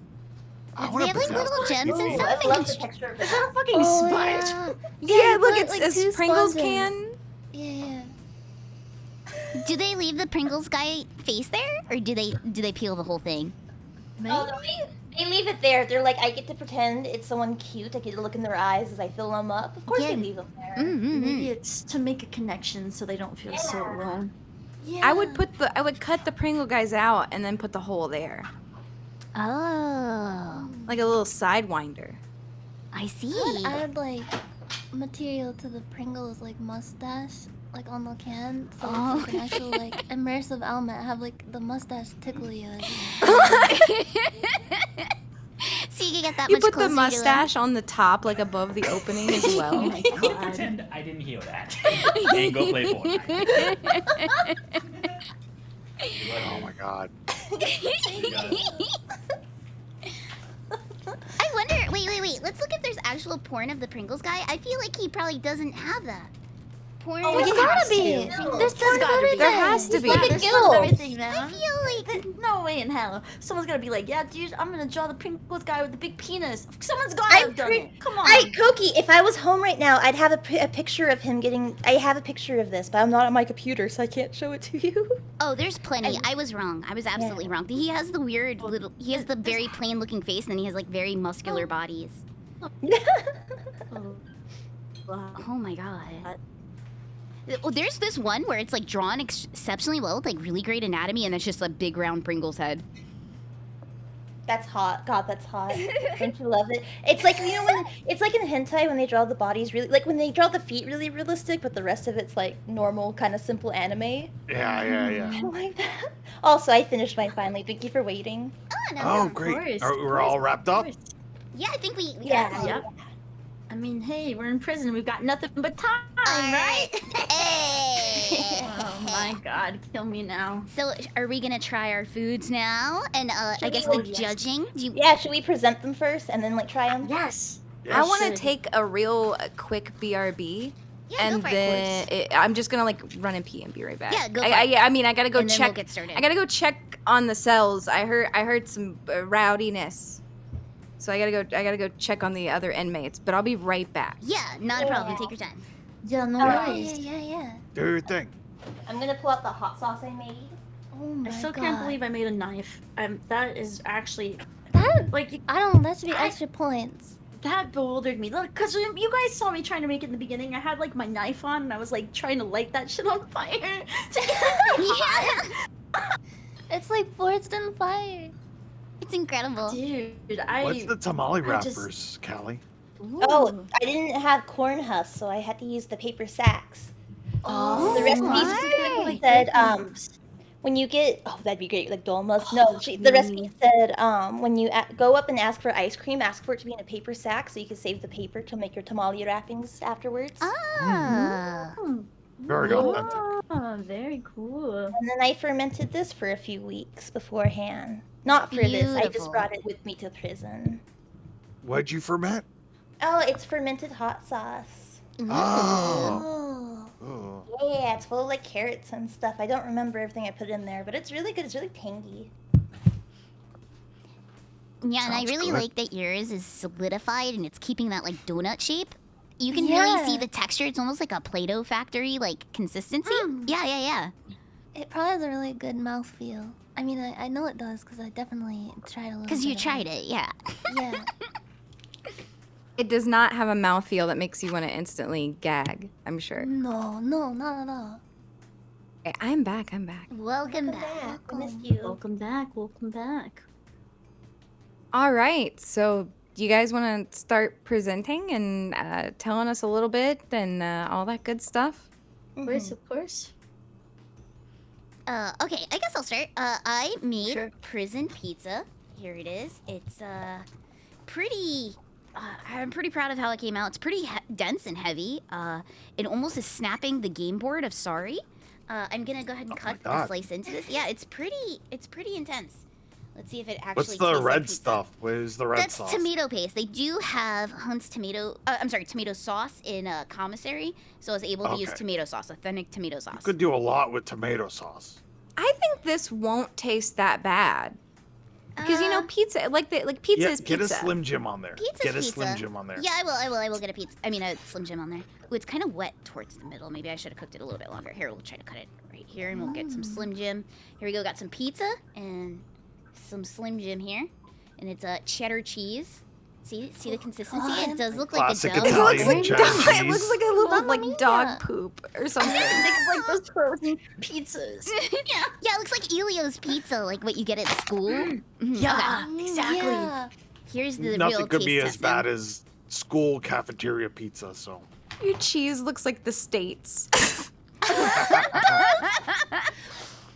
I They wanna have like bedazzle little it. gems and Ooh, stuff. I love the texture of Is that. that a fucking Oh, sponge? Yeah, you look, put, it's like, a 2 Pringles sponges. can. Yeah. Do they leave the Pringles guy face there, or do they peel the whole thing? Oh, no, they leave it there. They're like, I get to pretend it's someone cute. I get to look in their eyes as I fill them up. Of course, Yeah. they leave them there. Mm-hmm. Maybe it's to make a connection so they don't feel so Yeah. alone. Yeah. I would cut the Pringle guys out and then put the hole there, Oh, like a little sidewinder. I see. I would add like material to the Pringles like mustache, like on the can, so Oh. it's like an actual like immersive element. Have like the mustache tickle you. So you can get that You much put closer the to them. mustache on the top, like above the opening as Oh well. my I'm gonna god. pretend I didn't hear that. And go play Fortnite. Oh my god. You got it. I wonder. Wait. Let's look if there's actual porn of the Pringles guy. I feel like he probably doesn't have that. Porn. Oh, There's he gotta has be. to. There's There's gotta gotta be. be. There has to be. Look at There's Gil. fun of everything, I man. feel like No way in hell. Someone's gonna be like, yeah, dude, I'm gonna draw the Pringles guy with the big penis. Someone's gotta I'm have done pretty- it. Come on. Coqui, if I was home right now, I'd have a picture of him getting. I have a picture of this, but I'm not on my computer, so I can't show it to you. oh, there's plenty. I was wrong. I was absolutely wrong. He has the weird little. He has the very plain looking face, and then he has like very muscular bodies. Oh, wow. Oh my god. Well, there's this one where it's like drawn exceptionally well with like really great anatomy, and it's just a big round Pringles head. That's hot. God, that's hot. Don't you love it? It's like, you know, when it's like in hentai when they draw the bodies really, like when they draw the feet really realistic, but the rest of it's like normal, kind of simple anime. Yeah. I like that. Also, I finished mine finally. Thank you for waiting. Oh no. Oh, of great. course, We're all wrapped up? Yeah, I think we Yeah. got it. Yep. I mean, hey, we're in prison. We've got nothing but time, All right? Hey. Oh my god, kill me now. So, are we gonna try our foods now? And I guess the Yes. judging. Do you, Yeah, should we present them first and then like try them? Yes. I want to should. take a real quick BRB. yeah, And go for then I'm just gonna like run and pee and be right back. Yeah, go for I mean, I gotta it. go And then check. we'll get started. I gotta go check on the cells. I heard some rowdiness, so I gotta go check on the other inmates. But I'll be right back. Yeah, not a problem. Take your time. Yeah, no Alright. worries. Yeah. Do your thing. I'm gonna pull out the hot sauce I made. Oh my I still god. can't believe I made a knife. That is actually that. like I don't. That should be I- extra points. that bewildered me. Look, cause you guys saw me trying to make it in the beginning. I had like my knife on and I was like trying to light that shit on fire. Yeah, It's like forged in fire. it's incredible. Dude, What's the tamale I just- wrappers, Callie? Oh, I didn't have corn husks, so I had to use the paper sacks. Oh, The recipe what? specifically said when you get that'd be great, like dolmas. No, the recipe said when you go up and ask for ice cream, ask for it to be in a paper sack so you can save the paper to make your tamale wrappings afterwards. Ah. Very authentic. Oh, very cool. And then I fermented this for a few weeks beforehand. Not for this, I just Beautiful. brought it with me to prison. What'd you ferment? Oh, it's fermented hot sauce. Oh. Oh. Oh. Yeah, it's full of like carrots and stuff. I don't remember everything I put in there, but it's really good. It's really tangy. Yeah, and I Sounds really good. like that yours is solidified and it's keeping that like donut shape. You can really see Yeah. the texture. It's almost like a Play-Doh factory like consistency. Hmm. Yeah. It probably has a really good mouthfeel. I mean, I know it does because I definitely tried a little. Because you tried it, yeah. Yeah. It does not have a mouthfeel that makes you want to instantly gag. I'm sure. No, not at all. Okay, I'm back. Welcome back. I missed you. Welcome back. Welcome back. All right. So, do you guys want to start presenting and telling us a little bit and all that good stuff? Of course, of course. Okay, I guess I'll start. I made Sure. prison pizza. Here it is. It's pretty. I'm pretty proud of how it came out. It's pretty dense and heavy. It almost is snapping the game board of Sorry. I'm gonna go ahead and Oh cut my a God. slice into this. Yeah, it's pretty intense. Let's see if it actually What's tastes the like red pizza. stuff? What is the red That's sauce? tomato paste. They do have Hunt's tomato. Tomato sauce in a commissary. So I was able to use Okay. tomato sauce, authentic tomato sauce. You could do a lot with tomato sauce. I think this won't taste that bad. Because Uh, pizza, pizza is Get a pizza. Slim Jim on there. Pizza's Get a pizza. Slim Jim on there. Yeah, I will get a pizza. I mean, a Slim Jim on there. Ooh, it's kind of wet towards the middle. Maybe I should have cooked it a little bit longer. Here, we'll try to cut it right here, and we'll get some Slim Jim. Here we go. Got some pizza and some Slim Jim here, and it's cheddar cheese. See the consistency? It does look Classic like a dough. Italian cheddar It looks cheese. like a little Mamma mia. dog poop or something. Like those frozen pizzas. Yeah, it looks like Elio's pizza, like what you get at school. Mhm, Yeah, okay. exactly. Yeah. Here's the real Nothing could taste be as test bad now. as school cafeteria pizza. So Your cheese looks like the States.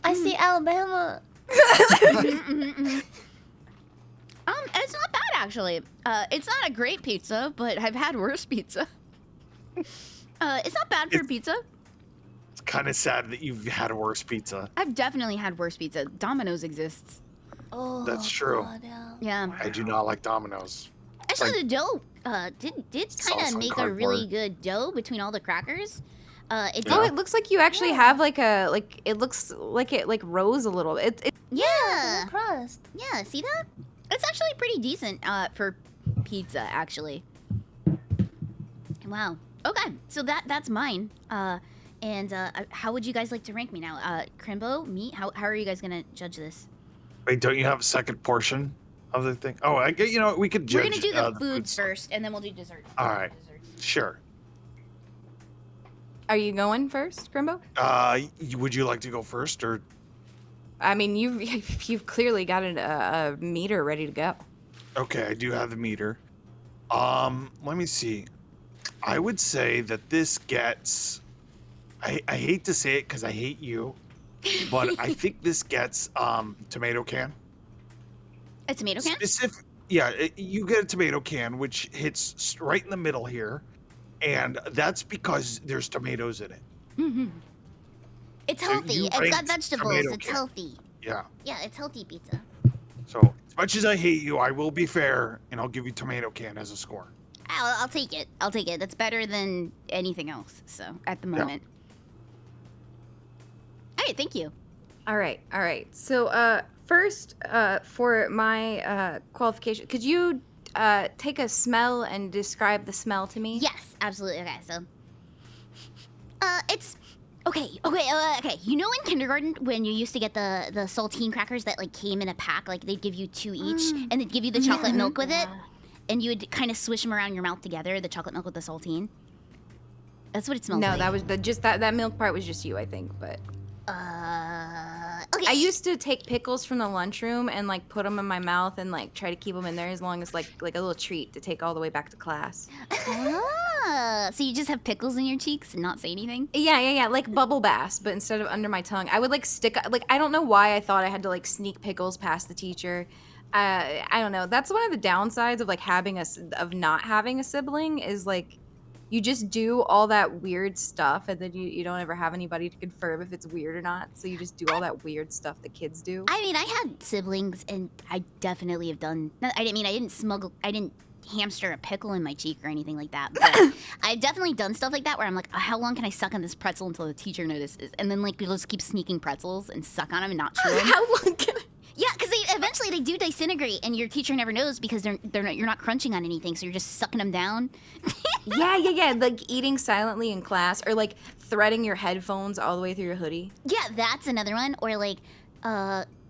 I see Alabama. It's not bad actually. It's not a great pizza, but I've had worse pizza. It's not bad for pizza. it's kind of sad that you've had worse pizza. I've definitely had worse pizza. Domino's exists. Oh, That's true. God, yeah. Yeah. I do not like Domino's. Actually, Like- the dough did Sauce kind of on make a really cardboard. good dough between all the crackers. It did. Oh, it looks like you actually have it looks like it rose a little. It Yeah. Crust. Yeah. See that? It's actually pretty decent for pizza, actually. Wow. Okay, so that's mine. How would you guys like to rank me now? Crimbo, meat. How are you guys gonna judge this? Wait, don't you have a second portion of the thing? Oh, I get. We could judge. We're gonna do the food foods stuff. first, and then we'll do desserts. All right. Sure. Are you going first, Grimbo? Would you like to go first, or I mean, you've clearly got a meter ready to go. okay? I do have the meter. Let me see. I would say that this gets. I hate to say it because I hate you, but I think this gets tomato can. A tomato can? You get a tomato can, which hits right in the middle here, and that's because there's tomatoes in it. Mm-hmm. It's So healthy. you It's got ranked vegetables. tomato It's can. healthy. Yeah. Yeah, it's healthy pizza. So as much as I hate you, I will be fair, and I'll give you tomato can as a score. I'll take it. I'll take it. That's better than anything else. So at the Yeah. moment. All right, thank you. All right. So first, for my qualification, could you take a smell and describe the smell to me? Yes, absolutely. Okay, so it's okay. You know in kindergarten when you used to get the saltine crackers that like came in a pack, like they'd give you 2 each, and they'd give you the chocolate milk with it, and you would kind of swish them around your mouth together, the chocolate milk with the saltine. That's what it smells No, like. that was that milk part was just you, I think. But Okay. I used to take pickles from the lunchroom and like put them in my mouth and like try to keep them in there as long as like a little treat to take all the way back to class. So you just have pickles in your cheeks and not say anything? Yeah, like bubble bass, but instead of under my tongue, I would like stick like I don't know why I thought I had to like sneak pickles past the teacher. I don't know. That's one of the downsides of like not having a sibling is like you just do all that weird stuff and then you don't ever have anybody to confirm if it's weird or not. So you just do all that weird stuff that kids do. I mean, I had siblings, and I definitely have done. I didn't hamster a pickle in my cheek or anything like that. But I've definitely done stuff like that where I'm like, how long can I suck on this pretzel until the teacher notices? And then like we'll just keep sneaking pretzels and suck on them and not chew them. How long can I? Yeah, because eventually they do disintegrate, and your teacher never knows because you're not crunching on anything, so you're just sucking them down. Yeah. Like eating silently in class or like threading your headphones all the way through your hoodie. Yeah, that's another one. Or like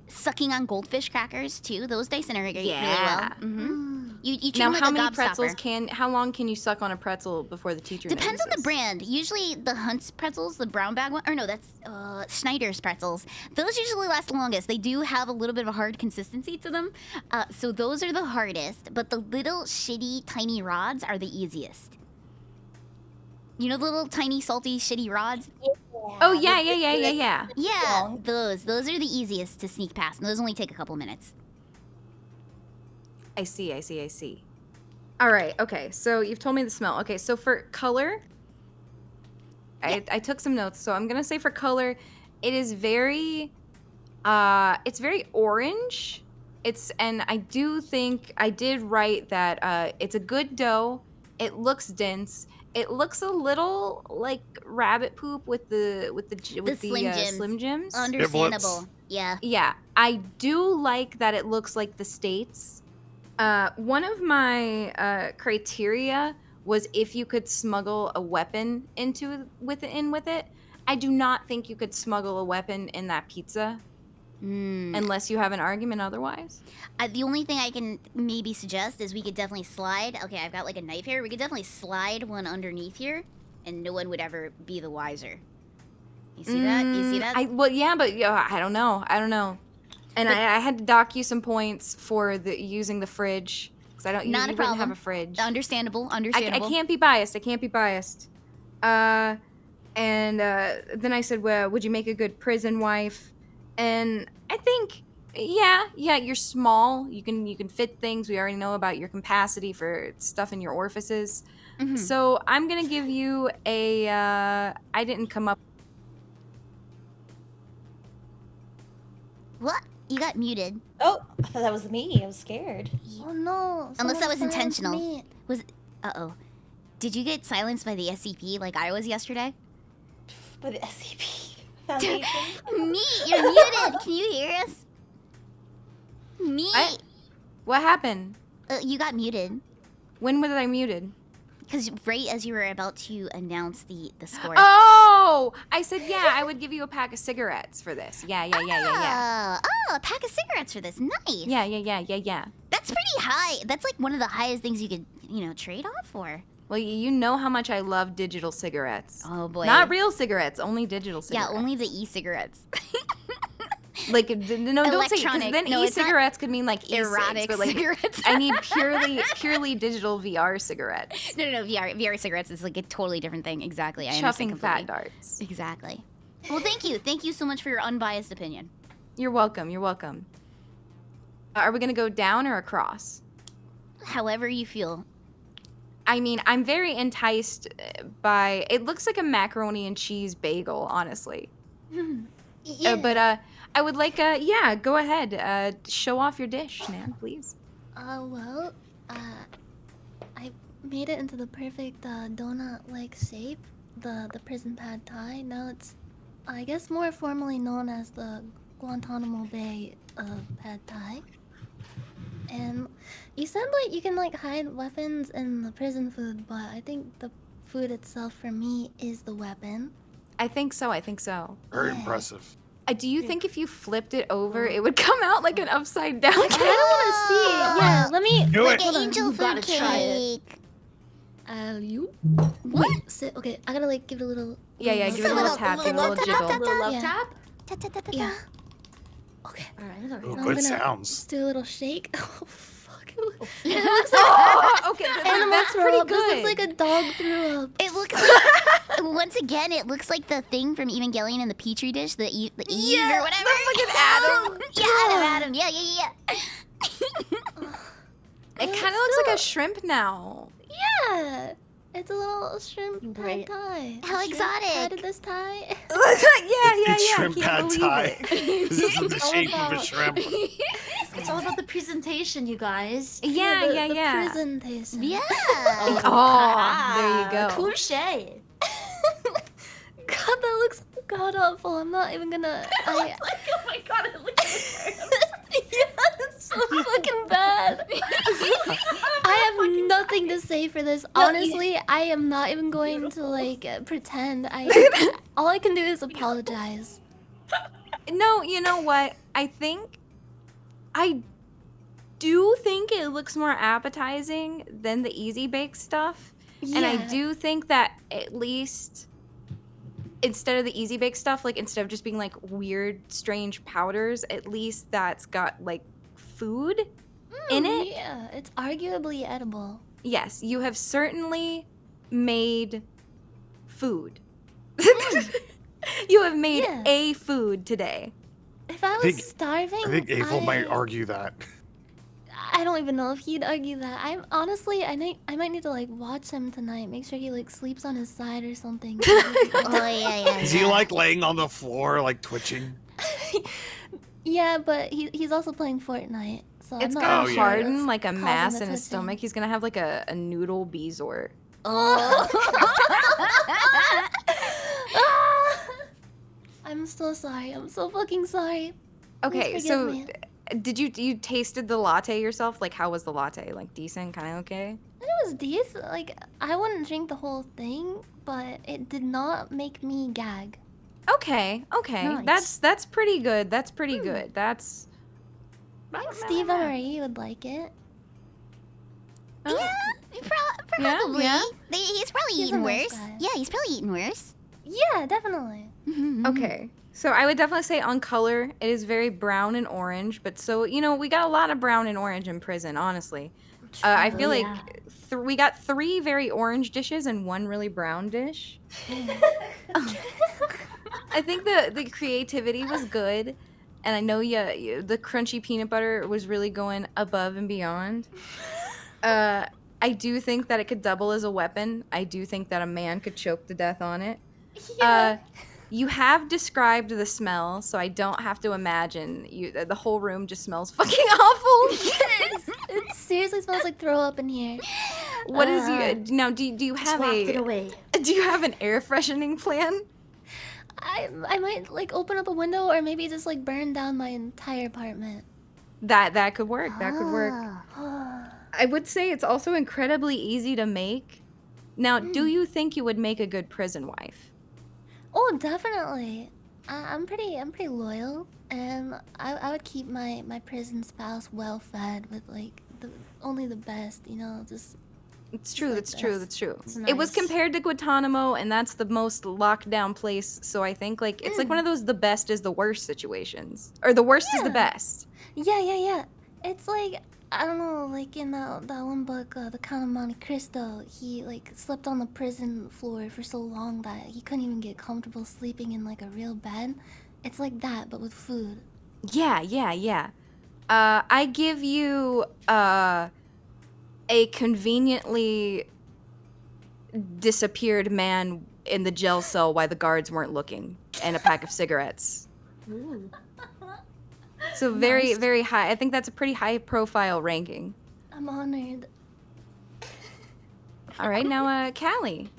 sucking on goldfish crackers too. Those disintegrate really well. Yeah. Mm-hmm. You treat Now, them like how a many gobstopper. how long can you suck on a pretzel before the teacher Depends on the notices? brand. Usually the Hunt's pretzels, the brown bag one, or no, that's Schneider's pretzels. Those usually last the longest. They do have a little bit of a hard consistency to them. So those are the hardest, but the little shitty tiny rods are the easiest. You know the little tiny salty shitty rods? Oh, yeah. Yeah, Long. those are the easiest to sneak past, and those only take a couple minutes. I see. All right, okay. So you've told me the smell. Okay, so for color, I took some notes. So I'm gonna say for color, it is very it's very orange. And I do think I did write that it's a good dough. It looks dense. It looks a little like rabbit poop with the Slim Jims. Understandable. Yeah. Yeah, I do like that it looks like the States. One of my criteria was if you could smuggle a weapon in with it. I do not think you could smuggle a weapon in that pizza. Unless you have an argument otherwise. The only thing I can maybe suggest is we could definitely slide. Okay, I've got like a knife here. We could definitely slide one underneath here, and no one would ever be the wiser. You see that? You see that? I don't know. And I had to dock you some points for using the fridge because I don't. Not you a wouldn't problem. have a fridge. Understandable. I can't be biased. And then I said, well, would you make a good prison wife? And I think, yeah, you're small. You can fit things. We already know about your capacity for stuff in your orifices. Mhm. So I'm gonna give you a. I didn't come up. What? You got muted. Oh, I thought that was me. I was scared. Oh no. Unless that was someone silenced intentional. me. Uh-oh. Did you get silenced by the SCP like I was yesterday? By the SCP Foundation. Me, you're muted. Can you hear us? Me. What happened? You got muted. When was I muted? Because right as you were about to announce the score. Oh, I said I would give you a pack of cigarettes for this. Yeah. Oh, a pack of cigarettes for this. Nice. Yeah. That's pretty high. That's like one of the highest things you could, trade off for. Well, you know how much I love digital cigarettes. Oh boy. Not real cigarettes, only digital cigarettes. Yeah, only the e-cigarettes. Like no, don't say, because Electronic. then No, it's not e-cigarettes could mean like erotic but like cigarettes. I need purely digital VR cigarettes. No, VR cigarettes is like a totally different thing. Exactly. I Chuffing understand fat completely. darts. Exactly. Well, thank you so much for your unbiased opinion. You're welcome. Are we gonna go down or across? However you feel. I mean, I'm very enticed by. It looks like a macaroni and cheese bagel, honestly. Yeah. But I would like. Go ahead. Show off your dish, man, please. I made it into the perfect donut-like shape, the prison pad thai. Now it's, I guess, more formally known as the Guantanamo Bay pad thai. And you said like you can like hide weapons in the prison food, but I think the food itself for me is the weapon. I think so. Very impressive. Do you think if you flipped it over, it would come out like an upside down I cake? kind of want to see. Yeah, let me. Do Like it. an angel You food gotta try it. cake. You? What? Sit. Okay, I gotta like give it a little. Yeah, give it a little tap, give it a little jiggle. Little love Yeah. tap. Ta ta ta ta Yeah. ta. Okay. All right. Oh, I'm good gonna sounds. Just do a little shake. Oh fuck! It looks Oh, okay, animal that's throw pretty up. This good. looks like a dog threw up. It looks like once again, it looks like the thing from Evangelion in the petri dish, the Eve or whatever. fucking Adam. Adam. Yeah. It kind of looks like a shrimp now. Yeah, it's a little shrimp pad Right. thai. How Shrimp exotic. Patted this thai. yeah. It's shrimp Can't pad believe thai. it. This is in the all shape of a about- shrimp. It's all about the presentation, you guys. The Yeah. presentation. Yeah. Oh, there you go. Touche. God, that looks god awful. I'm not even gonna. Oh my god, it looks Yeah, it's so fucking bad. I have nothing to say for this. Honestly, I am not even going to like pretend. All I can do is apologize. No, you know what? I do think it looks more appetizing than the easy bake stuff. And I Yeah. do think that at least instead of the easy bake stuff, like instead of just being like weird, strange powders, at least that's got like food in it. Yeah, it's arguably edible. Yes, you have certainly made food. You have made Yeah. a food today. If I was think- starving, I think Avel might argue that. I don't even know if he'd argue that. I'm honestly, I might need to like watch him tonight. Make sure he like sleeps on his side or something. Oh yeah. Is he like laying on the floor, like twitching? Yeah, but he's also playing Fortnite. So It's I'm gonna Oh, yeah. harden like a causing mass the in his twitching. stomach. He's gonna have like a noodle bezort. Oh. I'm so sorry. I'm so fucking sorry. Okay, Please so forgive me. did you tasted the latte yourself? Like, how was the latte? Like, decent, kind of okay? It was decent. Like I wouldn't drink the whole thing, but it did not make me gag. Okay. Nice. That's pretty good. That's pretty good. That's. I think Stephen or you would like it. Yeah, probably. yeah. He's probably He's a eaten nice worse. guy. Yeah, he's probably eaten worse. Yeah, definitely. Okay. So I would definitely say on color, it is very brown and orange. But so, we got a lot of brown and orange in prison, honestly. I feel yeah. like we got 3 very orange dishes and 1 really brown dish. I think the creativity was good. And I know the crunchy peanut butter was really going above and beyond. I do think that it could double as a weapon. I do think that a man could choke to death on it. Yeah. You have described the smell, so I don't have to imagine the whole room just smells fucking awful. It seriously smells like throw up in here. What is you now? Do you have Waft it away. do you have an air freshening plan? I might like open up a window or maybe just like burn down my entire apartment. That could work. That could work. Ah. I would say it's also incredibly easy to make. Now, do you think you would make a good prison wife? Oh, definitely. I'm pretty loyal, and I would keep my prison spouse well fed with like only the best, just. It's true. like That's true. this. That's true. It's It was nice. compared to Guantanamo, and that's the most locked down place. So I think like it's like one of those the best is the worst situations, or the worst is the Yeah. best. Yeah. It's like I don't know, like in that one book, The Count of Monte Cristo. He like slept on the prison floor for so long that he couldn't even get comfortable sleeping in like a real bed. It's like that, but with food. Yeah. I give you a conveniently disappeared man in the jail cell while the guards weren't looking, and a pack of cigarettes. Ooh. So very, Nice. very high. I think that's a pretty high profile ranking. I'm honored. All right, now Callie.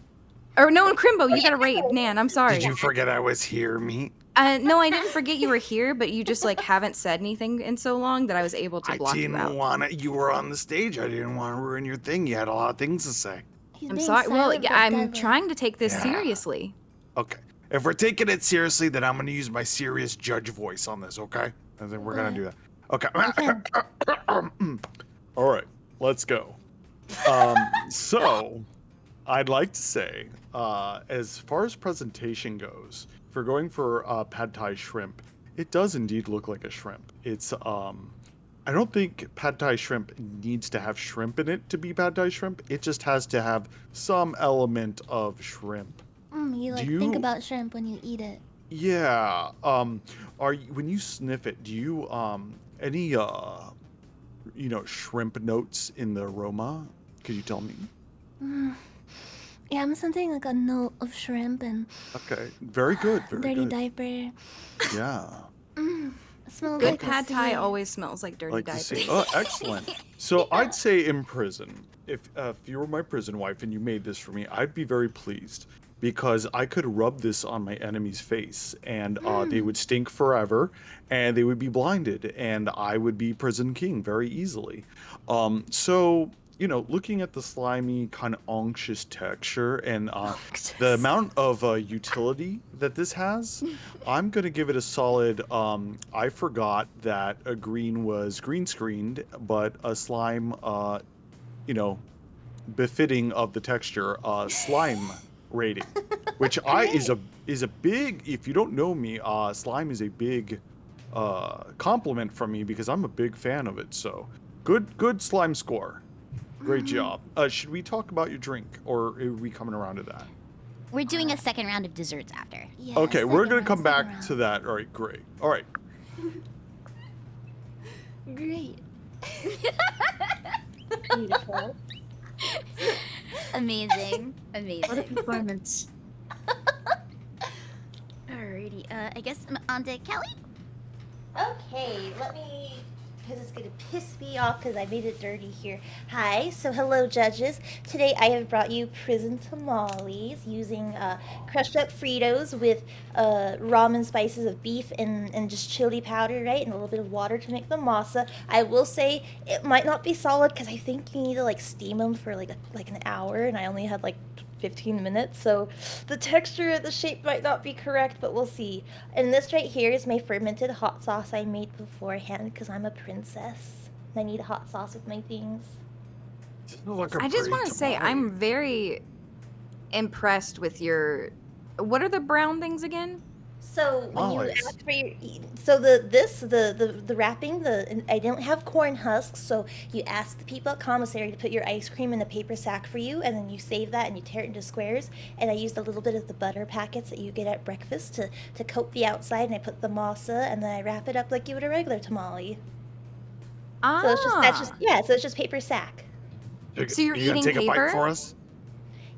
Or no, Crimbo, you gotta rate Nan. I'm sorry. Did you forget I was here, meat? No, I didn't forget you were here, but you just like haven't said anything in so long that I was able to I block you didn't out. want to. You were on the stage. I didn't want to ruin your thing. You had a lot of things to say. He's I'm being sorry. Well, silent yeah, but I'm deadly. trying to take this Yeah. seriously. Okay. If we're taking it seriously, then I'm going to use my serious judge voice on this, okay? I think we're going to do that. Okay. All right. Let's go. So, I'd like to say, as far as presentation goes, if we're going for pad thai shrimp, it does indeed look like a shrimp. It's, I don't think pad thai shrimp needs to have shrimp in it to be pad thai shrimp. It just has to have some element of shrimp. You like Do think you- about shrimp when you eat it. Yeah. Are you, when you sniff it, do you any shrimp notes in the aroma? Could you tell me? Yeah, I'm sensing like a note of shrimp and Okay. Very good. Very dirty good. diaper. Yeah. It smells Good like the pad thai sea. always smells like dirty Like to diapers. see. Oh, excellent. So I'd say in prison, if you were my prison wife and you made this for me, I'd be very pleased because I could rub this on my enemy's face and they would stink forever and they would be blinded and I would be prison king very easily. So looking at the slimy kind of unctuous texture and the amount of utility that this has, I'm gonna give it a solid. I forgot that a green was green screened, but a slime, befitting of the texture, slime rating, which is a big. If you don't know me, slime is a big compliment from me because I'm a big fan of it. So good slime score. Great job. Should we talk about your drink, or are we coming around to that? We're doing a second round of desserts after. Yeah, Okay, we're second gonna round, come back second to that. All right, great. All right. round. Great. Beautiful. Amazing. What a Amazing. performance. Alrighty. I guess I'm on to Callie. Okay, let me, because it's going to piss me off because I made it dirty here. Hi, so hello, judges. Today I have brought you prison tamales using crushed up Fritos with ramen spices of beef and just chili powder, right? And a little bit of water to make the masa. I will say it might not be solid because I think you need to like steam them for like an hour, and I only had like 15 minutes, so the texture and the shape might not be correct, but we'll see. And this right here is my fermented hot sauce I made beforehand because I'm a princess. I need hot sauce with my things. Doesn't look a I just pretty want to say tamale. I'm very impressed with your. What are the brown things again? So when you Tamales. ask for your, so the wrapping, I don't have corn husks, so you ask the people at commissary to put your ice cream in a paper sack for you, and then you save that and you tear it into squares. And I used a little bit of the butter packets that you get at breakfast to coat the outside, and I put the masa, and then I wrap it up like you would a regular tamale. Ah, So it's just that's just yeah, so it's just paper sack. So you're You gonna eating take a bite paper? for us?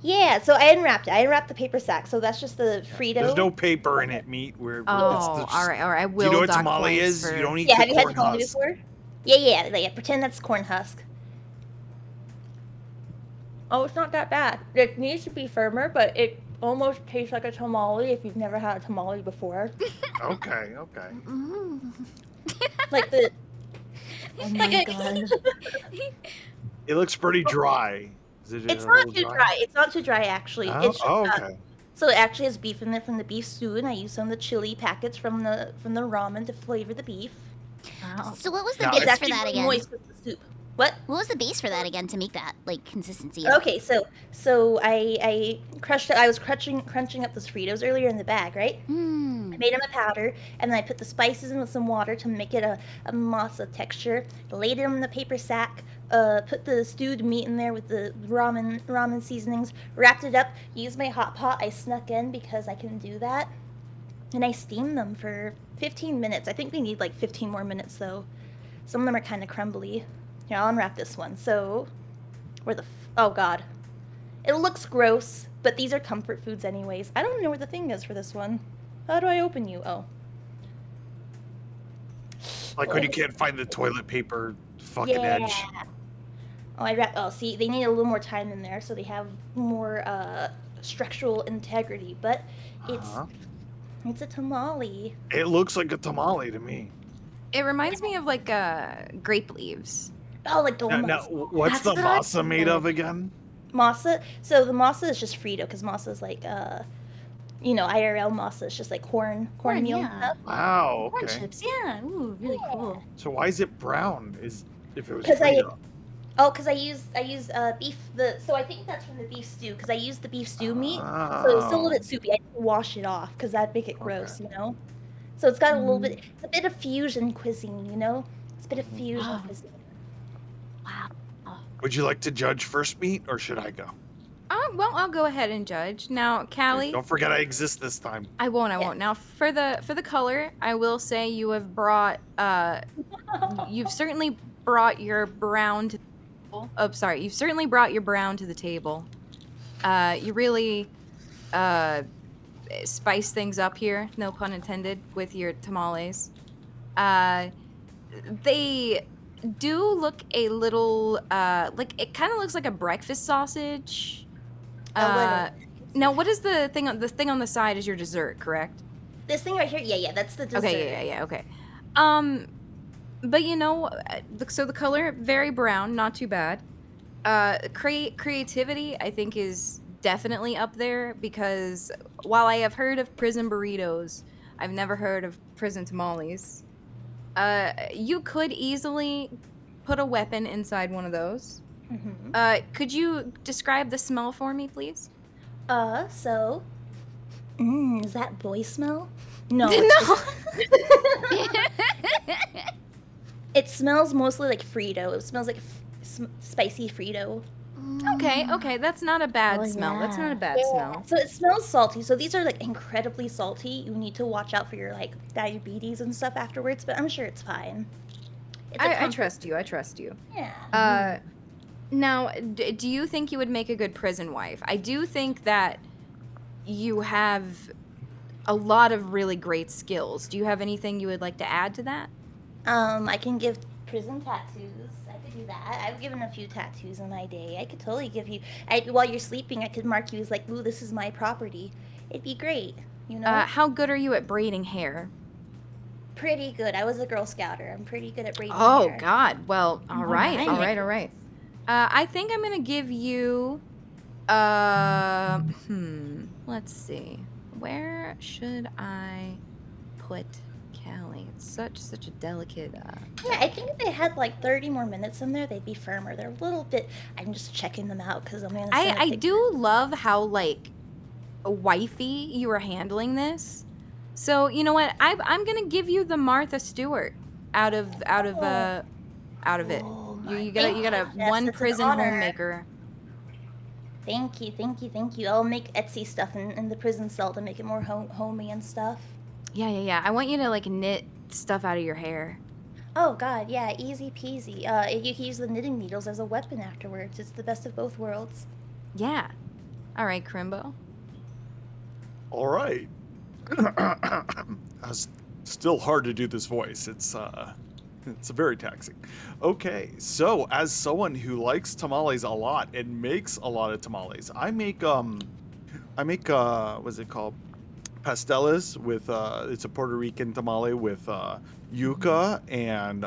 Yeah, so I unwrapped it. I unwrapped the paper sack, so that's just the Frito. There's no paper in it, meat. We're Oh, that's all right. I Do will. you know what dock tamale points is? for- You don't eat Yeah, the have you had corn tamale husk. before? Yeah. Pretend that's corn husk. Oh, it's not that bad. It needs to be firmer, but it almost tastes like a tamale if you've never had a tamale before. Okay. Mm. Like the. Oh my god. It looks pretty dry. Is it It's a not little too dry. It's not too dry actually. Oh, It's just, okay. so it actually has beef in there from the beef stew, and I use some of the chili packets from the ramen to flavor the beef. Wow. So what was the Now, base It's for actually that really again? moist with the soup. What? What was the base for that again to make that like consistency? Okay, so I crushed it. I was crunching up those Fritos earlier in the bag, right? Hmm. I made them a powder, and then I put the spices in with some water to make it a masa texture. Laid them in the paper sack. Put the stewed meat in there with the ramen seasonings. Wrapped it up. Used my hot pot. I snuck in because I can do that, and I steamed them for 15 minutes. I think we need like 15 more minutes though. Some of them are kind of crumbly. Here, I'll unwrap this one. So, oh god. It looks gross, but these are comfort foods anyways. I don't know where the thing is for this one. How do I open you? Oh. Like when you can't find the toilet paper fucking edge. Oh, see, they need a little more time in there, so they have more structural integrity. But Uh-huh. it's a tamale. It looks like a tamale to me. It reminds me of like grape leaves. Oh, like Now, donuts. what's That's the what I masa made of again? Masa. So the masa is just Frito, because masa is like IRL masa is just like cornmeal yeah. stuff. Wow. Corn Okay. chips, yeah. Ooh, really cool. So why is it brown? If it was 'Cause Frito? Because I use beef. So I think that's from the beef stew. Because I used the beef stew meat, so it's still a little bit soupy. I didn't wash it off because that'd make it gross, you know. So it's got a little bit. It's a bit of fusion cuisine, you know. It's a bit of fusion Oh. cuisine. Wow. Would you like to judge first, meat, or should I go? Well, I'll go ahead and judge. Now, Callie, Don't forget I exist this time. I won't. Now, for the color, I will say you have brought you've certainly brought your brown to the table. Oh, sorry. You've certainly brought your brown to the table. You really spice things up here, no pun intended, with your tamales. They do look a little like it kind of looks like a breakfast sausage. Now, what is the thing on the side is your dessert, correct? This thing right here, yeah, that's the dessert. Okay, yeah, okay. But so the color very brown, not too bad. Creativity, I think, is definitely up there because while I have heard of prison burritos, I've never heard of prison tamales. You could easily put a weapon inside one of those. Mm-hmm. Could you describe the smell for me, please? So. Is that boy smell? No. No. It smells mostly like Frito. It smells like spicy Frito. Okay, that's not a bad Oh, smell. That's not a yeah. bad smell. So it smells salty. So these are like incredibly salty. You need to watch out for your like diabetes and stuff afterwards, but I'm sure it's fine. It's a I comfort. trust you. I trust you. Yeah. Now, do you think you would make a good prison wife? I do think that you have a lot of really great skills. Do you have anything you would like to add to that? I can give prison tattoos. I could do that. I've given a few tattoos in my day. I could totally give you. While you're sleeping, I could mark you as like, ooh, this is my property. It'd be great. You know. How good are you at braiding hair? Pretty good. I was a Girl Scouter. I'm pretty good at braiding Oh hair. God. Well, all right. Alright. All right. I think I'm gonna give you. Let's see. Where should I put Callie? It's such a delicate. Yeah, I think if they had like 30 more minutes in there, they'd be firmer. They're a little bit. I'm just checking them out because I'm gonna. Send a I picture. do love how like wifey you are handling this. So you know what? I'm gonna give you the Martha Stewart out of it. Oh, You my got a gosh, yes, one it's an prison honor. homemaker. Thank you, thank you, thank you. I'll make Etsy stuff in the prison cell to make it more homey and stuff. Yeah. I want you to like knit stuff out of your hair. Oh God, yeah, easy peasy. You can use the knitting needles as a weapon afterwards. It's the best of both worlds. Yeah. All right, Crimbo. All right. It's still hard to do this voice. It's very taxing. Okay, so as someone who likes tamales a lot and makes a lot of tamales, I make what's it called? Pasteles with it's a Puerto Rican tamale with yuca and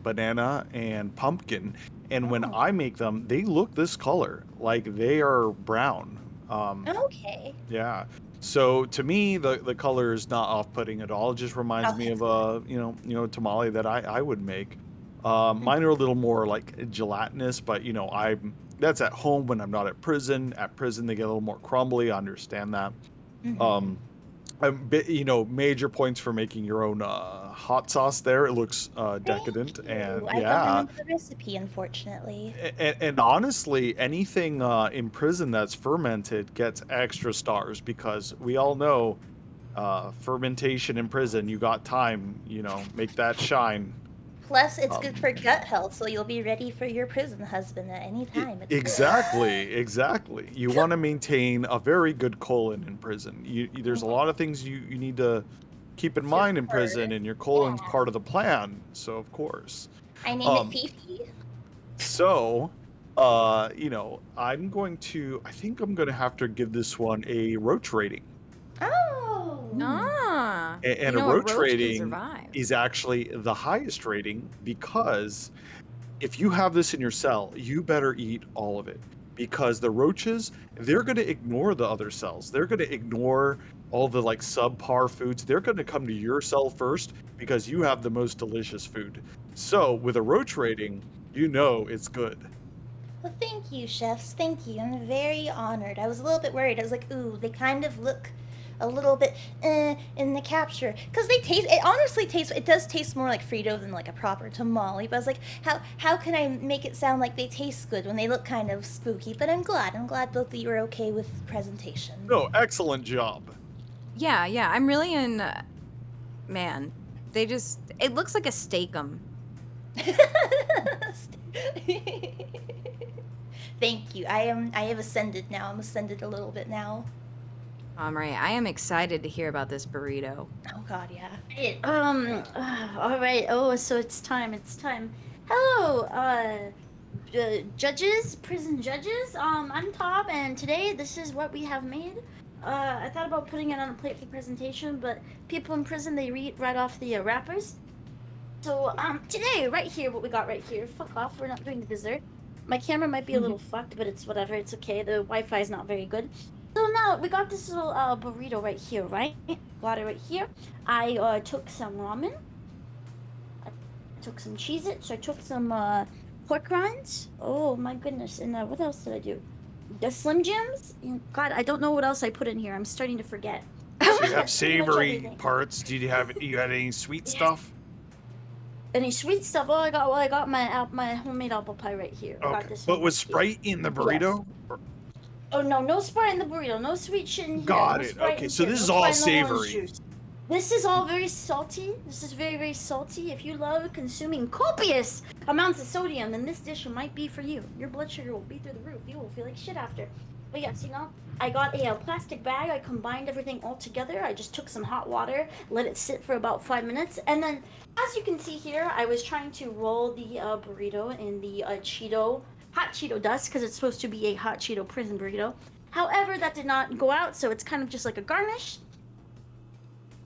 banana and pumpkin. And when Oh. I make them, they look this color, like they are brown. Okay. Yeah. So to me, the color is not off-putting at all. It just reminds me of a tamale that I would make. Mine are a little more like gelatinous, but that's at home when I'm not at prison. At prison, they get a little more crumbly. I understand that. Major points for making your own hot sauce there. It looks decadent and I don't remember the recipe, unfortunately. And honestly, anything in prison that's fermented gets extra stars because we all know fermentation in prison. You got time, make that shine. Plus, it's good for gut health, so you'll be ready for your prison husband at any time. It's Exactly. You want to maintain a very good colon in prison. There's a lot of things you need to keep in mind in prison, and your colon's part of the plan. So of course. I name it Fifi. So, I think I'm going to have to give this one a roach rating. Oh. And you a know, roach can rating survive. is actually the highest rating because if you have this in your cell, you better eat all of it because the roaches, they're going to ignore the other cells. They're going to ignore all the like subpar foods. They're going to come to your cell first because you have the most delicious food. So with a roach rating, it's good. Well, thank you, chefs. Thank you. I'm very honored. I was a little bit worried. I was like, ooh, they kind of look a little bit in the capture because it honestly tastes, it does taste more like Frito than like a proper tamale. But I was like, how can I make it sound like they taste good when they look kind of spooky? But I'm glad both of you are okay with presentation. No, excellent job. Yeah, I'm really in. Man, it looks like a steakum. Thank you. I have ascended now. I'm ascended a little bit now. Right. I am excited to hear about this burrito. Oh God, yeah. All right. Oh, so it's time. Hello, judges, prison judges. I'm Tom, and today this is what we have made. I thought about putting it on a plate for presentation, but people in prison, they eat right off the wrappers. So today, right here, what we got right here. Fuck off. We're not doing the dessert. My camera might be a little fucked, but it's whatever. It's okay. The Wi-Fi is not very good. So now we got this little burrito right here, right? Got it right here. I took some ramen. I took some Cheez-Its. I took some pork rinds. Oh my goodness! And what else did I do? The Slim Jims. God, I don't know what else I put in here. I'm starting to forget. So you have Pretty much savory everything. parts. You had any sweet stuff? Any sweet stuff? Oh, I got my homemade apple pie right here. I got Okay. this But one was right here. Sprite in the burrito? Oh no, no Sprite in the burrito, no sweet shit in here. Got no it. Sprite Okay, in so here, this is no all Sprite in the orange savory. juice. This is all very salty. This is very, very salty. If you love consuming copious amounts of sodium, then this dish might be for you. Your blood sugar will be through the roof. You will feel like shit after. But yes, I got a plastic bag. I combined everything all together. I just took some hot water, let it sit for about 5 minutes, and then, as you can see here, I was trying to roll the burrito in the hot Cheeto dust, because it's supposed to be a hot Cheeto prison burrito. However, that did not go out, so it's kind of just like a garnish.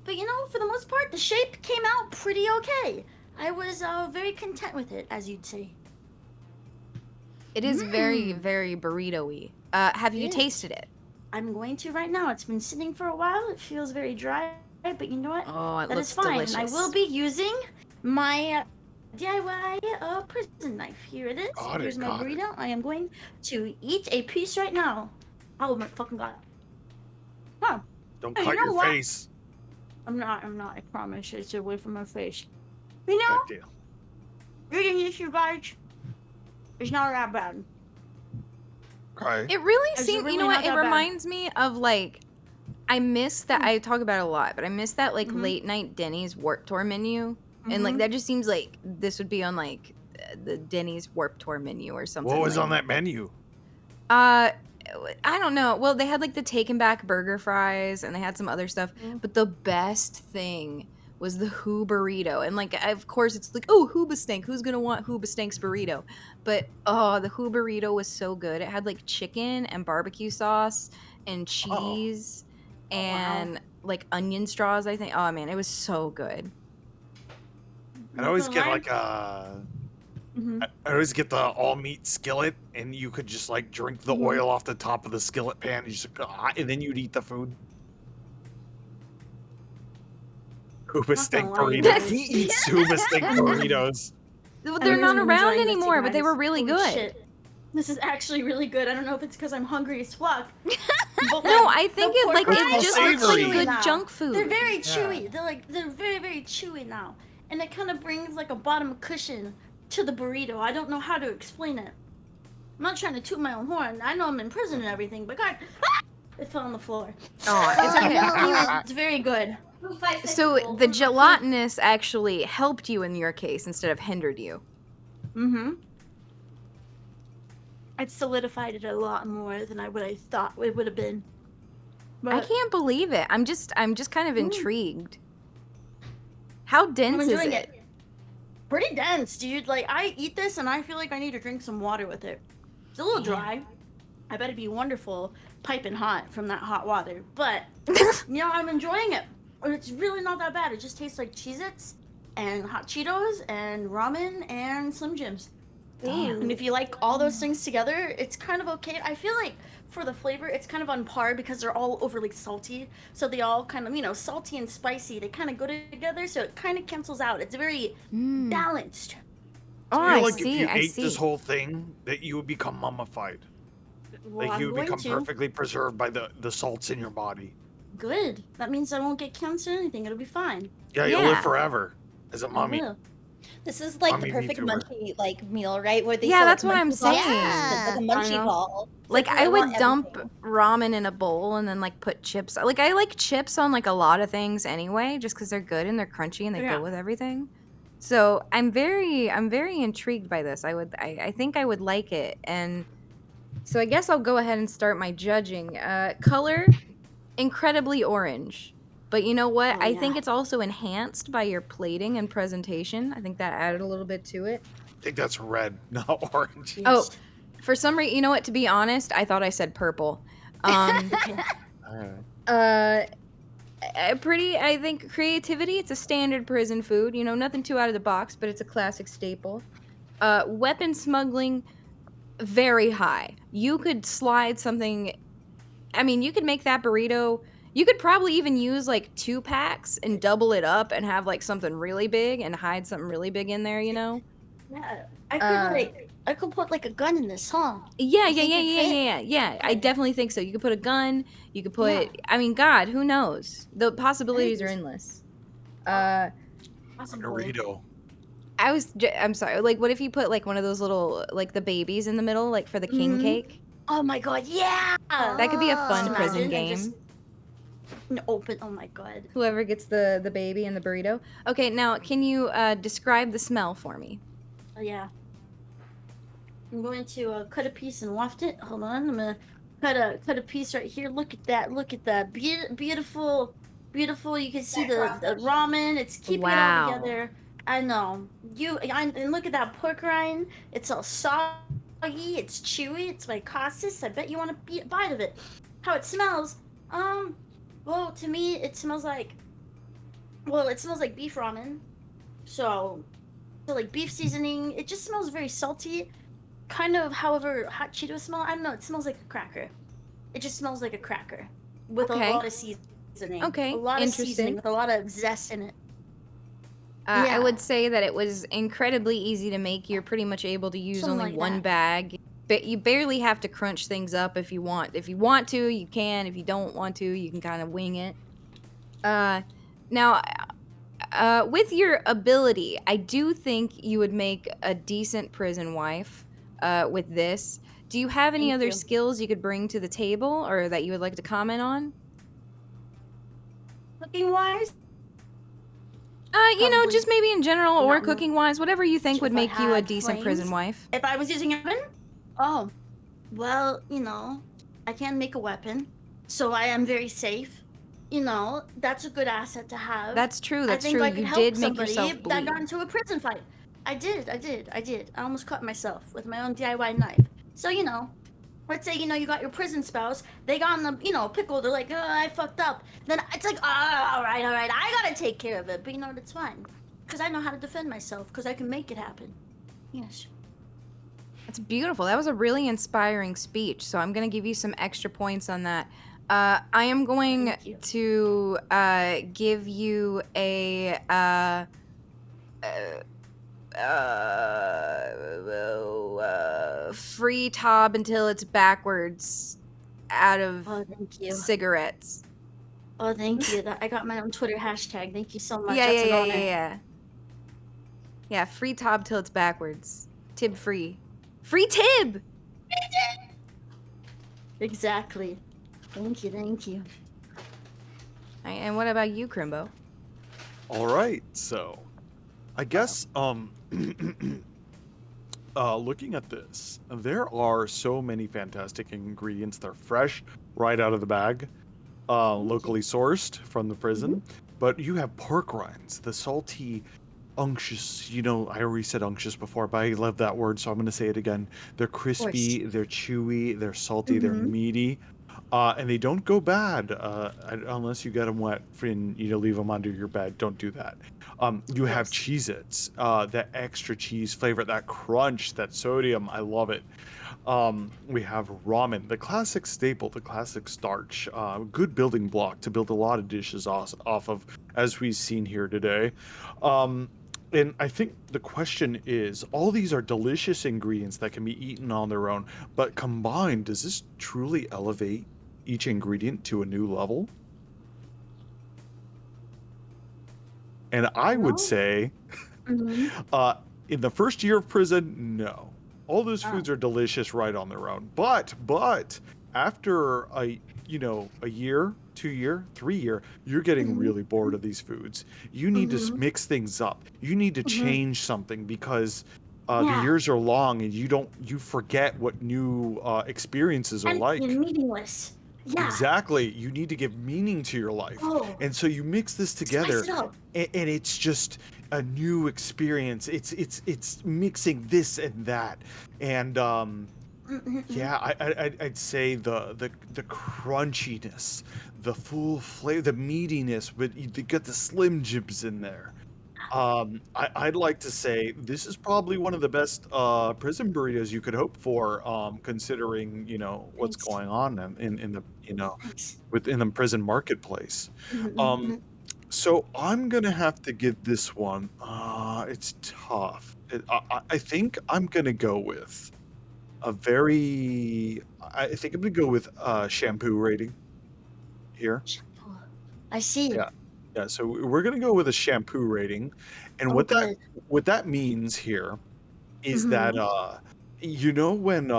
But for the most part, the shape came out pretty okay. I was very content with it, as you'd say. It is very, very burrito-y. Have you tasted it? I'm going to right now. It's been sitting for a while. It feels very dry, but you know what? Oh, it That looks is fine. delicious. I will be using my DIY prison knife. Here it is. Here's my burrito. I am going to eat a piece right now. Oh my fucking god. Huh. Don't Hey, cut you know your what? face. I'm not. I promise. It's away from my face. Good deal. Eating this, you guys, is not that bad. Okay. It really Is it seems, really you know not what? It that bad? reminds me of I miss that. I talk about it a lot, but I miss that late night Denny's Warped Tour menu, and that just seems like this would be on the Denny's Warped Tour menu or something. What was on that menu? I don't know. Well, they had the Taken Back burger fries, and they had some other stuff. But the best thing was the Who burrito, and of course it's oh, Hoobastank. Who's gonna want Hoobastank's burrito? But the Who burrito was so good. It had chicken and barbecue sauce and cheese and onion straws. I think. Oh man, it was so good. I'd always get I always get the all meat skillet, and you could just drink the oil off the top of the skillet pan, and then you'd eat the food. Hooba stink burritos. He eats Hooba stink burritos. They're not around anymore, but they were really Holy good. shit. This is actually really good. I don't know if it's because I'm hungry as fuck. But No, I think the it pork it rinds just are looks like chewy good now. junk food. They're very chewy. They're very, very chewy now. And it kind of brings a bottom cushion to the burrito. I don't know how to explain it. I'm not trying to toot my own horn. I know I'm in prison and everything, but God, it fell on the floor. Oh, it's okay. It's very good. So the gelatinous actually helped you in your case instead of hindered you. Mm-hmm. It solidified it a lot more than what I thought it would have been. But I can't believe it. I'm just kind of intrigued. How dense I'm is enjoying it? Pretty dense, dude. I eat this and I feel like I need to drink some water with it. It's a little dry. I bet it'd be wonderful piping hot from that hot water. But, I'm enjoying it. It's really not that bad. It just tastes like Cheez-Its and hot Cheetos and ramen and Slim Jims. Damn. And if you like all those things together, it's kind of okay. I feel like for the flavor, it's kind of on par because they're all overly salty. So they all kind of, salty and spicy, they kind of go together. So it kind of cancels out. It's very balanced. Oh, I feel I like see. if you I ate see. this whole thing, that you would become mummified. Well, You I'm would become going to. perfectly preserved by the salts in your body. Good. That means I won't get cancer or anything. It'll be fine. Yeah, you'll Yeah. live forever as a I mummy. will. This is the Mummy perfect VTuber. munchie meal, right? Where they Yeah, sell, that's what munchie I'm balls. saying. Yeah. Like a I munchie know. ball. It's I would want dump everything. ramen in a bowl and then put chips. I like chips on a lot of things anyway, just because they're good and they're crunchy and they Yeah. go with everything. So I'm very intrigued by this. I think I would like it, and so I guess I'll go ahead and start my judging. Color, incredibly orange, but you know what? Oh, I yeah. think it's also enhanced by your plating and presentation. I think that added a little bit to it. I think that's red, not orange. Oh, for some reason, you know what? To be honest, I thought I said purple. Alright. I think creativity. It's a standard prison food. Nothing too out of the box, but it's a classic staple. Weapon smuggling, very high. You could slide something. I mean, you could make that burrito. You could probably even use 2 packs and double it up and have something really big and hide something really big in there. Yeah. I could put a gun in this, huh? Yeah. think it Yeah. I definitely think so. You could put a gun. You could put. I mean, God, who knows? The possibilities are endless. Dorito. I'm sorry. What if you put one of those little the babies in the middle, for the king cake? Oh my god, yeah! That could be a fun Oh. prison Imagine, and game. just open. Oh my god. Whoever gets the baby and the burrito. Okay, now can you describe the smell for me? Oh yeah. I'm going to cut a piece and waft it. Hold on. I'm gonna cut a piece right here. Look at that. Look at that. Beautiful, beautiful. You can see the ramen. It's keeping it all Wow. together. I know. And look at that pork rind. It's all soggy. It's chewy. It's mycosis. I bet you want a bite of it. How it smells? Well, to me, it smells like. Well, it smells like beef ramen. So like beef seasoning. It just smells very salty. Kind of, however, hot Cheetos smell. I don't know. It smells like a cracker. It just smells like a cracker with a lot of seasoning. Okay, A lot of interesting. seasoning with a lot of zest in it. I would say that it was incredibly easy to make. You're pretty much able to use Something only like one that. bag. But you barely have to crunch things up if you want. If you want to, you can. If you don't want to, you can kind of wing it. Now, with your ability, I do think you would make a decent prison wife with this. Do you have any Thank other you. skills you could bring to the table or that you would like to comment on? Cooking wise, You know, Probably just maybe in general or not much cooking wise, whatever you think would if I make you a had decent prison flames. wife. if I was using an oven, oh, well, I can make a weapon, so I am very safe. That's a good asset to have. That's true. I That's think true. I could You help did make somebody yourself that bleed. got into a prison fight. I did. I almost cut myself with my own DIY knife. So, let's say, you got your prison spouse. They got in the, pickle. They're like, oh, I fucked up. Then it's like, oh, all right. I gotta take care of it. But, it's fine. Because I know how to defend myself. Because I can make it happen. Yes. That's beautiful. That was a really inspiring speech. So I'm going to give you some extra points on that. I am going Thank you. to give you a free tob until it's backwards out of Oh, thank you. cigarettes. Oh, thank you. I got my own Twitter hashtag. Thank you so much. Yeah, That's yeah, an yeah, honor. yeah. Yeah, free tob till it's backwards. Tib free. Free tib! Exactly. Thank you. And what about you, Crimbo? All right, so I guess looking at this, there are so many fantastic ingredients. They're fresh right out of the bag, locally sourced from the prison. But you have pork rinds, the salty, unctuous. I already said unctuous before, but I love that word, so I'm going to say it again. They're crispy, they're chewy, they're salty, they're meaty. And they don't go bad unless you get them wet and leave them under your bed. Don't do that. You have Cheez-Its, that extra cheese flavor, that crunch, that sodium. I love it. We have ramen, the classic staple, the classic starch, good building block to build a lot of dishes off of, as we've seen here today. And I think the question is, all these are delicious ingredients that can be eaten on their own, but combined, does this truly elevate each ingredient to a new level? And I would say, in the first year of prison, no. All those foods are delicious right on their own. But after a year, 2 year, 3 year, you're getting really bored of these foods. You need to mix things up. You need to change something because the years are long and you forget what new experiences are like. And meaningless. Yeah. Exactly. You need to give meaning to your life. Oh. And so you mix this together Spice it up. and it's just a new experience. It's mixing this and that. And yeah, I'd say the crunchiness, the full flavor, the meatiness, but you got the Slim Jims in there. I'd like to say this is probably one of the best prison burritos you could hope for, considering what's Thanks. going on in the Thanks. within the prison marketplace. So I'm gonna have to give this one. It's tough. I think I'm gonna go with a very. I think I'm gonna go with shampoo rating here. Shampoo. I see. Yeah. Yeah, so we're gonna go with a shampoo rating, and Oh, what good. that means here is that when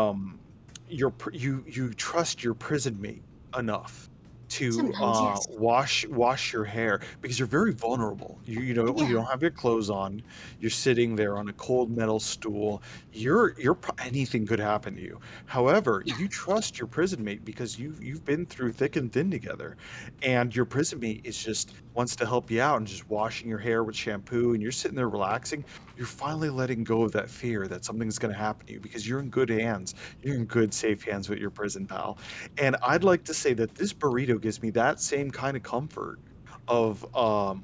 you trust your prison mate enough to Sometimes, yes. wash your hair because you're very vulnerable. You know you Yeah. don't have your clothes on. You're sitting there on a cold metal stool. Anything could happen to you. However, you trust your prison mate because you've been through thick and thin together, and your prison mate is just wants to help you out and just washing your hair with shampoo, and you're sitting there relaxing. You're finally letting go of that fear that something's going to happen to you because you're in good hands. You're in good, safe hands with your prison pal. And I'd like to say that this burrito gives me that same kind of comfort of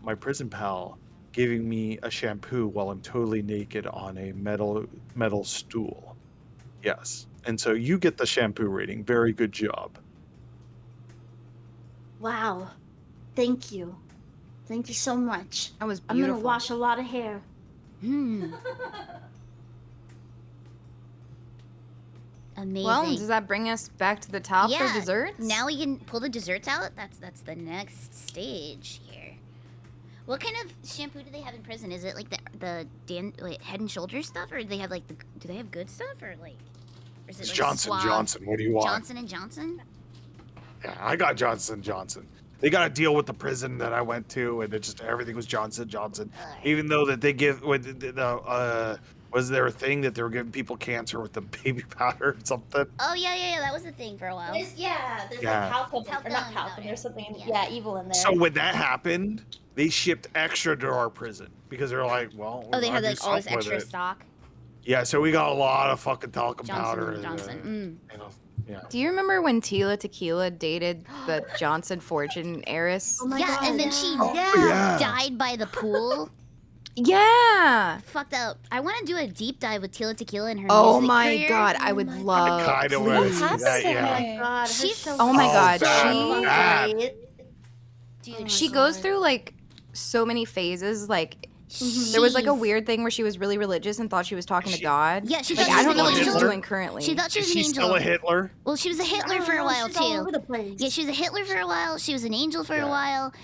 my prison pal giving me a shampoo while I'm totally naked on a metal stool. Yes. And so you get the shampoo rating. Very good job. Wow. Thank you. Thank you so much. That was I'm beautiful. gonna wash a lot of hair. Amazing. Well, does that bring us back to the top for desserts? Now we can pull the desserts out. That's the next stage here. What kind of shampoo do they have in prison? Is it like the Head and Shoulders stuff, or do they have like do they have good stuff, or like? Or is it It's like Johnson Suave? Johnson. What do you want? Johnson and Johnson. Yeah, I got Johnson Johnson. They got to deal with the prison that I went to, and it just everything was Johnson Johnson. Alright. Even though that they give was there a thing that they were giving people cancer with the baby powder or something? Oh yeah. That was the thing for a while. There's Yeah. like talcum, or Talcum not powder. talcum. There's something, Yeah. evil in there. So when that happened, they shipped extra to our prison because they're like, well, Oh, they we're had gonna like do all this something with extra it. stock. Yeah, so we got a lot of fucking talcum Johnson powder. and Johnson. Yeah. Do you remember when Tila Tequila dated the Johnson Fortune heiress? Oh my Yeah, god. and then she Oh, yeah. died by the pool. Yeah. Fucked up. I want to do a deep dive with Tila Tequila and her Oh music my career. god, I would my love. I kinda What wanna see happened that, to yeah. her? God, She's so Oh my god, bad. she Dude, she goes through like so many phases. Like there was like a She's- weird thing where she was really religious and thought she was talking to She- God. Yeah, she Like thought I she don't was know an what she's angel. doing currently. She thought she Is was an she angel. still a Hitler? Well, she was a Hitler for a while She's all too. over the place. Yeah, she was a Hitler for a while. She was an angel for a while.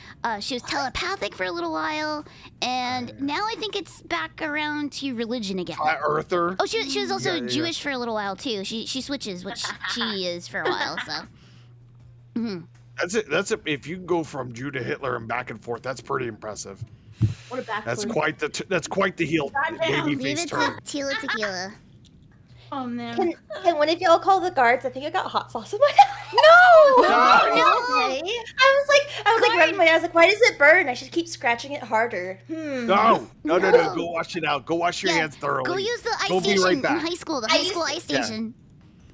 She was telepathic for a little while, and now I think it's back around to religion again. Flat Earther? Oh, she was also Yeah. Jewish for a little while too. She switches, which she is for a while. So. Mhm. That's it. If you go from Jew to Hitler and back and forth, that's pretty impressive. What a backflip. That's quite the heel Goddamn. baby Leave face it to turn. Tila Tequila. Oh man. Can one of y'all call the guards? I think I got hot sauce in my eye. No! Okay. I was like rubbing my eyes like, why does it burn? I should keep scratching it harder. No. Go wash it out. Go wash your Yeah, hands thoroughly. Go use the ice We'll be station right in back. high school. The I high school used ice Yeah. station.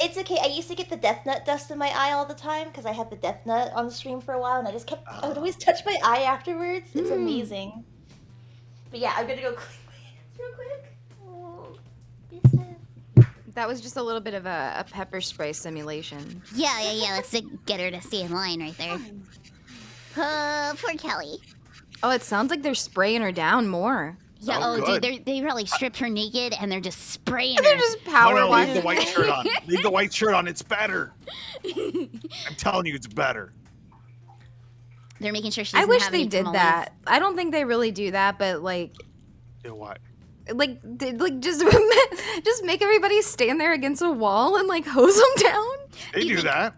It's okay. I used to get the death nut dust in my eye all the time because I had the death nut on the stream for a while, and I just kept. I would always touch my eye afterwards. It's amazing. But yeah, I'm gonna go clean my hands real quick. That was just a little bit of a pepper spray simulation. Yeah. Let's get her to stay in line right there. Poor Callie. Oh, it sounds like they're spraying her down more. Yeah. Oh, Oh, good. dude, they probably stripped her naked and they're just spraying They're her. just power No, leave washing. the white shirt on. Leave the white shirt on. It's better. I'm telling you, it's better. They're making sure she I doesn't wish have they any did tummies. that. I don't think they really do that, but like You know what? just just make everybody stand there against a wall and like hose them down. They do that.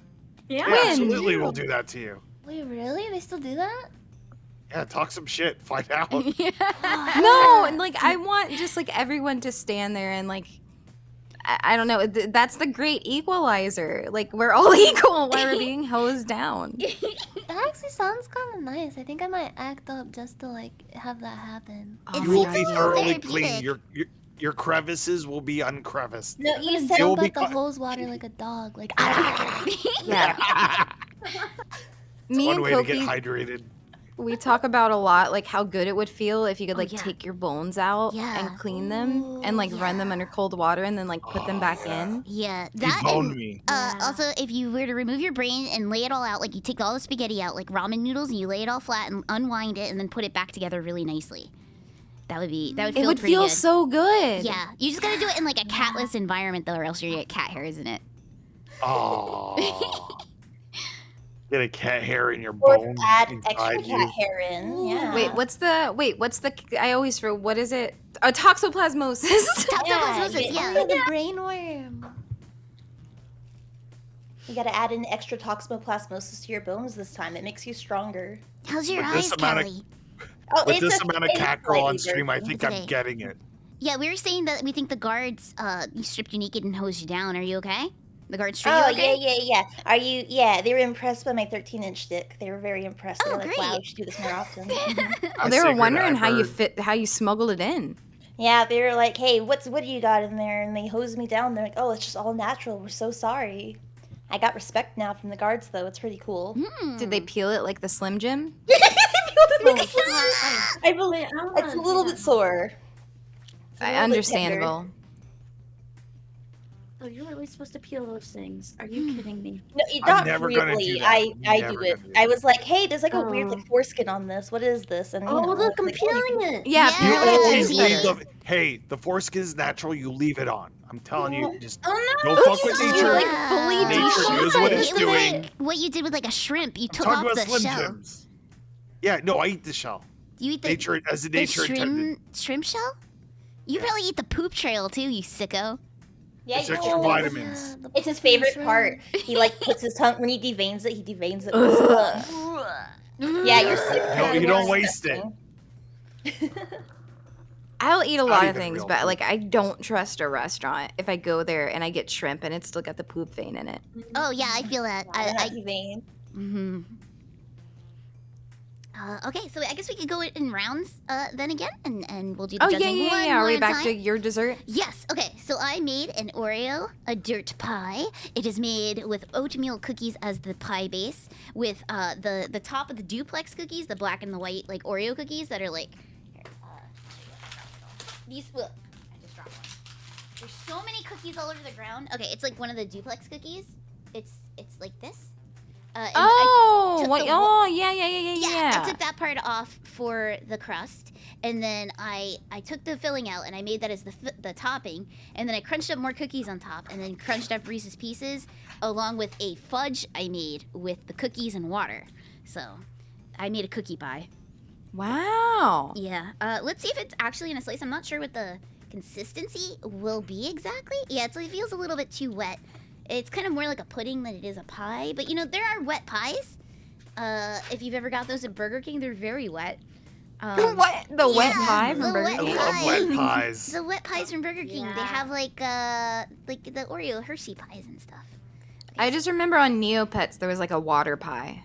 Yeah. They absolutely will do that to you. Wait, really? They still do that? Yeah, talk some shit. Find out. No, and like I want just like everyone to stand there and like I don't know. That's the great equalizer. Like we're all equal while we're being hosed down. That actually sounds kind of nice. I think I might act up just to like have that happen. It's You will so be thoroughly therapeutic. clean. Your crevices will be uncreviced. No, I'm you gonna said You'll jump be at the ca- hose water like a dog. Like Yeah. Me One and way to get Coqui, hydrated. we talk about a lot like how good it would feel if you could Oh, like yeah. take your bones out Yeah. and clean them and like run them under cold water and then like put them back in. Yeah, You that boned and me. also if you were to remove your brain and lay it all out, like you take all the spaghetti out, like ramen noodles, and you lay it all flat and unwind it and then put it back together really nicely. That would feel It would pretty feel good. so good. Yeah, you just gotta do it in like a catless environment though, or else you're gonna get cat hairs in it. Oh. Get a cat hair in your or bone. add inside extra you. cat hair in. Yeah. Wait, what's the I always for what is it? A toxoplasmosis. Toxoplasmosis, Yeah, yeah. the brain worm. You gotta add in extra toxoplasmosis to your bones this time. It makes you stronger. How's your With this eyes, amount of- Callie? Oh, With it's this a, amount of it is cat girl on slightly stream, I dirty. think Okay. I'm getting it. Yeah, we were saying that we think the guards stripped you naked and hosed you down. Are you okay? The guards treat Oh you okay? yeah. Are you? Yeah, they were impressed by my 13-inch dick. They were very impressed. They Oh, were like, "Wow, great. we should do this more often." Mhm. A They were secret wondering I've heard. how you smuggled it in. Yeah, they were like, "Hey, what do you got in there?" And they hosed me down. They're like, "Oh, it's just all natural. We're so sorry." I got respect now from the guards, though. It's pretty cool. Did they peel it like the Slim Jim? I believe it's a little bit sore. It's a little bit tender. Understandable. Oh, you're really supposed to peel those things. Are you kidding me? No, I'm not never gonna really. do that. I Never do it. gonna do I that. was like, "Hey, there's like a weird Oh. like foreskin on this. What is this?" And Oh, you know, look, I'm like, "Oh, you peeling it. Yeah, Yeah. You apparently it always tastes leave better. hey, the foreskin is natural. You leave it on. I'm telling you, just Oh don't no! fuck with You, nature. like, fully Nature descharred knows what it. it's It was doing. like what you did with like a shrimp. You I'm took talking off about the Slim shell. Jims. Yeah, no, I eat the shell. You eat the, Nature as a the nature intended. shrimp shell? You probably eat the poop trail too, you sicko. Yeah, It's you extra know, vitamins. it's his favorite part. He like puts his tongue when he deveins it. He deveins it. Ugh. Yeah, you're sick. No, you don't waste it. I'll eat a Not lot of even things, real but food. like I don't trust a restaurant if I go there and I get shrimp and it's still got the poop vein in it. Oh yeah, I feel that. I devein. Okay, so I guess we could go in rounds then again, and we'll do the Oh yeah, judging yeah, one yeah. Are more we back time. to your dessert? Yes. Okay. So I made an Oreo, a dirt pie. It is made with oatmeal cookies as the pie base, with the top of the duplex cookies, the black and the white like Oreo cookies that are like here, these. I just dropped one. There's so many cookies all over the ground. Okay, it's like one of the duplex cookies. It's like this. And Oh, took what? the Oh, yeah. I took that part off for the crust, and then I took the filling out and I made that as the topping, and then I crunched up more cookies on top, and then crunched up Reese's Pieces along with a fudge I made with the cookies and water. So I made a cookie pie. Wow. Yeah. Let's see if it's actually in a slice. I'm not sure what the consistency will be exactly. Yeah, it feels a little bit too wet. It's kind of more like a pudding than it is a pie. But, you know, there are wet pies. If you've ever got those at Burger King, they're very wet. What? The wet yeah, pie the from Burger wet I King? love wet pies. The wet pies from Burger King. They Yeah. have, like the Oreo Hershey pies and stuff. I just remember on Neopets there was like a water pie.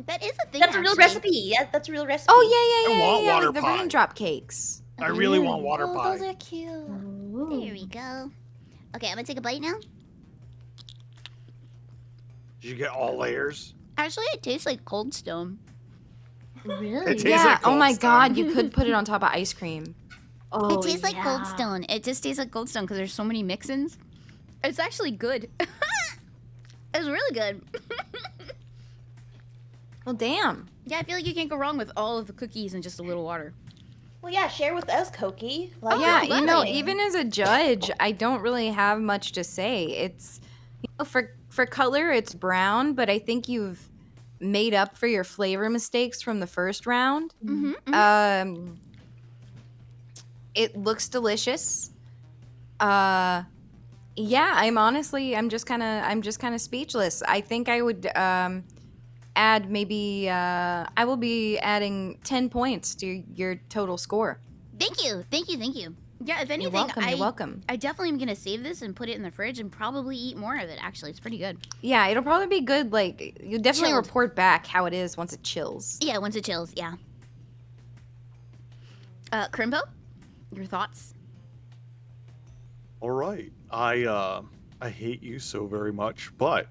That is a thing, That's a real actually. recipe. Yeah, that's a real recipe. Oh I want yeah, water like the pie. raindrop cakes. I really want water Oh, pie. those are cute. There we go. Okay, I'm gonna take a bite now. Did you get all layers? Actually, it tastes like Cold Stone. Really? It tastes Yeah. like Oh Cold my Stone. God, you could put it on top of ice cream. Oh, It tastes like Cold yeah. Stone. It just tastes like Cold Stone because there's so many mix-ins. It's actually good. It's really good. Well, damn. Yeah, I feel like you can't go wrong with all of the cookies and just a little water. Well, yeah, share with us, Coqui. Like, Yeah, you know, gladly. even as a judge, I don't really have much to say. It's for color, it's brown, but I think you've made up for your flavor mistakes from the first round. Mm-hmm. It looks delicious. Yeah, I'm just kind of speechless. I think I would add maybe I will be adding 10 points to your total score. Thank you. Yeah, if anything, You're welcome. I definitely am gonna save this and put it in the fridge and probably eat more of it. Actually, it's pretty good. Yeah, it'll probably be good. Like, you'll definitely Chilled. report back how it is once it chills. Yeah, once it chills. Yeah. Crimbo, your thoughts? All right. I hate you so very much, but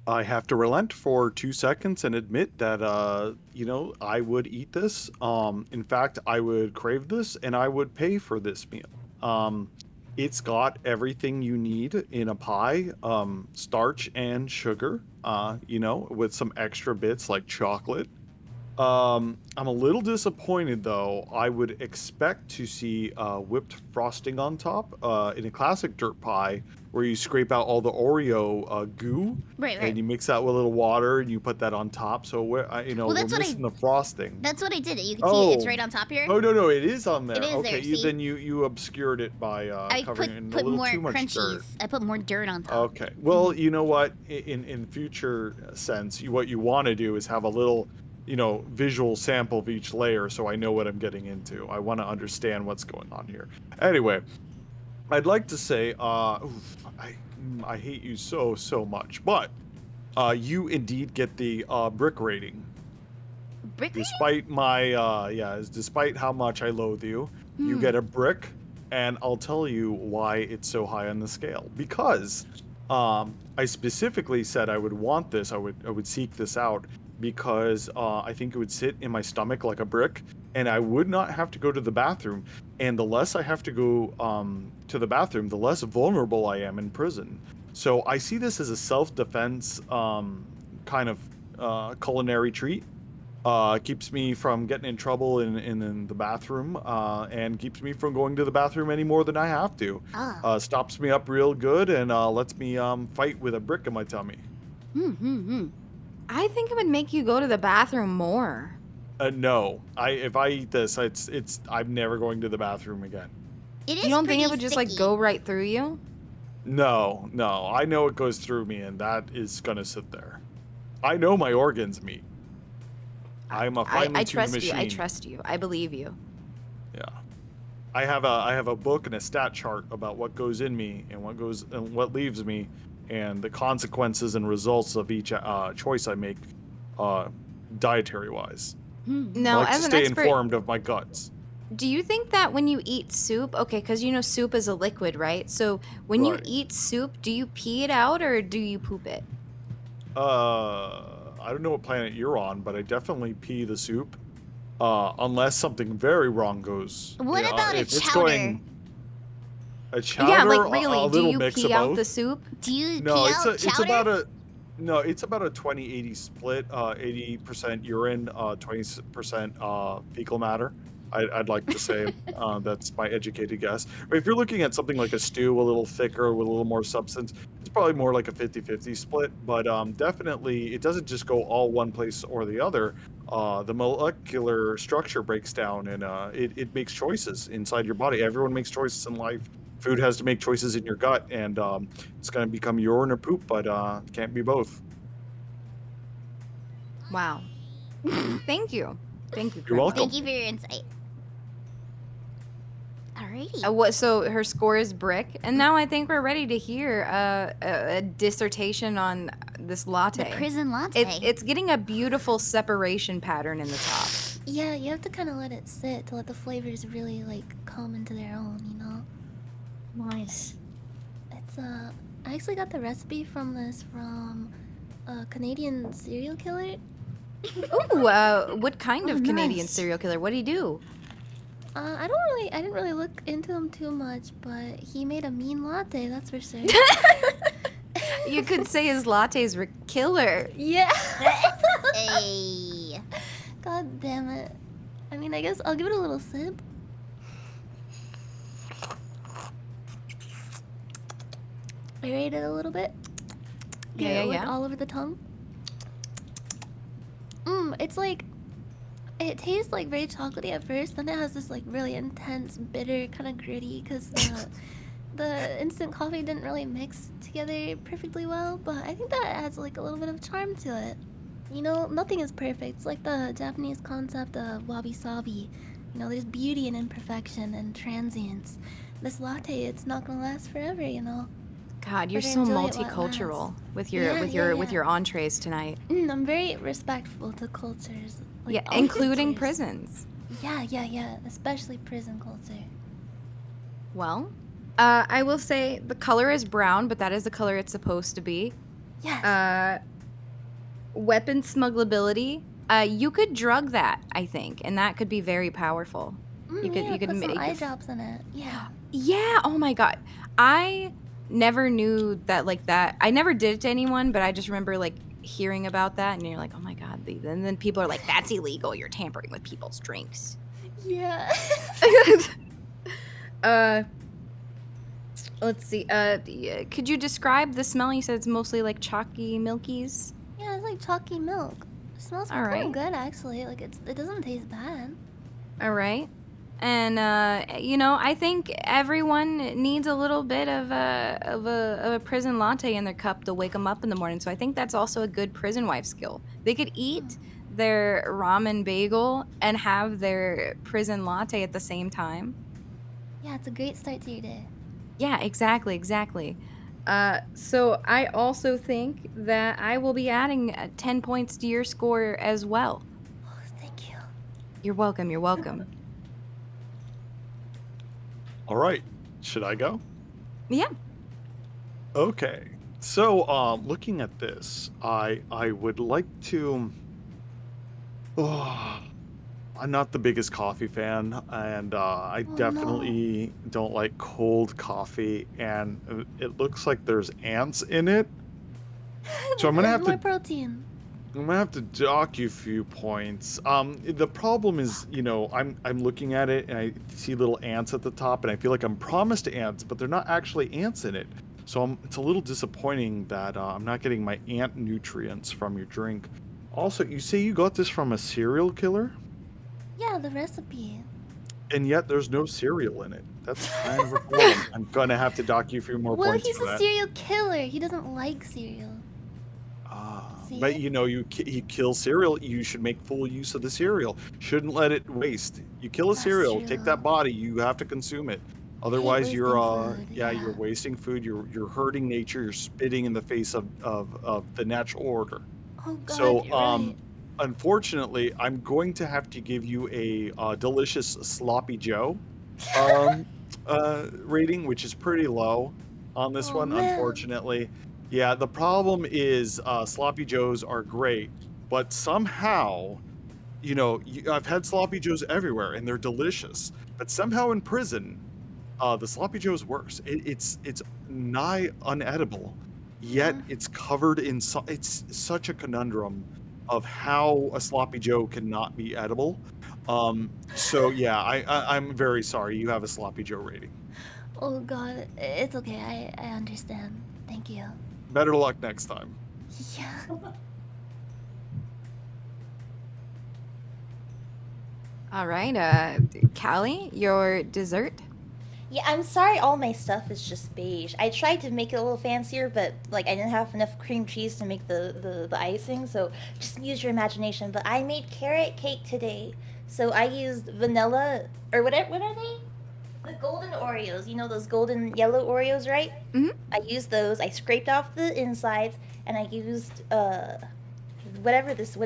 I have to relent for 2 seconds and admit that I would eat this. In fact, I would crave this and I would pay for this meal. It's got everything you need in a pie, starch and sugar, with some extra bits like chocolate. I'm a little disappointed though. I would expect to see whipped frosting on top. In a classic dirt pie, where you scrape out all the Oreo goo, Right. and you mix that with a little water, and you put that on top. So Well, we're that's what missing the frosting. That's what I did. You can see it. It's right on top here. Oh no, it is on there. It is okay, there, see? then you obscured it by I covering it in a put little more too much crunchies. dirt. I put more dirt on top. Okay. Well, you know what? In future sense, what you want to do is have a little, visual sample of each layer, so I know what I'm getting into. I want to understand what's going on here. Anyway, I'd like to say, I hate you so much, but you indeed get the brick rating. Brick rating? Despite how much I loathe you, you get a brick, and I'll tell you why it's so high on the scale. Because I specifically said I would want this, I would seek this out, because I think it would sit in my stomach like a brick, and I would not have to go to the bathroom. And the less I have to go to the bathroom, the less vulnerable I am in prison. So I see this as a self-defense kind of culinary treat. Keeps me from getting in trouble in the bathroom, and keeps me from going to the bathroom any more than I have to. Stops me up real good, and lets me fight with a brick in my tummy. I think it would make you go to the bathroom more. No, if I eat this, I'm never going to the bathroom again. It is You don't think pretty it would just like sticky. go right through you? No, I know it goes through me, and that is gonna sit there. I know my organs meet. I'm a finely I tuned trust machine. you. I trust you. I believe you. Yeah, I have a book and a stat chart about what goes in me and what leaves me, and the consequences and results of each choice I make, dietary wise. Now, I like to as an stay expert, informed of my guts. do you think that when you eat soup, okay, because soup is a liquid, right? So when you Right. eat soup, do you pee it out or do you poop it? I don't know what planet you're on, but I definitely pee the soup, unless something very wrong goes. What about a if it's chowder? going a chowder, Yeah, like really, a do little you mix pee of out both. the soup? Do you No, pee it's out chowder? it's about a 20-80 split. 80% urine, 20% fecal matter. I'd like to say that's my educated guess. But if you're looking at something like a stew, a little thicker with a little more substance, it's probably more like a 50-50 split. But definitely, it doesn't just go all one place or the other. The molecular structure breaks down, and it makes choices inside your body. Everyone makes choices in life. Food has to make choices in your gut, and it's going to become urine or poop, but it can't be both. Wow. Thank you. Thank you, You're Kremlin. welcome. Thank you for your insight. Alrighty. What? So her score is brick, and now I think we're ready to hear a dissertation on this latte. The prison latte. It's getting a beautiful separation pattern in the top. Yeah, you have to kind of let it sit to let the flavors really like come into their own, you know? Nice. It's I actually got the recipe from a Canadian serial killer. Ooh, what kind of Canadian nice. serial killer? What do he do? I didn't really look into him too much, but he made a mean latte, that's for sure. You could say his lattes were killer. Yeah. Hey. God damn it. I mean, I guess I'll give it a little sip. Aerate it a little bit. Get Yeah, it like yeah. all over the tongue. It's like it tastes like very chocolatey at first, then it has this like really intense, bitter, kind of gritty because the instant coffee didn't really mix together perfectly well. But I think that adds like a little bit of charm to it. You know, nothing is perfect. It's like the Japanese concept of wabi-sabi. You know, there's beauty in imperfection and transience. This latte, it's not gonna last forever, you know. God, you're Better so enjoy it while it multicultural lasts. with your Yeah, with yeah. your entrees tonight. I'm very respectful to cultures. Like, Yeah, all including cultures. prisons. Yeah. Especially prison culture. Well, I will say the color is brown, but that is the color it's supposed to be. Yes. Weapon smugglability. You could drug that, I think, and that could be very powerful. You could put some make eye drops in it. Yeah. Yeah. Oh my God. I never knew that like that. I never did it to anyone, but I just remember like hearing about that, and you're like, oh my God. And then people are like, that's illegal. You're tampering with people's drinks. Yeah. Let's see. Could you describe the smell? You said it's mostly like chalky milkies. Yeah, it's like chalky milk. It smells All kind right. of good actually. Like it doesn't taste bad. All right. And I think everyone needs a little bit of a prison latte in their cup to wake them up in the morning. So I think that's also a good prison wife skill. They could eat their ramen bagel and have their prison latte at the same time. Yeah, it's a great start to your day. Yeah, exactly. So I also think that I will be adding 10 points to your score as well. Oh, thank you. You're welcome. All right. Should I go? Yeah. Okay. So, looking at this, I would like to. Oh, I'm not the biggest coffee fan, and I Oh, definitely don't like cold coffee, and it looks like there's ants in it. So I'm gonna have more to. protein. I'm gonna have to dock you a few points. The problem is, I'm looking at it and I see little ants at the top, and I feel like I'm promised ants, but they're not actually ants in it. So it's a little disappointing that I'm not getting my ant nutrients from your drink. Also, you say you got this from a serial killer, Yeah, the recipe. and yet there's no cereal in it. That's kind of a problem. I'm gonna have to dock you a few more Well, points he's for a that. serial killer. He doesn't like cereal. See? But you kill cereal, you should make full use of the cereal. Shouldn't let it waste. You kill a That's cereal, take true. that body, you have to consume it. Otherwise, wasting you're food, you're yeah. wasting food. You're hurting nature. You're spitting in the face of the natural order. Oh God, So, you're right. unfortunately, I'm going to have to give you a delicious sloppy Joe um, rating, which is pretty low on this Oh, one, man. unfortunately. Yeah, the problem is sloppy joes are great, but somehow, I've had sloppy joes everywhere and they're delicious, but somehow in prison, the sloppy joe is worse. It's nigh unedible, yet Yeah. it's covered in it's such a conundrum of how a sloppy joe cannot be edible. So yeah, I'm very sorry. You have a sloppy joe rating. Oh God, it's okay. I understand. Thank you. Better luck next time. Yeah. All right. Callie, your dessert. Yeah, I'm sorry all my stuff is just beige. I tried to make it a little fancier, but like I didn't have enough cream cheese to make the icing, so just use your imagination. But I made carrot cake today. So I used vanilla or what are they? The golden Oreos. You know those golden yellow Oreos, right? Mhm. I used those. I scraped off the insides and I used what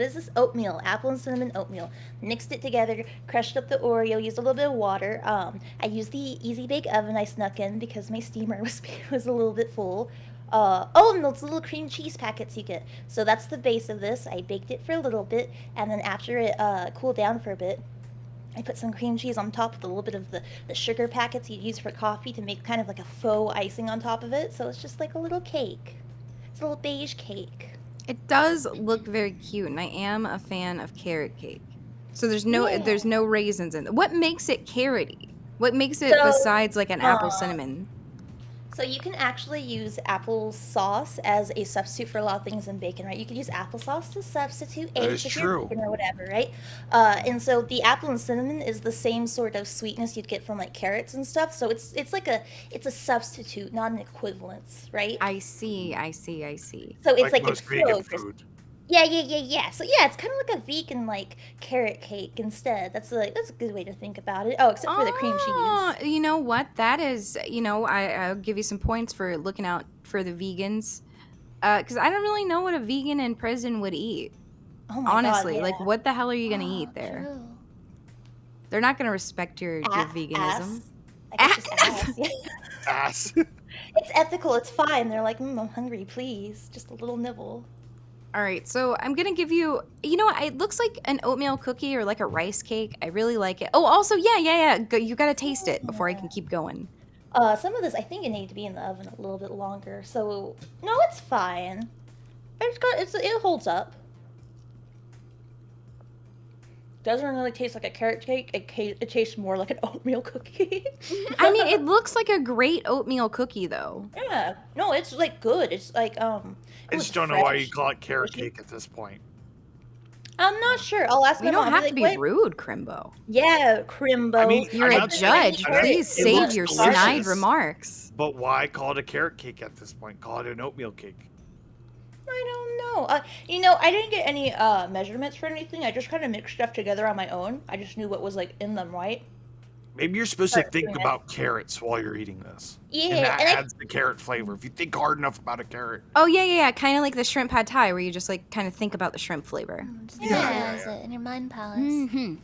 is this oatmeal, apple and cinnamon oatmeal, mixed it together, crushed up the Oreo, used a little bit of water. I used the easy bake oven I snuck in because my steamer was a little bit full. And those little cream cheese packets you get. So that's the base of this. I baked it for a little bit, and then after it cooled down for a bit, I put some cream cheese on top with a little bit of the sugar packets you'd use for coffee to make kind of like a faux icing on top of it. So it's just like a little cake. It's a little beige cake. It does look very cute, and I am a fan of carrot cake. So there's no raisins in it. What makes it carroty? What makes it So, besides like an apple cinnamon? So you can actually use apple sauce as a substitute for a lot of things in bacon, right? You could use applesauce to substitute That eggs is if you're true. vegan or whatever, right? And so the apple and cinnamon is the same sort of sweetness you'd get from like carrots and stuff. So it's like it's a substitute, not an equivalence, right? I see. So it's Like like most it's vegan faux. food. Yeah. So yeah, it's kind of like a vegan like carrot cake instead. That's a good way to think about it. Oh, except for the cream cheese. You know what? That is, I'll give you some points for looking out for the vegans. Because I don't really know what a vegan in prison would eat. Oh my Honestly, god, like, yeah. what the hell are you gonna eat there? True. They're not gonna respect your veganism. Ass. I guess just ass. Yeah. Ass. It's ethical. It's fine. They're like, I'm hungry. Please, just a little nibble. All right, so I'm gonna give you. You know what? It looks like an oatmeal cookie or like a rice cake. I really like it. Oh, also, yeah. You gotta taste it before I can keep going. Some of this I think it needed to be in the oven a little bit longer. So no, it's fine. It holds up. doesn't really taste like a carrot cake. It tastes more like an oatmeal cookie. I mean, it looks like a great oatmeal cookie, though. Yeah. No, it's like good. It's like I it's just don't know why you fresh, call it carrot delicious. cake at this point. I'm not sure. I'll ask We my don't mom. have I'll to be be like, "What?" rude, Crimbo. Yeah, Crimbo. I mean, You're I'm a not saying- judge. I know, Please it save looks your delicious, snide remarks. But why call it a carrot cake at this point? Call it an oatmeal cake. I don't know. I didn't get any measurements for anything. I just kind of mixed stuff together on my own. I just knew what was like in them, right? Maybe you're supposed to Start think doing it. about carrots while you're eating this. Yeah, And that and I adds the carrot flavor. If you think hard enough about a carrot. Oh, yeah. Kind of like the shrimp pad thai, where you just like kind of think about the shrimp flavor. Just Yeah. visualize it in your mind palace. Mm-hmm.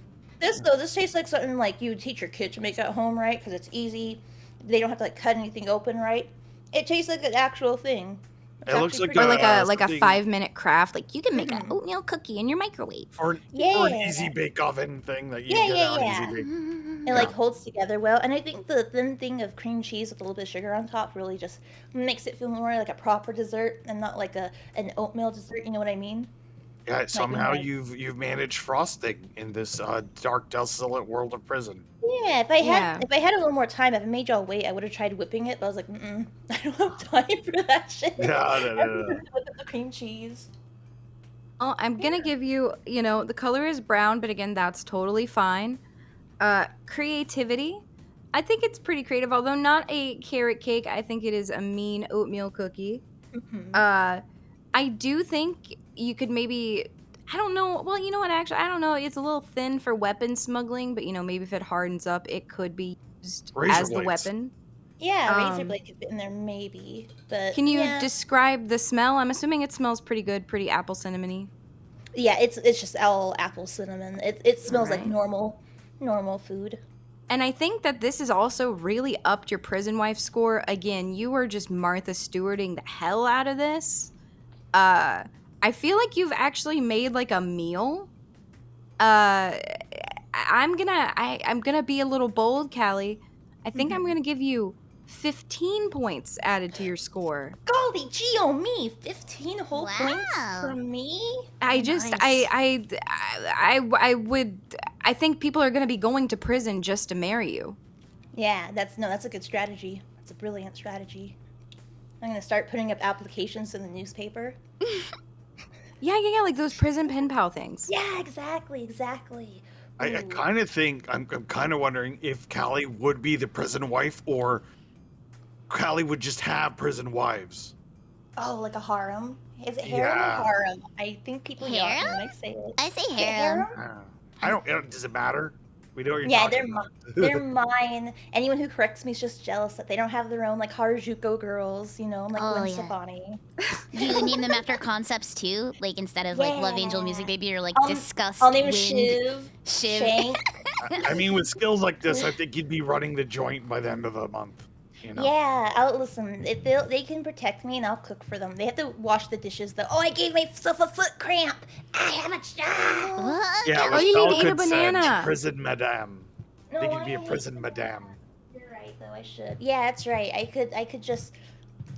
this tastes like something like you would teach your kid to make at home, right? Because it's easy. They don't have to like cut anything open, right? It tastes like an actual thing. It's It looks actually like Or pretty like a something- 5-minute craft. Like you can make Mhm. an oatmeal cookie in your microwave. Or an Yeah. easy bake oven thing that you Yeah, get yeah, on yeah. easy bake. It like holds together well, and I think the thin thing of cream cheese with a little bit of sugar on top really just makes it feel more like a proper dessert and not like an oatmeal dessert. You know what I mean? Yeah, somehow like- you've managed frosting in this dark, desolate world of prison. Yeah. If I had a little more time, if I made y'all wait, I would have tried whipping it. But I was like, I don't have time for that shit. Yeah, no. Whip up the cream cheese. Oh, I'm gonna give you, the color is brown, but again, that's totally fine. Creativity. I think it's pretty creative, although not a carrot cake. I think it is a mean oatmeal cookie. Mhm. I do think you could maybe, I don't know. Well, you know what? Actually, I don't know. It's a little thin for weapon smuggling, but maybe if it hardens up, it could be used Razor as the blades. weapon. Yeah, razor Um, blade could fit in there maybe, but Can you yeah. describe the smell? I'm assuming it smells pretty good, pretty apple cinnamony. Yeah, it's just all apple cinnamon. It smells like Alright. normal food. And I think that this has also really upped your prison wife score. Again, you were just Martha Stewarting the hell out of this. I feel like you've actually made like a meal. I'm gonna be a little bold, Callie. I think I'm gonna give you 15 points added to your score. Golly gee on me, 15 whole points Wow. for me? I just Nice. I think people are gonna be going to prison just to marry you. Yeah, that's a good strategy. That's a brilliant strategy. I'm gonna start putting up applications in the newspaper. Yeah, like those prison pen pal things. Yeah, exactly. I Ooh. kind of think I'm kind of wondering if Callie would be the prison wife or Callie would just have prison wives. Oh, like a harem? Is it harem Yeah. or harem? I think people yell at me when I say it. I say Is it harem. I don't. Does it matter? We know what you're Yeah, talking about. they're mine. Anyone who corrects me is just jealous that they don't have their own like Harajuku girls, like Oh, Gwen yeah. Stefani. Do you name them after concepts too? Like instead of like Love Angel Music Baby, you're like I'll- Disgust, I'll name Wind, Shiv, Shiv. Shank. I mean, with skills like this, I think you'd be running the joint by the end of the month. Yeah, I'll listen. If they can protect me and I'll cook for them. They have to wash the dishes though. Oh, I gave myself a foot cramp. I have a job. What? Yeah, Oh, you Rochelle need to eat a could send banana. Prison madame. No, They could be a I- prison madame. You're right though. I should. Yeah, that's right. I could just.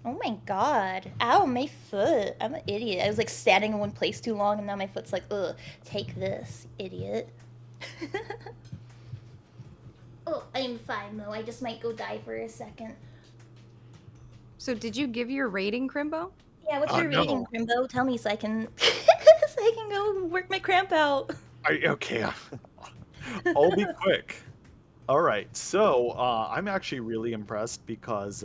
Oh my god. Ow, my foot. I'm an idiot. I was like standing in one place too long and now my foot's like, ugh, take this, idiot. Oh, I'm fine though. I just might go die for a second. So did you give your rating, Crimbo? Yeah, what's your No. rating, Crimbo? Tell me so I can so I can go work my cramp out. Okay. I'll be quick. All right. So I'm actually really impressed because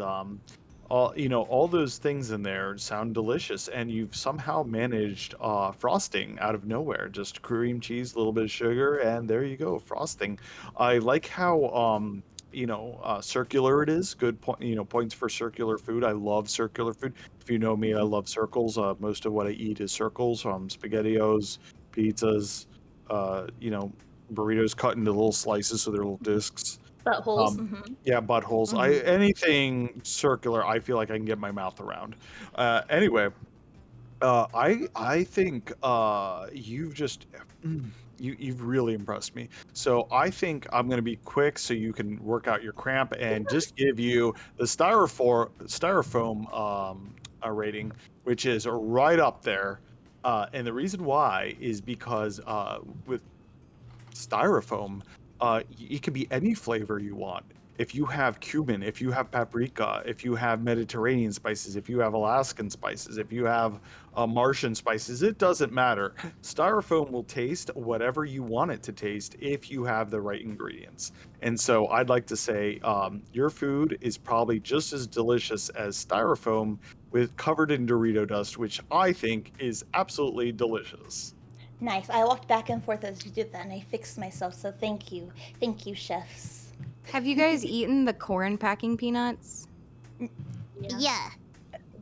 all those things in there sound delicious, and you've somehow managed frosting out of nowhere. Just cream cheese, a little bit of sugar, and there you go, frosting. I like how circular it is. Good point. Points for circular food. I love circular food. If you know me, I love circles. Most of what I eat is circles. SpaghettiOs, pizzas, burritos cut into little slices so they're little discs. Buttholes. Yeah, buttholes. Anything circular, I feel like I can get my mouth around. Anyway, I think you've really impressed me. So I think I'm gonna be quick so you can work out your cramp and just give you the styrofoam rating, which is right up there. And the reason why is because with styrofoam, it can be any flavor you want. If you have cumin, if you have paprika, if you have Mediterranean spices, if you have Alaskan spices, if you have Martian spices, it doesn't matter. Styrofoam will taste whatever you want it to taste if you have the right ingredients. And so I'd like to say your food is probably just as delicious as styrofoam with covered in Dorito dust, which I think is absolutely delicious. Nice. I walked back and forth as you did that, and I fixed myself. So thank you, chefs. Have you guys eaten the corn packing peanuts? Yeah.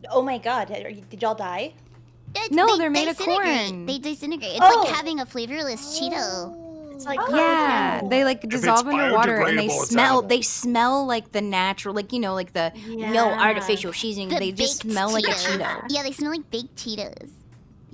Oh my god, did y'all die? No, they're made of disintegrate. corn. They disintegrate. It's Oh. like having a flavorless Cheeto. It's like Yeah, they like it's dissolve into water and they biodegradable, it's smell. edible. They smell like the natural, like like the no artificial seasoning. The They just baked smell like a Cheetos. Cheeto. Yeah, they smell like baked Cheetos.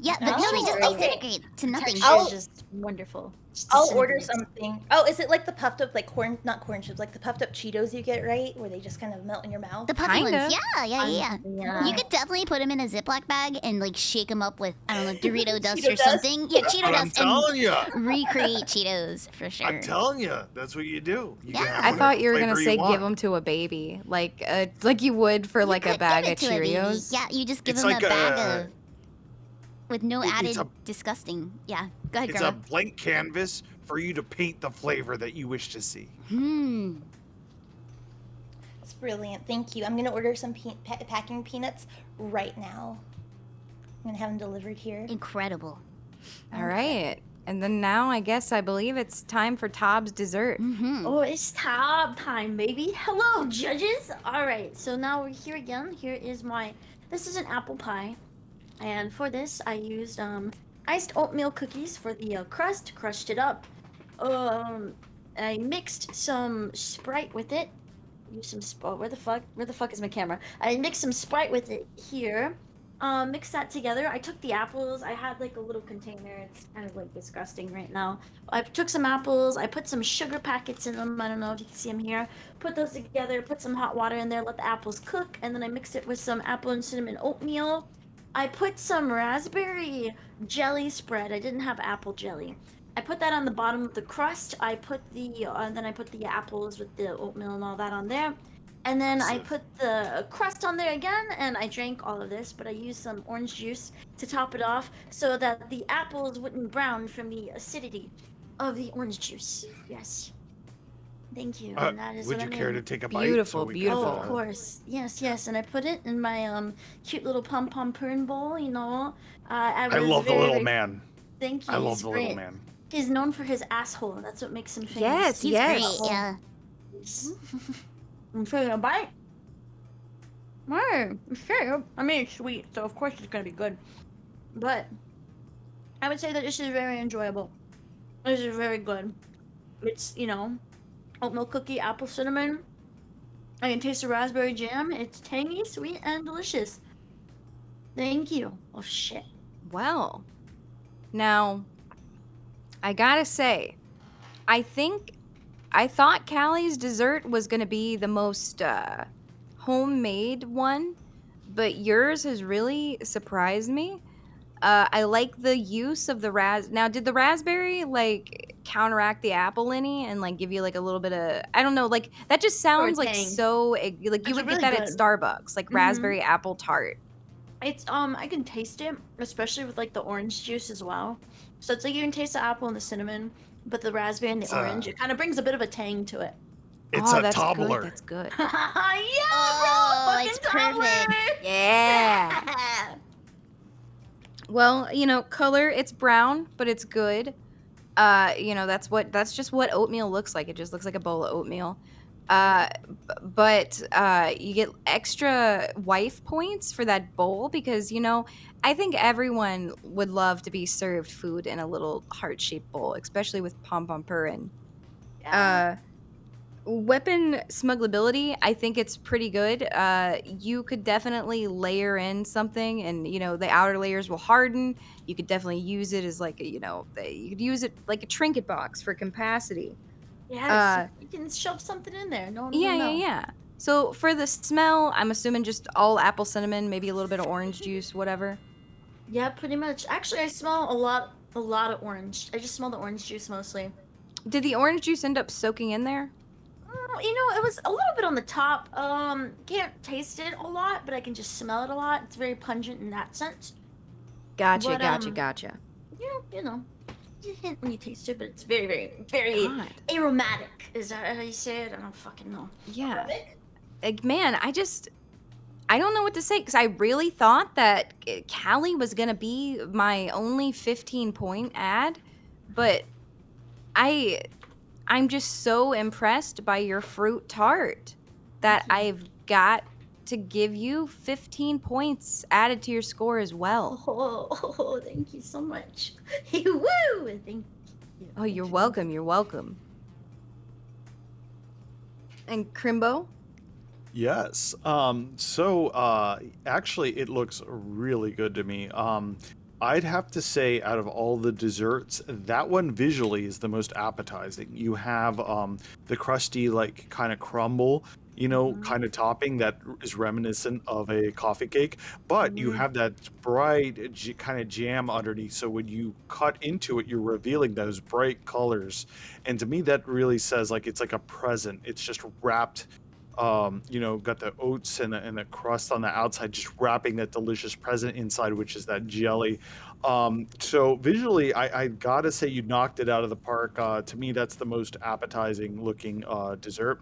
Yeah, but Oh, no, they just okay. disintegrate to nothing. Texture I'll- is just wonderful. Just I'll order disintegrates. something. Oh, is it like the puffed up, like not corn chips, like the puffed up Cheetos you get, right? Where they just kind of melt in your mouth? The puffy Kinda. ones, yeah. Yeah. You could definitely put them in a Ziploc bag and like shake them up with I don't know Dorito dust Cheeto or dust? something. Yeah, Cheeto But I'm dust and telling you, recreate Cheetos for sure. I'm telling you, that's what you do. You can Yeah. have I whatever thought you were gonna flavor say want. give them to a baby, like you would for You like a could bag give of it to a baby. Cheerios. Yeah, you just give It's them like a bag a- of with no it's added a- disgusting. Yeah, go ahead, It's girl. a blank canvas for you to paint the flavor that you wish to see. It's brilliant. Thank you. I'm gonna order some packing peanuts right now. I'm gonna have them delivered here. Incredible. All right, and then now I believe it's time for Tob's dessert. Mm-hmm. Oh, it's tab time, baby. Hello, judges. All right, so now we're here again. Here is this is an apple pie. And for this, I used iced oatmeal cookies for the crust, crushed it up. I mixed some Sprite with it. Use some where the fuck is my camera? I mixed some Sprite with it here. Mixed that together. I took the apples. I had like a little container. It's kind of like disgusting right now. I took some apples. I put some sugar packets in them. I don't know if you can see them here. Put those together. Put some hot water in there. Let the apples cook. And then I mixed it with some apple and cinnamon oatmeal. I put some raspberry jelly spread. I didn't have apple jelly. I put that on the bottom of the crust. I put then I put the apples with the oatmeal and all that on there. And then I put the crust on there again, and I drank all of this, but I used some orange juice to top it off so that the apples wouldn't brown from the acidity of the orange juice. Yes. Thank you. And that is Would what you I care made. to take a bite? Beautiful, we beautiful. Oh, of course. Yes, yes. And I put it in my cute little pom-pom prune bowl, you know. I love the little man. Thank you. I love He's the little great. man. He's known for his asshole. That's what makes him famous. Yes, He's yes. great. Yeah. I'm taking a bite. Sure. I mean, it's sweet, so of course it's gonna be good. But I would say that this is very enjoyable. This is very good. It's, oatmeal cookie, apple cinnamon. I can taste the raspberry jam. It's tangy, sweet, and delicious. Thank you. Oh, shit. Well, now, I gotta say, I thought Callie's dessert was gonna be the most homemade one, but yours has really surprised me. I like the use of the Now, did the raspberry like counteract the apple any and like give you like a little bit of I don't know, like that just sounds like tang. so like you It's would really get that at good. Starbucks, like Mhm. raspberry apple tart. It's I can taste it, especially with like the orange juice as well. So it's like you can taste the apple and the cinnamon, but the raspberry and the It's, orange, it kind of brings a bit of a tang to it. It's Oh, a that's toddler. good. That's good. Yeah, Oh, bro, it's fucking perfect. toddler. Yeah. Well, color, it's brown, but it's good. That's just what oatmeal looks like. It just looks like a bowl of oatmeal. But you get extra wife points for that bowl because, I think everyone would love to be served food in a little heart-shaped bowl, especially with pom-pom purin. Weapon smugglability, I think it's pretty good. You could definitely layer in something and, the outer layers will harden. You could definitely use it as like, you could use it like a trinket box for capacity. Yes, you can shove something in there. No one will know. Yeah. So for the smell, I'm assuming just all apple cinnamon, maybe a little bit of orange juice, whatever. Yeah, pretty much. Actually, I smell a lot of orange. I just smell the orange juice mostly. Did the orange juice end up soaking in there? You know, it was a little bit on the top. Can't taste it a lot, but I can just smell it a lot. It's very pungent in that sense. Gotcha, But, gotcha. Yeah, you know, you hint when you taste it, but it's very, very, very God. aromatic. Is that how you say it? I don't fucking know. Yeah. Like, man, I don't know what to say because I really thought that Callie was gonna be my only 15-point ad, but I'm just so impressed by your fruit tart that I've got to give you 15 points added to your score as well. Oh, thank you so much. Woo! Thank you. Oh, you're welcome. You're welcome. And Crimbo? Yes. Actually, it looks really good to me. I'd have to say, out of all the desserts, that one visually is the most appetizing. You have the crusty, like, kind of crumble, kind of topping that is reminiscent of a coffee cake, but you have that bright kind of jam underneath. So when you cut into it, you're revealing those bright colors. And to me, that really says like it's like a present. It's just wrapped got the oats and the crust on the outside, just wrapping that delicious present inside, which is that jelly. So visually, I gotta say you knocked it out of the park. To me, that's the most appetizing looking dessert.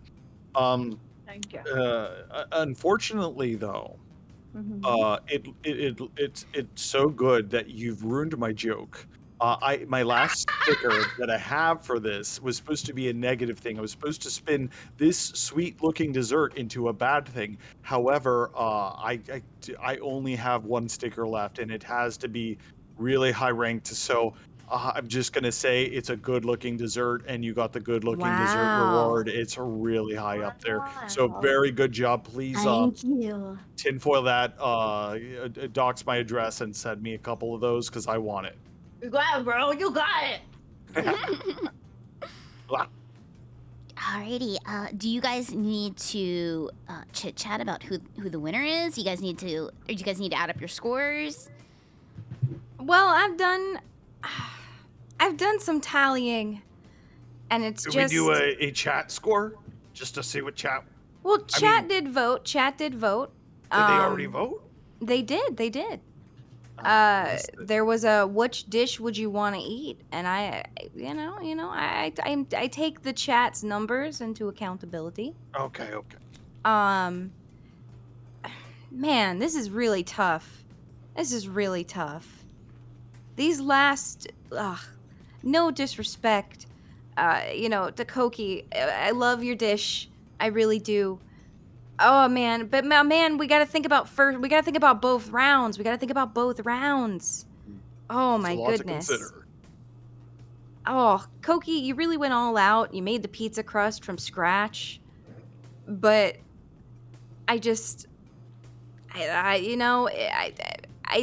Thank you. Unfortunately, though, it's so good that you've ruined my joke. My last sticker that I have for this was supposed to be a negative thing. I was supposed to spin this sweet looking dessert into a bad thing. However, I only have one sticker left, and it has to be really high ranked. So I'm just gonna say it's a good looking dessert, and you got the good looking dessert Wow. reward. It's really high up there. So very good job. Please Thank you. tinfoil that, dox my address and send me a couple of those because I want it. You got it, bro. You got it. Alrighty. Do you guys need to chit chat about who the winner is? You guys need to, or do you guys need to add up your scores? Well, I've done some tallying, and it's Do just we do a chat score just to see what chat? well, I chat mean- did vote. Chat did vote. Did they already vote? They did. There was a which dish would you want to eat, and I take the chat's numbers into accountability. Okay. Man, this is really tough. These last, no disrespect, to Coqui. I love your dish, I really do. Oh man, but man, we gotta think about both rounds. Oh my It's a lot to goodness. consider. Oh, Coqui, you really went all out. You made the pizza crust from scratch. But I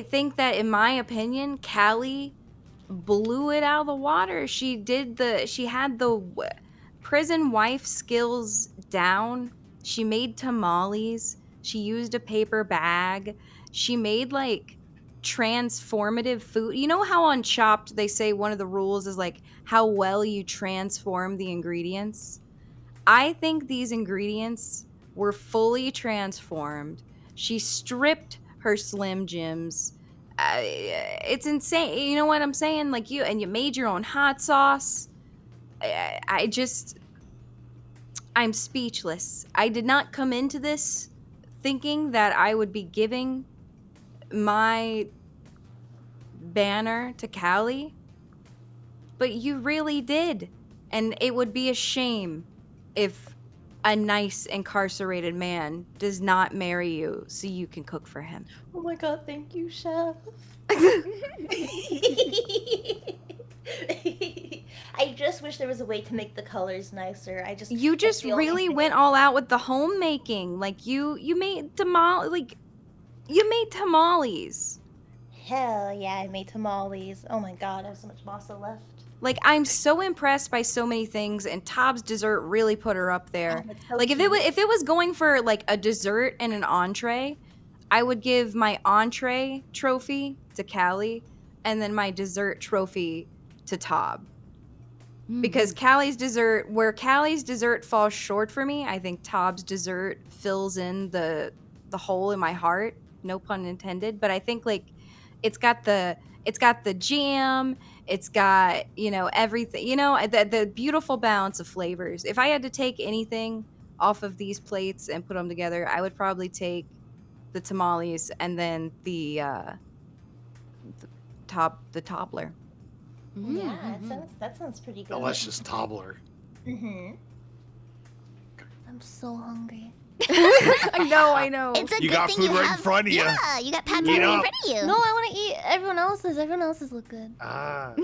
think that, in my opinion, Callie blew it out of the water. She had the prison wife skills down. She made tamales. She used a paper bag. She made like transformative food. You know how on Chopped they say one of the rules is like how well you transform the ingredients? I think these ingredients were fully transformed. She stripped her Slim Jims. It's insane. You know what I'm saying? Like you made your own hot sauce. I'm speechless. I did not come into this thinking that I would be giving my banner to Callie, but you really did. And it would be a shame if a nice incarcerated man does not marry you so you can cook for him. Oh my god, thank you, chef. I just wish there was a way to make the colors nicer. You just really went all out with the homemaking. Like you made tamales. Hell yeah, I made tamales. Oh my god, I have so much masa left. Like, I'm so impressed by so many things, and Tob's dessert really put her up there. Oh, it's so Like, if it was going for like a dessert and an entree, I would give my entree trophy to Callie, and then my dessert trophy to Tob. Because Callie's dessert, where Callie's dessert falls short for me, I think Tob's dessert fills in the hole in my heart. No pun intended. But I think like it's got the jam, it's got everything, the beautiful balance of flavors. If I had to take anything off of these plates and put them together, I would probably take the tamales and then the toppler. Yeah, that sounds pretty good. Delicious toddler. Mm-hmm. I'm so hungry. I know. It's a You good got thing food you right in have. front of you. Yeah, you got pad Eat thai right in up. front of you. No, I want to eat everyone else's. Everyone else's look good. Ah.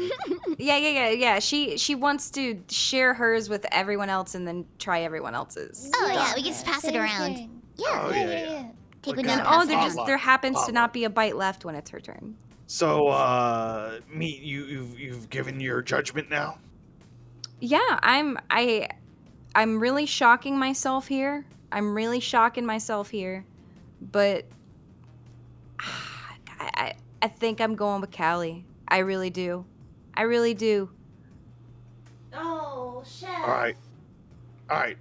Yeah. She wants to share hers with everyone else and then try everyone else's. Oh yeah, we can just pass it Sharing, around. sharing. Yeah. Oh, yeah. Take Like one that. down. And Pass it around. there happens to Potluck. not be a bite left when it's her turn. So, Meat, you've given your judgment now. Yeah, I'm really shocking myself here. But I think I'm going with Callie. I really do. Oh, chef. All right.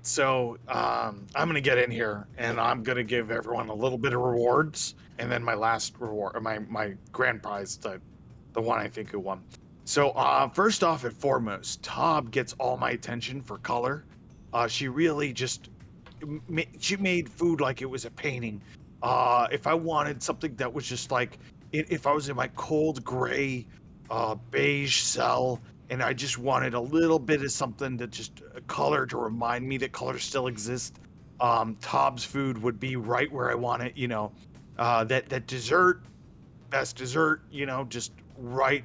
So, I'm gonna get in here, and I'm gonna give everyone a little bit of rewards, and then my last reward, or my grand prize, the one I think who won. So, first off and foremost, Tob gets all my attention for color. She really just she made food like it was a painting. If I wanted something that was just like, if I was in my cold gray, beige cell, and I just wanted a little bit of something that just color to remind me that color still exists, Tob's food would be right where I want it. That dessert, best dessert. Just right,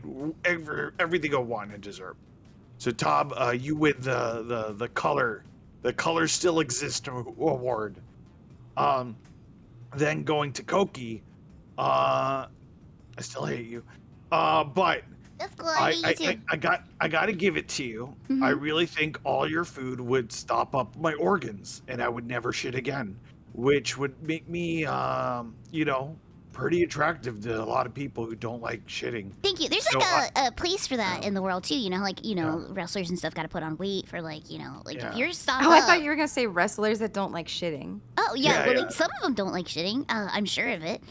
everything I want in dessert. So Tob, you win the color still exists award. Then going to Coqui, I still hate you, but That's cool. I hate you too. I got to give it to you. I really think all your food would stop up my organs, and I would never shit again, which would make me, pretty attractive to a lot of people who don't like shitting. Thank you. There's So like a place for that yeah. in the world too. Yeah. Wrestlers and stuff got to put on weight for if Yeah. you're stopped Oh, I up. thought you were gonna say wrestlers that don't like shitting. Oh yeah, Yeah, well, yeah. like, some of them don't like shitting. I'm sure of it,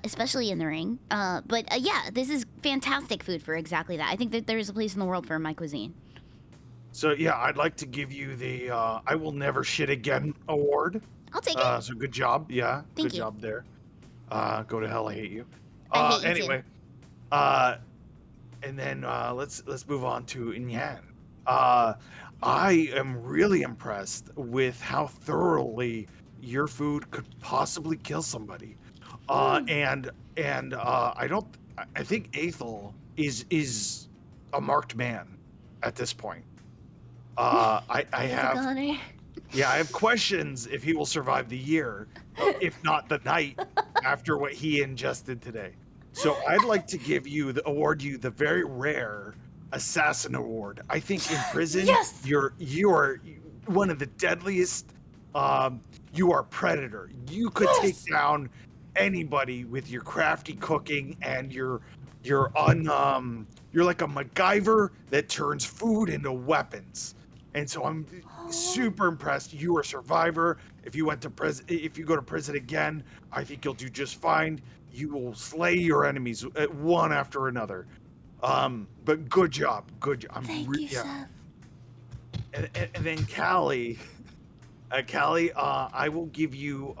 especially in the ring. But yeah, this is fantastic food for exactly that. I think that there is a place in the world for my cuisine. So yeah, I'd like to give you the I will never shit again award. I'll take it. So good job. Yeah, Thank good you. job there. Go to hell, I hate you. I hate you too. Anyway, and then let's move on to Nyan. I am really impressed with how thoroughly your food could possibly kill somebody. And I think Aethel is a marked man at this point. I have Connor. I have questions if he will survive the year, if not the night after what he ingested today. So I'd like to award you the very rare assassin award. I think in prison, Yes! you are one of the deadliest. You are predator. You could take down anybody with your crafty cooking and you're like a MacGyver that turns food into weapons. And so I'm super impressed. You are a survivor. If you go to prison again, I think you'll do just fine. You will slay your enemies one after another. But good job. Thank you, chef. And then Callie, I will give you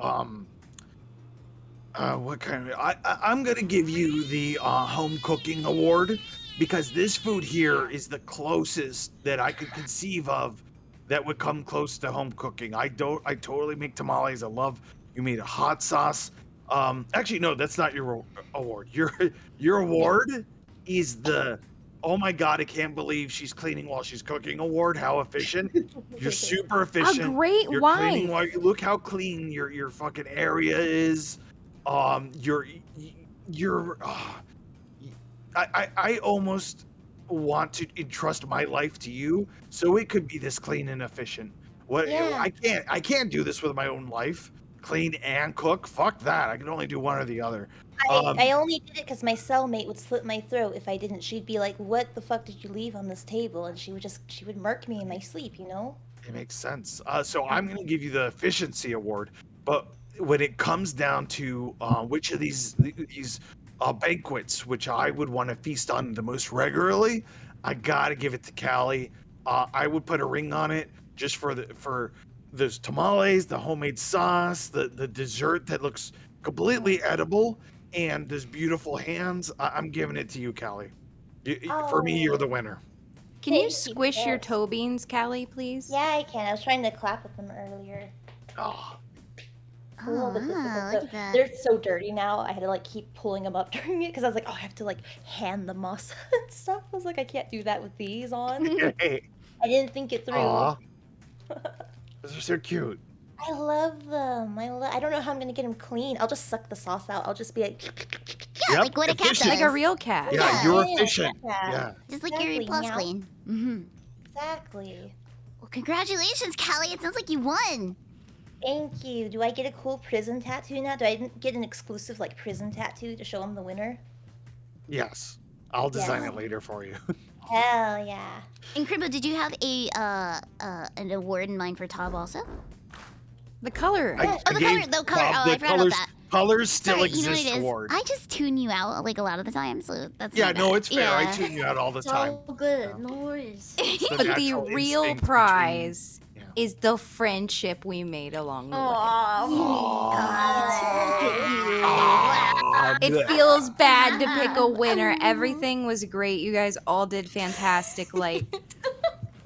what kind of I'm gonna give you the home cooking award because this food here is the closest that I could conceive of that would come close to home cooking. I totally make tamales. I love you made a hot sauce. Actually no, that's not your award. Your award is the oh my god, I can't believe she's cleaning while she's cooking award. How efficient. You're super efficient. A great You're wife. cleaning while you look how clean your fucking area is. I almost want to entrust my life to you so it could be this clean and efficient. Yeah. I can't do this with my own life. clean and cook. Fuck that. I can only do one or the other. I only did it because my cellmate would slit my throat if I didn't. She'd be like, "What the fuck did you leave on this table?" And she would murk me in my sleep, you know. It makes sense. So I'm going to give you the efficiency award, but when it comes down to which of these banquets, which I would want to feast on the most regularly, I gotta give it to Callie. I would put a ring on it just for those tamales, the homemade sauce, the dessert that looks completely edible, and those beautiful hands. I'm giving it to you, Callie. For me, you're the winner. Can you Thank you, squish your yes. toe beans, Callie, please? Yeah, I can. I was trying to clap with them earlier. Oh, It's a little bit difficult. look at that. They're so dirty now. I had to like keep pulling them up during it because I was like, oh, I have to like hand the moss and stuff. I was like, I can't do that with these on. hey. I didn't think it through. Aw. Those are so cute. I love them. I don't know how I'm gonna get them clean. I'll just suck the sauce out. I'll just be like, Yeah, Yep, like what a cat efficient. does. Like a real cat. Yeah, Yeah, you're yeah, efficient. yeah. Yeah. Just like your Exactly, plus meow. clean. Mm-hmm. exactly. Well, congratulations, Callie. It sounds like you won. Thank you. Do I get a cool prison tattoo now? Do I get an exclusive like prison tattoo to show I'm the winner? Yes. I'll design Yes. it later for you. Hell yeah. And Crimbo, did you have a an award in mind for Tob also? The color. I Oh, the color. gave The color. Bob Oh, the I forgot about that. Colors still Sorry, you know what exist it is? award. I just tune you out like a lot of the time, so that's Yeah, my no, bad. it's fair. I Yeah. tune you out all the It's time. all good. No worries. It's the But the natural real instinct prize yeah. is the friendship we made along the way. Ah, It bleh. feels bad to pick a winner. Everything was great. You guys all did fantastic. Like,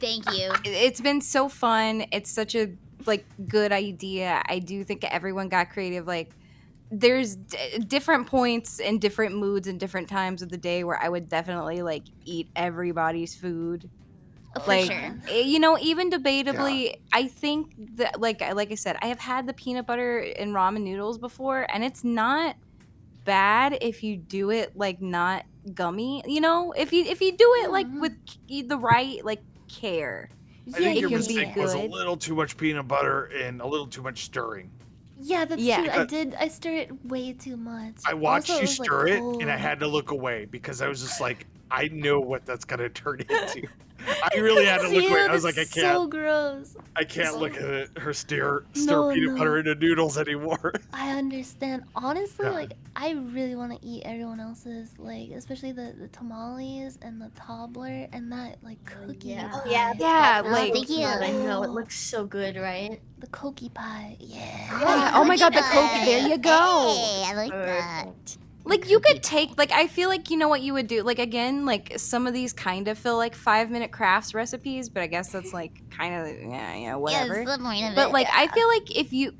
Thank you. it's been so fun. It's such a good idea. I do think everyone got creative. Like, there's different points and different moods and different times of the day where I would definitely like eat everybody's food. For Like, sure. you know, even debatably, I think that like I said, I have had the peanut butter and ramen noodles before, and it's not bad if you do it like not gummy. You know, if you do it like with the right like care. I think it your can be mistake was a good. little too much peanut butter and a little too much stirring. Yeah, that's Yeah. true. I stir it way too much. I watched Also, you was, like, stir it, cold. and I had to look away because I was just like, I know what that's gonna turn into. I really had to look away. I was like, I That's can't, so gross. I can't look at it, her stir No, peanut no. butter into noodles anymore. I understand. Honestly, Yeah. like I really want to eat everyone else's, like especially the tamales and the toddler and that like cookie. yeah. Oh yeah. pie. Yeah, Oh, like thank you. I know it looks so good, right? The Coqui pie. Yeah. yeah, oh my god, the Cookie Coke. pie. There you go. Hey, I like that. Perfect. Like you could take like I feel like you know what you would do like again like some of these kind of feel like 5-minute crafts recipes, but I guess that's like kind of whatever. Yes, the point of But it. like I feel like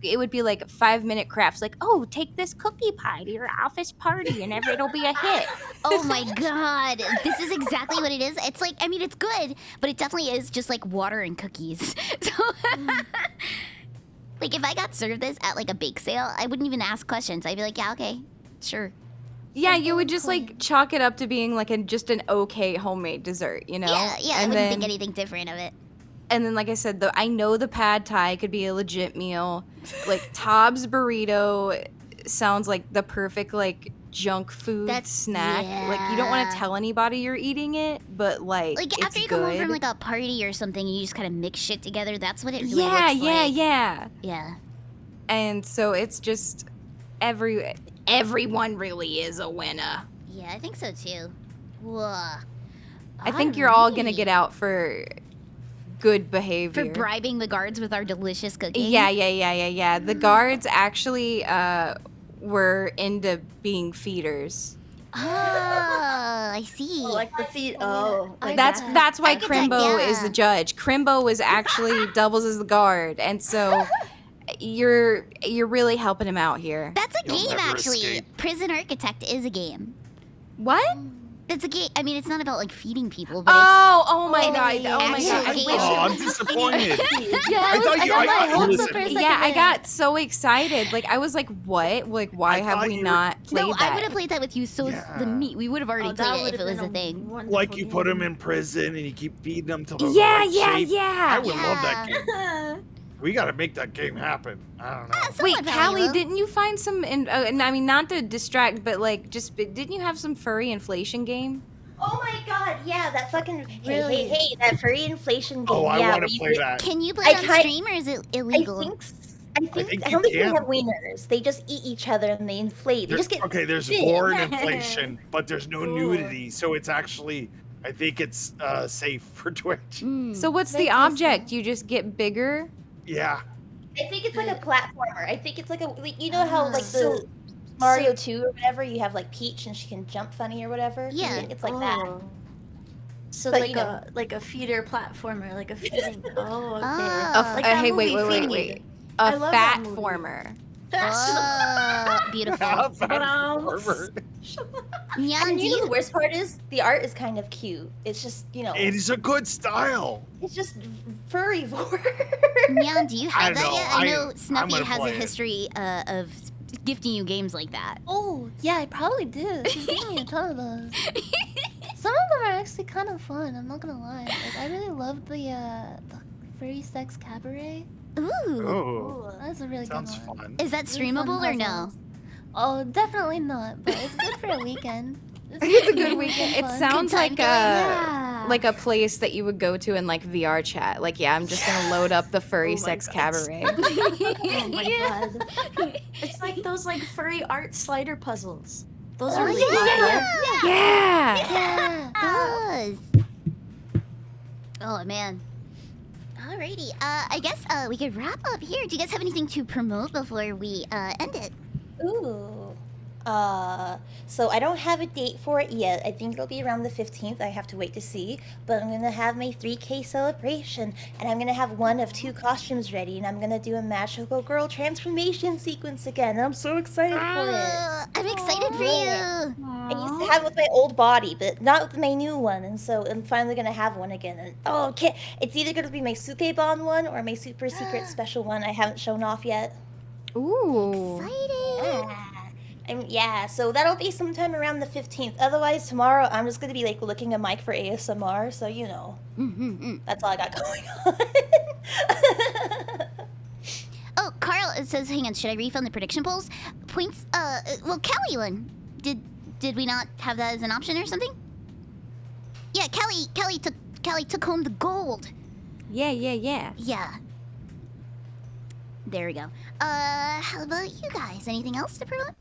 it would be like 5-minute crafts like oh take this cookie pie to your office party and it'll be a hit. Oh my god, this is exactly what it is. It's like, I mean, it's good, but it definitely is just like water and cookies. So, like, if I got served this at like a bake sale, I wouldn't even ask questions. I'd be like, yeah, okay, sure. Yeah, you would just like chalk it up to being like just an okay homemade dessert, you know? Yeah, I And wouldn't then, think anything different of it. And then, like I said, I know the pad thai could be a legit meal. Like Tob's burrito sounds like the perfect like junk food That's- snack. Like you don't want yeah. to tell anybody you're eating it, but like Like, it's after you good. come home from like a party or something, you just kind of mix shit together. That's what it really yeah, looks yeah, like. yeah. Yeah. And so it's just everyone really is a winner. Yeah, I think so too. Whoa. I think you're all gonna Alrighty. get out for good behavior. For bribing the guards with our delicious cooking. Yeah. The guards actually were into being feeders. Oh, I see. Oh, like the feet. Oh, like That's that. that's why Architect, Crimbo is yeah. the judge. Crimbo was actually doubles as the guard, and so you're really helping him out here. That's a You'll game, never actually. escape. Prison Architect is a game. What? That's a game. I mean, it's not about like feeding people, but Oh my god! yeah, Oh my god! I actually. wish. Oh, I'm disappointed. Yeah, I thought I you- got I- my I- hopes listen. up for a second Yeah, I there. got so excited. Like I was like, "What? Like, why I have thought we you were- not it's. played No, I that?" would have played that with you. So is the Yeah. meat. We would have already Oh, that played it would if it have was a been thing. wonderful Like you put game. him in prison and you keep feeding him till they're Yeah, right yeah, shape. I yeah. would love that game. We gotta make that game happen. I don't know. Wait, Somewhat Callie, valuable. didn't you find some? And I mean, not to distract, but like, didn't you have some furry inflation game? Oh my god, yeah, that fucking Really? hey, that furry inflation game. Oh, I yeah, want to where you play get- that. Can you play I it on kind- stream or is it illegal? I think I you don't think they can. have wieners. They just eat each other and they inflate. They just get Okay, there's big. board inflation, but there's no Cool. nudity, so it's actually, I think it's safe for Twitch. Mm. So what's Very the tasty. object? You just get bigger? Yeah. I think it's like a platformer. I think it's like you know how like the So- Mario 2 or whatever, you have like Peach and she can jump funny or whatever. Yeah. It's like that. Oh. So But, like you know. like a feeder platformer, like a feeding. Oh, okay. Ah. Like that Hey, wait, movie, wait, Feed. wait. I A love fat that movie. former. Oh, beautiful. Nyan, And do you know you the worst part is the art is kind of cute. It's just It is a good style. it's just furry vor. Nyan, do you I have that don't yet? know. I know I'm Snuffy gonna has a play it. history of gifting you games like that. Oh, yeah, I probably do. She's giving me a ton of those. Some of them are actually kind of fun, I'm not gonna lie. Like, I really loved the Furry Sex Cabaret. Ooh. Oh, That's a really sounds good one. fun. Is that Really fun streamable or no? puzzles. Oh, definitely not, but it's good for a weekend. It's a good weekend. It fun. sounds Good time like killing. a like a place that you would go to in like VR chat. Like, yeah, I'm just gonna load up the furry Oh my sex God. cabaret. Oh my god. It's like those like furry art slider puzzles. Those are really yeah. fun. Yeah. Yeah. Does. Oh man. Alrighty. I guess we could wrap up here. Do you guys have anything to promote before we end it? Ooh. So I don't have a date for it yet. I think it'll be around the 15th. I have to wait to see. But I'm gonna have my 3K celebration, and I'm gonna have one of 2 costumes ready, and I'm gonna do a magical girl transformation sequence again. And I'm so excited for it. I'm excited for Yeah. you. I used to have it with my old body, but not with my new one, and so I'm finally gonna have one again. And oh, okay, it's either gonna be my Sukebon one or my super secret special one I haven't shown off yet. Ooh. Excited. Yeah, so that'll be sometime around the 15th. Otherwise, tomorrow I'm just gonna be like looking a mic for ASMR, so you know, that's all I got going on. Oh, Carl, it says, hang on, should I refund the prediction polls? Points, well, Callie one. Did we not have that as an option or something? Yeah, Callie took home the gold. Yeah. Yeah. There we go. How about you guys? Anything else to promote?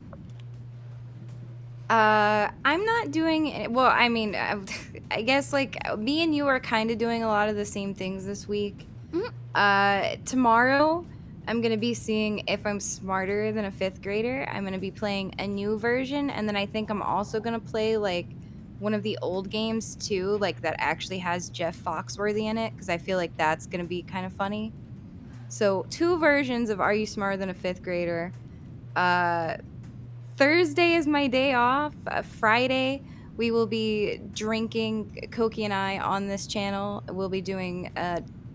I'm not doing it. Well, I mean, I guess like me and you are kind of doing a lot of the same things this week. Tomorrow, I'm gonna be seeing If I'm Smarter Than a Fifth Grader. I'm gonna be playing a new version, and then I think I'm also gonna play like one of the old games too, like that actually has Jeff Foxworthy in it, because I feel like that's gonna be kind of funny. So 2 versions of Are You Smarter Than a Fifth Grader? Thursday is my day off. Friday, we will be drinking, Coqui and I, on this channel. We'll be doing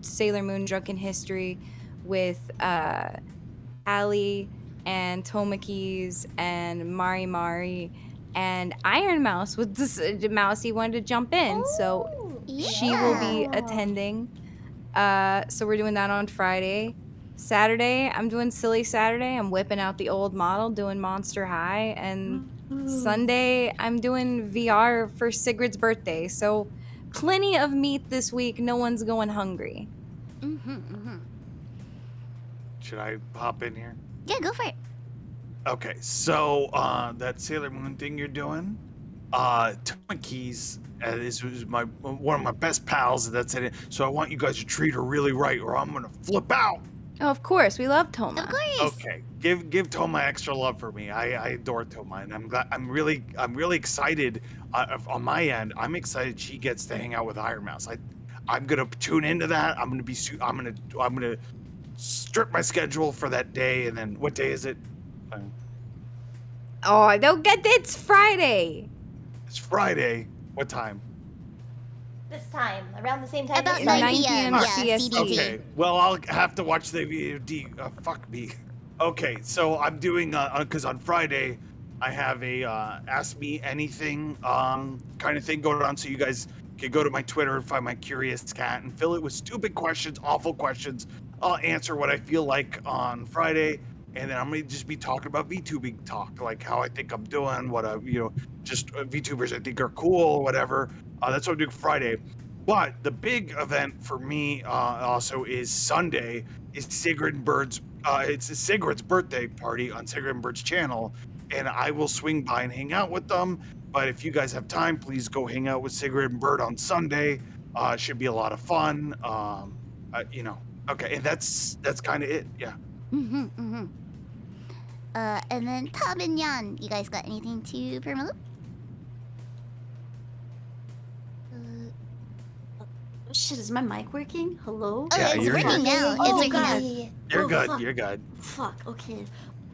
Sailor Moon Drunken History with Callie and Tomakis and Mari and Iron Mouse with this Mousy wanted to jump in. So she will be attending. So we're doing that on Friday. Saturday, I'm doing Silly Saturday. I'm whipping out the old model, doing Monster High. And Sunday, I'm doing VR for Sigrid's birthday. So plenty of meat this week. No one's going hungry. Should I pop in here? Yeah, go for it. Okay, so that Sailor Moon thing you're doing, Tomakis is one of my best pals. That's in it. So I want you guys to treat her really right, or I'm gonna flip out. Oh, of course. We love Toma. Of course. Okay, give Toma extra love for me. I adore Toma, and I'm glad. I'm really excited. On my end, I'm excited she gets to hang out with Iron Mouse. I'm gonna tune into that. I'm gonna strip my schedule for that day, and then what day is it? Oh, don't get it's Friday. It's Friday. What time? This time, around the same time. About this 9 time. p.m. p.m. Yeah, CST. CDT. Okay. Well, I'll have to watch the VOD. Fuck me. Okay, so I'm doing because on Friday I have a Ask Me Anything kind of thing going on. So you guys You can go to my Twitter and find my curious cat and fill it with stupid questions, awful questions. I'll answer what I feel like on Friday, and then I'm gonna just be talking about VTubing talk, like how I think I'm doing, what just VTubers I think are cool or whatever. That's what I'm doing Friday. But the big event for me also is Sunday. Is Sigrid and Bird's. It's Sigrid's birthday party on Sigrid and Bird's channel, and I will swing by and hang out with them. But if you guys have time, please go hang out with Sigrid and Bird on Sunday. It should be a lot of fun. Okay, and that's kind of it. Yeah. And then Tom and Yan, you guys got anything to promote? Oh shit, is my mic working? Hello? Oh, Yeah, it's you're working good. now. Oh, It's working God. now. You're Oh, good. fuck. You're good. Fuck, okay.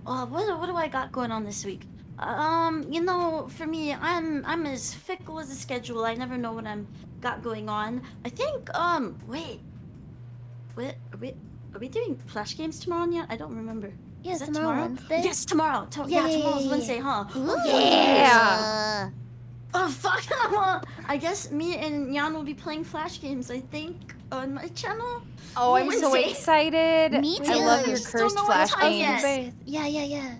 What do I got going on this week? For me, I'm as fickle as a schedule. I never know what I'm got going on. I think, wait. What, are we doing flash games tomorrow yet? I don't remember. Yeah, Is that tomorrow, Wednesday. Yes, tomorrow. Yeah, Tomorrow's yeah. Wednesday, huh? Yeah. Oh, fuck. I guess me and Jan will be playing flash games, I think, on my channel. Oh, I'm so Wednesday. excited. Me I love too. your Just don't cursed know what flash time games. yet. Yeah.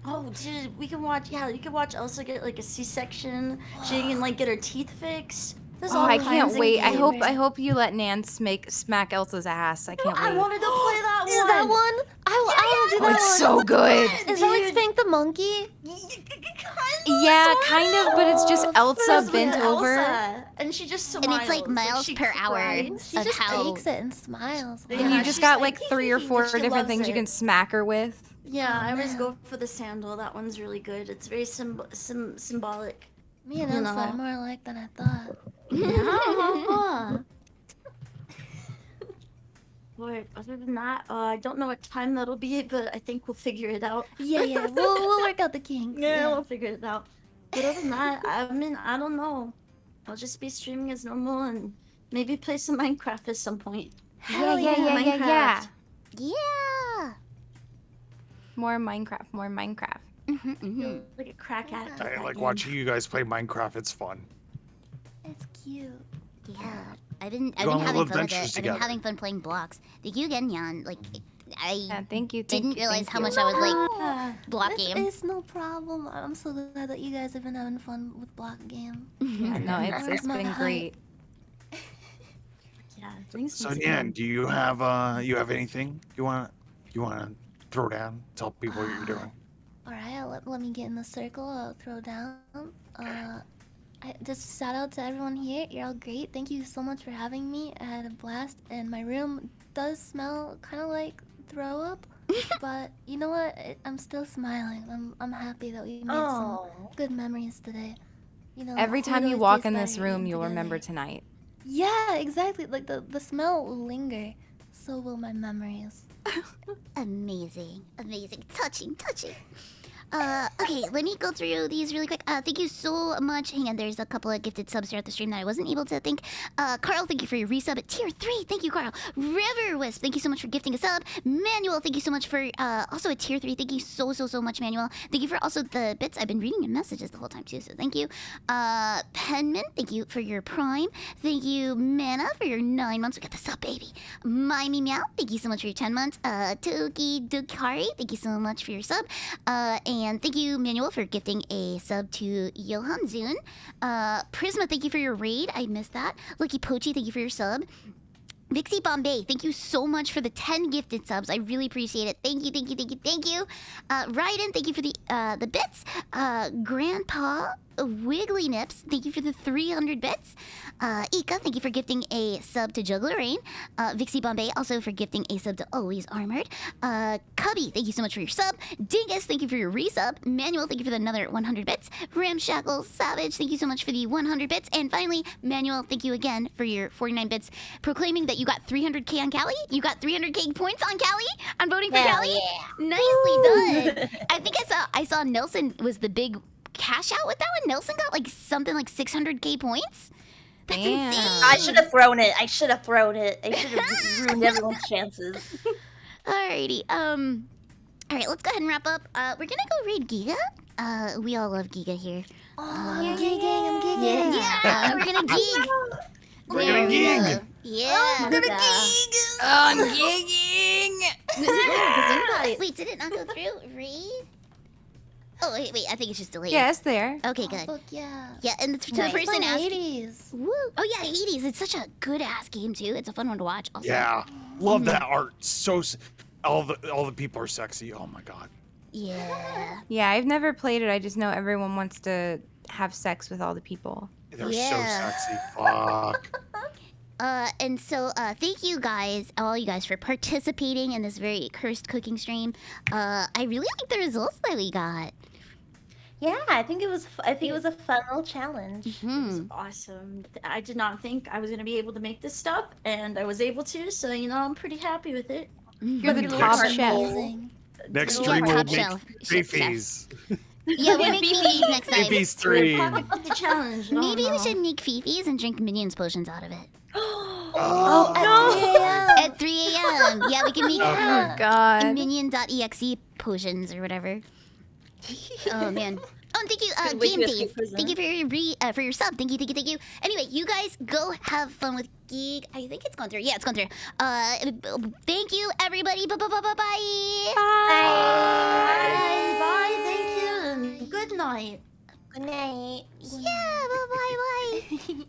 Oh, dude, we can watch. Yeah, you can watch Elsa get like a C-section. She can like get her teeth fixed. There's Oh, all I kinds can't of wait. I games. hope you let Nance smack Elsa's ass. I can't I wait. wanted to play that one. Is that one? I want to do Oh, that it's one. so good. Is that like Dude. Spank the Monkey? Yeah, kind of, but it's just Elsa First bent with over. Elsa, and she just smiles. And it's like miles she per hour. cries. She Of just how- takes it and smiles. Yeah, And you just she's got like, like 3 or 4 she different loves things you it. can smack her with. Yeah, Oh, I always man. go for the sandal. That one's really good. It's very symbolic. Me and You Elsa know. are more alike than I thought. Yeah. But other than that, I don't know what time that'll be, but I think we'll figure it out. Yeah. We'll work out the kinks. Yeah, we'll figure it out. But other than that, I don't know. I'll just be streaming as normal and maybe play some Minecraft at some point. Hell yeah. Minecraft. Yeah. More Minecraft. Like a crack addict. I at like that watching you guys play Minecraft. It's fun. It's cute. Yeah. I've been Go on having little fun with it. adventures I've been together. having fun playing blocks. Thank you again, Yan. Like, I Yeah, thank you. didn't thank you, realize thank how you. much I would like Yeah. block It's, game. it's no problem. I'm so glad that you guys have been having fun with block game. Yeah, no, Where's it's my been height? great. Yeah, things So been Nyan, fun. do you have anything you want to throw down? Tell people what you're doing. Alright, let me get in the circle. I'll throw down. I just shout out to everyone here. You're all great. Thank you so much for having me. I had a blast, and my room does smell kind of like throw up, but you know what? I'm still smiling. I'm happy that we made some Oh. good memories today. You know, Every food time you always walk tastes in this better room, eaten you'll together. remember tonight. Yeah, exactly. Like the smell will linger. So will my memories. Amazing. Touching. Okay, let me go through these really quick. Thank you so much. Hang on, there's a couple of gifted subs throughout the stream that I wasn't able to thank. Carl, thank you for your resub at tier 3. Thank you, Carl. River Wisp, thank you so much for gifting a sub. Manuel, thank you so much for also a tier 3. Thank you so much, Manuel. Thank you for also the bits. I've been reading your messages the whole time too, so thank you. Penman, thank you for your prime. Thank you, Mana, for your 9 months. We got the sub, baby. Mimey Meow, thank you so much for your 10 months. Toki Dukari, thank you so much for your sub. And thank you, Manuel, for gifting a sub to Johan Zun. Prisma, thank you for your raid. I missed that. Lucky Pochi, thank you for your sub. Vixie Bombay, thank you so much for the 10 gifted subs. I really appreciate it. Thank you. Raiden, thank you for the bits. Grandpa Wiggly Nips, thank you for the 300 bits. Ika, thank you for gifting a sub to Juggler Rain. Vixie Bombay, also for gifting a sub to Always Armored. Cubby, thank you so much for your sub. Dingus, thank you for your resub. Manuel, thank you for another 100 bits. Ramshackle Savage, thank you so much for the 100 bits. And finally, Manuel, thank you again for your 49 bits, proclaiming that you got 300k on Callie. You got 300k points on Callie. On voting for Hell Callie. yeah. Nicely done. I think I saw Nelson was the big cash out with that one. Nelson got like something like 600k points. That's Damn. insane. I should have thrown it. I should have ruined everyone's chances. Alrighty. All right, let's go ahead and wrap up. We're gonna go raid Giga. We all love Giga here. Oh, I'm gigging. Yeah, we're gonna gig. We're gonna gig. Yeah. We're gonna I'm gigging. Wait, did it not go through? Raid? Oh wait, I think it's just delayed. Yeah, it's there. Okay, Oh, good. fuck yeah. Yeah, and to Nice. the person asking. Hades. Woo. Oh yeah, Hades. It's such a good ass game too. It's a fun one to watch. Also. Yeah, love that art. All the people are sexy. Oh my god. Yeah. Yeah, I've never played it. I just know everyone wants to have sex with all the people. They're Yeah. so sexy. Fuck. And so thank you guys, all you guys, for participating in this very cursed cooking stream. I really like the results that we got. Yeah, I think it was a fun little challenge. Hmm. Awesome. I did not think I was gonna be able to make this stuff, and I was able to. So I'm pretty happy with it. You're the Mhm. top Next- chef. Amazing. Next Yeah, stream we'll top make shelf. Chef. Fifis. Yeah, we'll make Fifis next time. Fifis 3. Pocket of the challenge. No, Maybe no. we should make Fifis and drink Minions potions out of it. Oh, At 3 a.m. Yeah, we can make Oh God. Minion.exe potions or whatever. Oh man. Oh, and thank you, Good way to Game escape Days. prison. Thank you for your sub. Thank you. Anyway, you guys go have fun with Geek. I think it's gone through. Yeah, it's gone through. Thank you, everybody. Bye. Bye. Thank you. And good night. Good night. Yeah, bye.